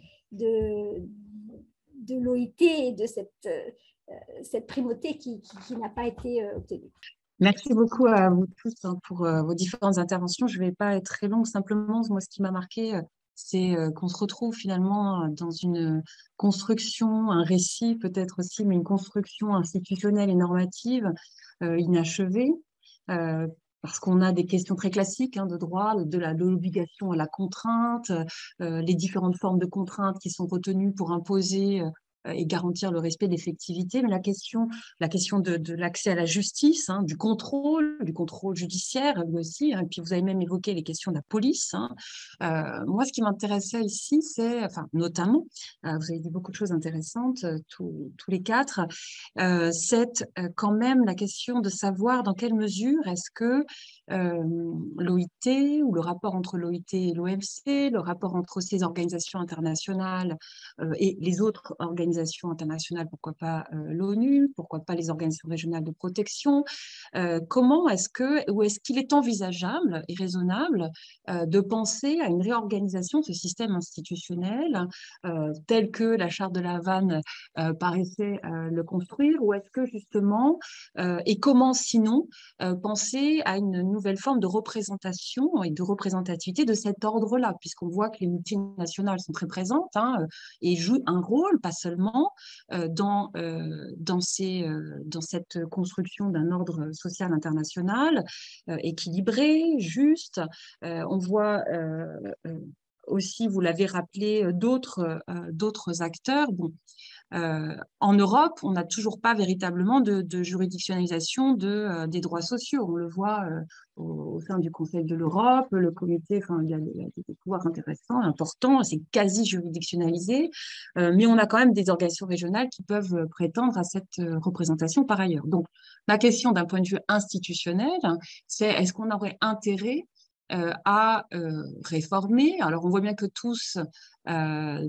l'OIT et de cette primauté qui n'a pas été obtenue. Merci beaucoup à vous tous pour vos différentes interventions. Je ne vais pas être très longue, simplement, moi, ce qui m'a marqué, c'est qu'on se retrouve finalement dans une construction, un récit peut-être aussi, mais une construction institutionnelle et normative inachevée, parce qu'on a des questions très classiques de droit, de l'obligation à la contrainte, les différentes formes de contraintes qui sont retenues pour imposer et garantir le respect de l'effectivité, mais la question de l'accès à la justice, du contrôle judiciaire aussi, et puis vous avez même évoqué les questions de la police. Moi, ce qui m'intéressait ici, c'est, notamment, vous avez dit beaucoup de choses intéressantes, tous les quatre, c'est quand même la question de savoir dans quelle mesure est-ce que l'OIT ou le rapport entre l'OIT et l'OMC, le rapport entre ces organisations internationales et les autres organisations internationales, pourquoi pas l'ONU, pourquoi pas les organisations régionales de protection, comment est-ce qu'il est envisageable et raisonnable de penser à une réorganisation de ce système institutionnel tel que la Charte de La Havane paraissait le construire, ou est-ce que justement, et comment sinon penser à une nouvelle forme de représentation et de représentativité de cet ordre-là, puisqu'on voit que les multinationales sont très présentes et jouent un rôle, pas seulement dans cette construction d'un ordre social international équilibré, juste. On voit aussi, vous l'avez rappelé, d'autres acteurs. Bon, En Europe, on n'a toujours pas véritablement de juridictionnalisation des droits sociaux. On le voit au sein du Conseil de l'Europe, le comité, enfin, il y a des pouvoirs intéressants, importants, c'est quasi juridictionnalisé, mais on a quand même des organisations régionales qui peuvent prétendre à cette représentation par ailleurs. Donc, ma question d'un point de vue institutionnel, c'est est-ce qu'on aurait intérêt à réformer. Alors, on voit bien que tous,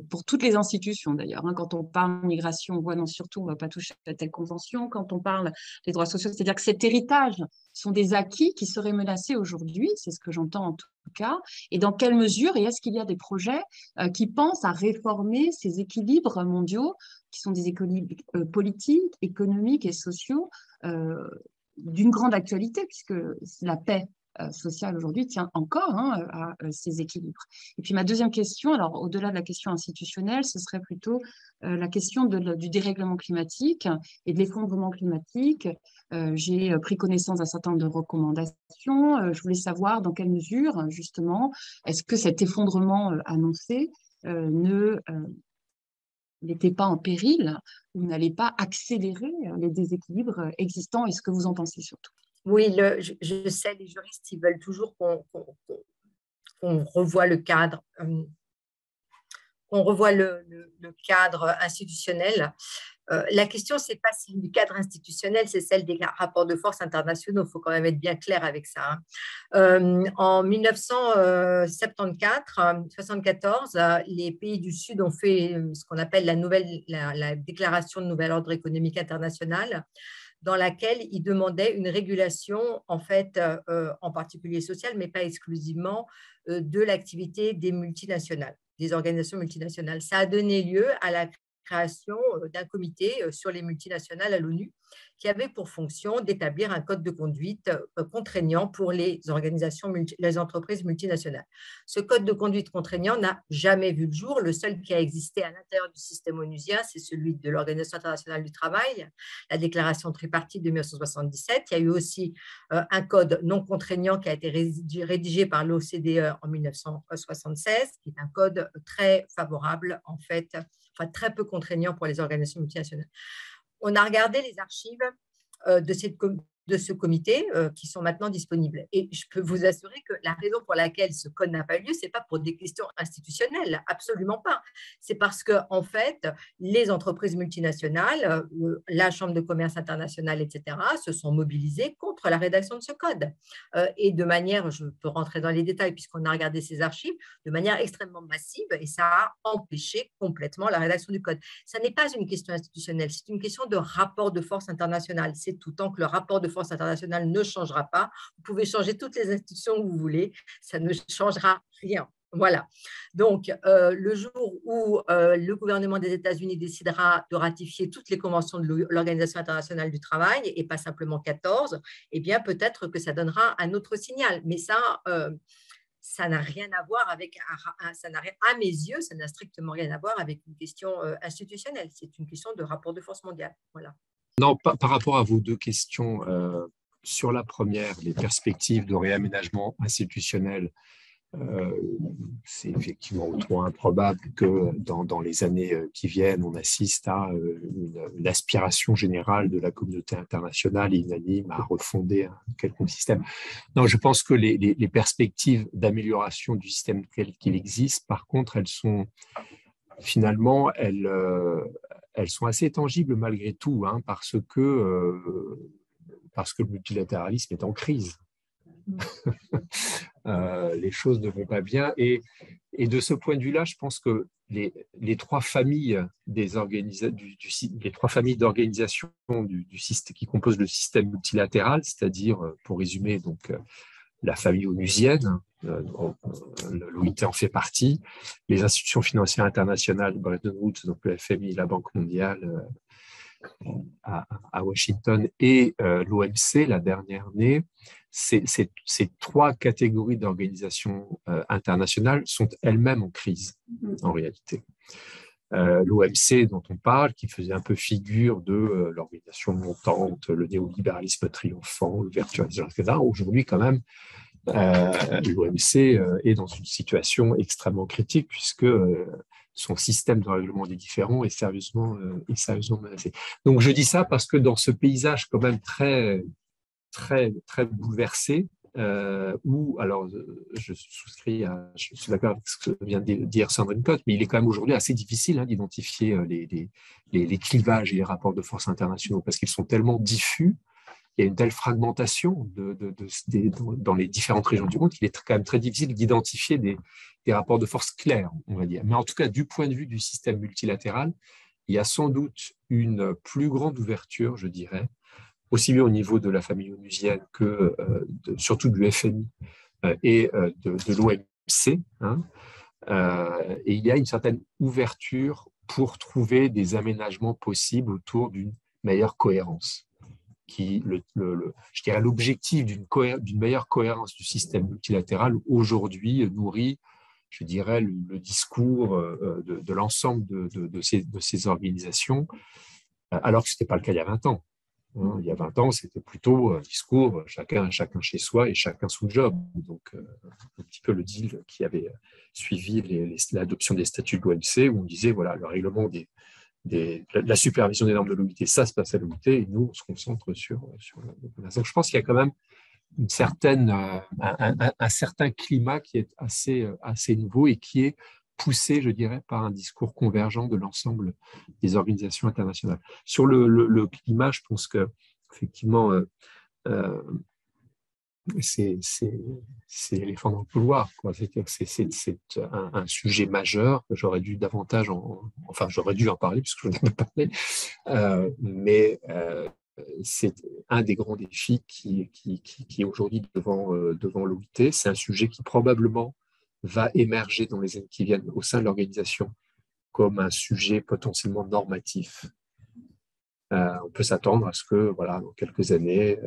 pour toutes les institutions d'ailleurs, hein, quand on parle migration, on voit non, surtout, on ne va pas toucher à telle convention. Quand on parle des droits sociaux, c'est-à-dire que cet héritage sont des acquis qui seraient menacés aujourd'hui, c'est ce que j'entends en tout cas. Et dans quelle mesure, et est-ce qu'il y a des projets qui pensent à réformer ces équilibres mondiaux, qui sont des équilibres politiques, économiques et sociaux, d'une grande actualité, puisque la paix sociale aujourd'hui tient encore à ces équilibres. Et puis ma deuxième question, alors au-delà de la question institutionnelle, ce serait plutôt la question du dérèglement climatique et de l'effondrement climatique. J'ai pris connaissance d'un certain nombre de recommandations. Je voulais savoir dans quelle mesure, justement, est-ce que cet effondrement annoncé n'était pas en péril ou n'allait pas accélérer les déséquilibres existants, et ce que vous en pensez surtout. Oui, je sais, les juristes, ils veulent toujours qu'on revoie le cadre, cadre institutionnel. La question, ce n'est pas celle du cadre institutionnel, c'est celle des rapports de force internationaux. Il faut quand même être bien clair avec ça. En 1974, les pays du Sud ont fait ce qu'on appelle la déclaration de nouvel ordre économique international, dans laquelle ils demandaient une régulation, en fait, en particulier sociale, mais pas exclusivement, de l'activité des multinationales, des organisations multinationales. Ça a donné lieu à la création d'un comité sur les multinationales à l'ONU qui avait pour fonction d'établir un code de conduite contraignant pour les entreprises multinationales. Ce code de conduite contraignant n'a jamais vu le jour. Le seul qui a existé à l'intérieur du système onusien, c'est celui de l'Organisation internationale du travail, la déclaration tripartite de 1977. Il y a eu aussi un code non contraignant qui a été rédigé par l'OCDE en 1976, qui est un code très favorable, en fait, enfin très peu contraignant pour les organisations multinationales. On a regardé les archives de ce comité qui sont maintenant disponibles. Et je peux vous assurer que la raison pour laquelle ce code n'a pas eu lieu, ce n'est pas pour des questions institutionnelles, absolument pas. C'est parce que, en fait, les entreprises multinationales, la Chambre de commerce internationale, etc., se sont mobilisées contre la rédaction de ce code. Et de manière, je peux rentrer dans les détails puisqu'on a regardé ces archives, de manière extrêmement massive, et ça a empêché complètement la rédaction du code. Ça n'est pas une question institutionnelle, c'est une question de rapport de force internationale. C'est tout tant que le rapport de force internationale ne changera pas. Vous pouvez changer toutes les institutions que vous voulez, ça ne changera rien. Voilà. Donc, le jour où le gouvernement des États-Unis décidera de ratifier toutes les conventions de l'Organisation internationale du travail, et pas simplement 14, eh bien, peut-être que ça donnera un autre signal. Mais ça n'a rien à voir avec, à mes yeux, ça n'a strictement rien à voir avec une question institutionnelle. C'est une question de rapport de force mondiale. Voilà. Non, par rapport à vos deux questions, sur la première, les perspectives de réaménagement institutionnel, c'est effectivement trop improbable que dans les années qui viennent, on assiste à une aspiration générale de la communauté internationale unanime à refonder un quelconque système. Non, je pense que les perspectives d'amélioration du système tel qu'il existe, par contre, elles sont finalement, elles sont assez tangibles malgré tout, hein, parce que le multilatéralisme est en crise. Les choses ne vont pas bien. Et de ce point de vue-là, je pense que les trois familles d'organisation qui composent le système multilatéral, c'est-à-dire, pour résumer, donc, la famille onusienne, l'OIT en fait partie, les institutions financières internationales, Bretton Woods, donc le FMI, la Banque mondiale à Washington, et l'OMC, la dernière née, ces trois catégories d'organisations internationales sont elles-mêmes en crise, en réalité. L'OMC dont on parle, qui faisait un peu figure de l'organisation montante, le néolibéralisme triomphant, l'ouverture, etc. Aujourd'hui, quand même, l'OMC est dans une situation extrêmement critique puisque son système de règlement des différends est sérieusement menacé. Donc je dis ça parce que dans ce paysage quand même très, très, très bouleversé, où, alors je suis d'accord avec ce que vient de dire Sandrine Cotte, mais il est quand même aujourd'hui assez difficile d'identifier les clivages et les rapports de force internationaux parce qu'ils sont tellement diffus. Il y a une telle fragmentation dans les différentes régions du monde qu'il est quand même très difficile d'identifier des rapports de force clairs, on va dire. Mais en tout cas, du point de vue du système multilatéral, il y a sans doute une plus grande ouverture, je dirais, aussi bien au niveau de la famille onusienne que surtout du FMI et de l'OMC. Et il y a une certaine ouverture pour trouver des aménagements possibles autour d'une meilleure cohérence. Je dirais l'objectif d'une meilleure cohérence du système multilatéral aujourd'hui nourrit, je dirais, le discours de l'ensemble de ces organisations, alors que ce n'était pas le cas il y a 20 ans. Il y a 20 ans, c'était plutôt un discours chacun chez soi et chacun son job. Donc, un petit peu le deal qui avait suivi l'adoption des statuts de l'OMC, où on disait, voilà, le règlement la supervision des normes de l'OIT, ça se passe à l'OIT, et nous, on se concentre sur donc, je pense qu'il y a quand même un certain climat qui est assez nouveau et qui est poussé, je dirais, par un discours convergent de l'ensemble des organisations internationales. Sur le climat, je pense que effectivement, c'est l'éléphant dans le couloir. C'est un sujet majeur que j'aurais dû davantage j'aurais dû en parler puisque je n'en ai pas parlé, mais c'est un des grands défis qui est aujourd'hui devant l'OIT. C'est un sujet qui probablement va émerger dans les années qui viennent au sein de l'organisation comme un sujet potentiellement normatif. On peut s'attendre à ce que, voilà, dans quelques années,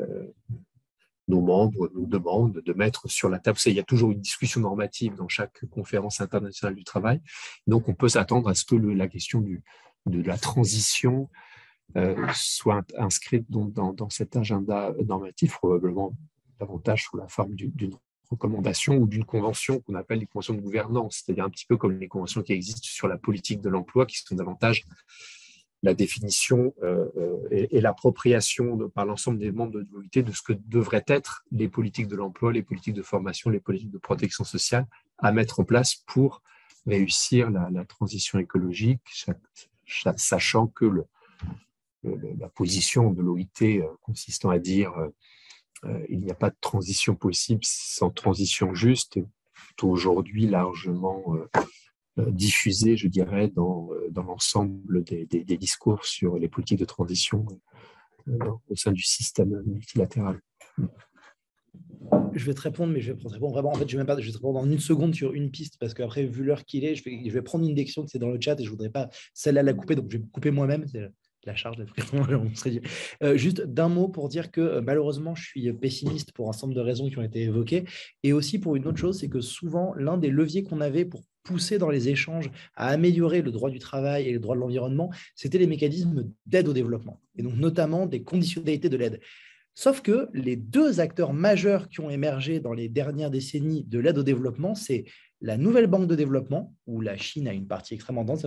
nos membres nous demandent de mettre sur la table. Il y a toujours une discussion normative dans chaque conférence internationale du travail. Donc, on peut s'attendre à ce que la question de la transition soit inscrite dans cet agenda normatif, probablement davantage sous la forme d'une recommandation ou d'une convention qu'on appelle les conventions de gouvernance, c'est-à-dire un petit peu comme les conventions qui existent sur la politique de l'emploi, qui sont davantage la définition et l'appropriation par l'ensemble des membres de l'OIT de ce que devraient être les politiques de l'emploi, les politiques de formation, les politiques de protection sociale à mettre en place pour réussir la transition écologique, sachant que la position de l'OIT consistant à dire il n'y a pas de transition possible sans transition juste, est aujourd'hui largement diffusée, je dirais, dans l'ensemble des discours sur les politiques de transition au sein du système multilatéral. Je vais te répondre, mais je vais te répondre vraiment. En fait, je vais te répondre en une seconde sur une piste, parce qu'après, vu l'heure qu'il est, je vais prendre une question que c'est dans le chat et je ne voudrais pas celle-là la couper, donc je vais me couper moi-même. C'est la charge d'être juste d'un mot pour dire que malheureusement, je suis pessimiste pour un certain nombre de raisons qui ont été évoquées. Et aussi pour une autre chose, c'est que souvent, l'un des leviers qu'on avait pour pousser dans les échanges à améliorer le droit du travail et le droit de l'environnement, c'était les mécanismes d'aide au développement, et donc notamment des conditionnalités de l'aide. Sauf que les deux acteurs majeurs qui ont émergé dans les dernières décennies de l'aide au développement, c'est la Nouvelle Banque de développement, où la Chine a une partie extrêmement dense,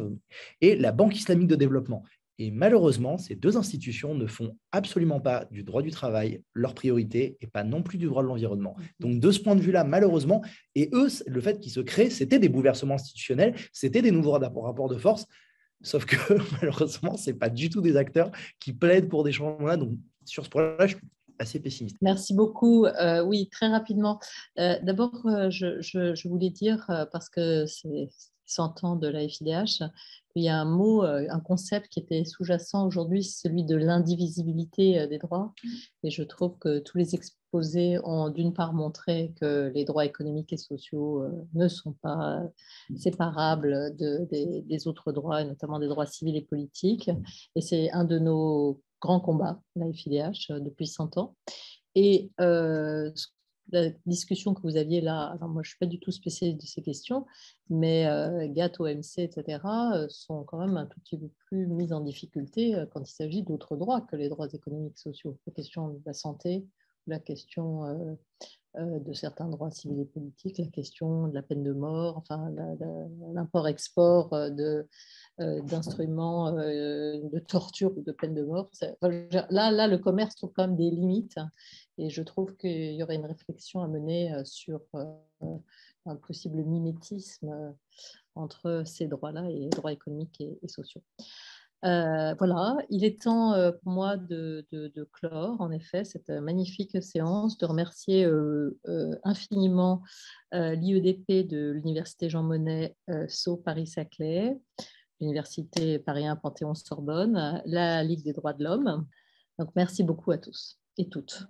et la Banque islamique de développement. Et malheureusement, ces deux institutions ne font absolument pas du droit du travail leur priorité et pas non plus du droit de l'environnement. Donc, de ce point de vue-là, malheureusement, et eux, le fait qu'ils se créent, c'était des bouleversements institutionnels, c'était des nouveaux rapports de force, sauf que malheureusement, ce n'est pas du tout des acteurs qui plaident pour des changements-là. Donc, sur ce point-là, je suis assez pessimiste. Merci beaucoup. Oui, très rapidement. D'abord, je voulais dire, parce que c'est 100 ans de la FIDH, il y a un mot, un concept qui était sous-jacent aujourd'hui, celui de l'indivisibilité des droits. Et je trouve que tous les exposés ont d'une part montré que les droits économiques et sociaux ne sont pas séparables des autres droits, et notamment des droits civils et politiques. Et c'est un de nos grands combats, la FIDH, depuis 100 ans. Et la discussion que vous aviez là, alors moi je ne suis pas du tout spécialiste de ces questions, mais GATT, OMC, etc., sont quand même un tout petit peu plus mises en difficulté quand il s'agit d'autres droits que les droits économiques et sociaux. La question de la santé, la question de certains droits civils et politiques, la question de la peine de mort, enfin l'import-export d'instruments de torture ou de peine de mort. Là, le commerce trouve quand même des limites et je trouve qu'il y aurait une réflexion à mener sur un possible mimétisme entre ces droits-là et les droits économiques et sociaux. Voilà, il est temps pour moi de clore en effet cette magnifique séance, de remercier infiniment l'IEDP de l'Université Jean Monnet, Sceaux Paris-Saclay, l'Université Paris 1 Panthéon-Sorbonne, la Ligue des droits de l'homme. Donc merci beaucoup à tous et toutes.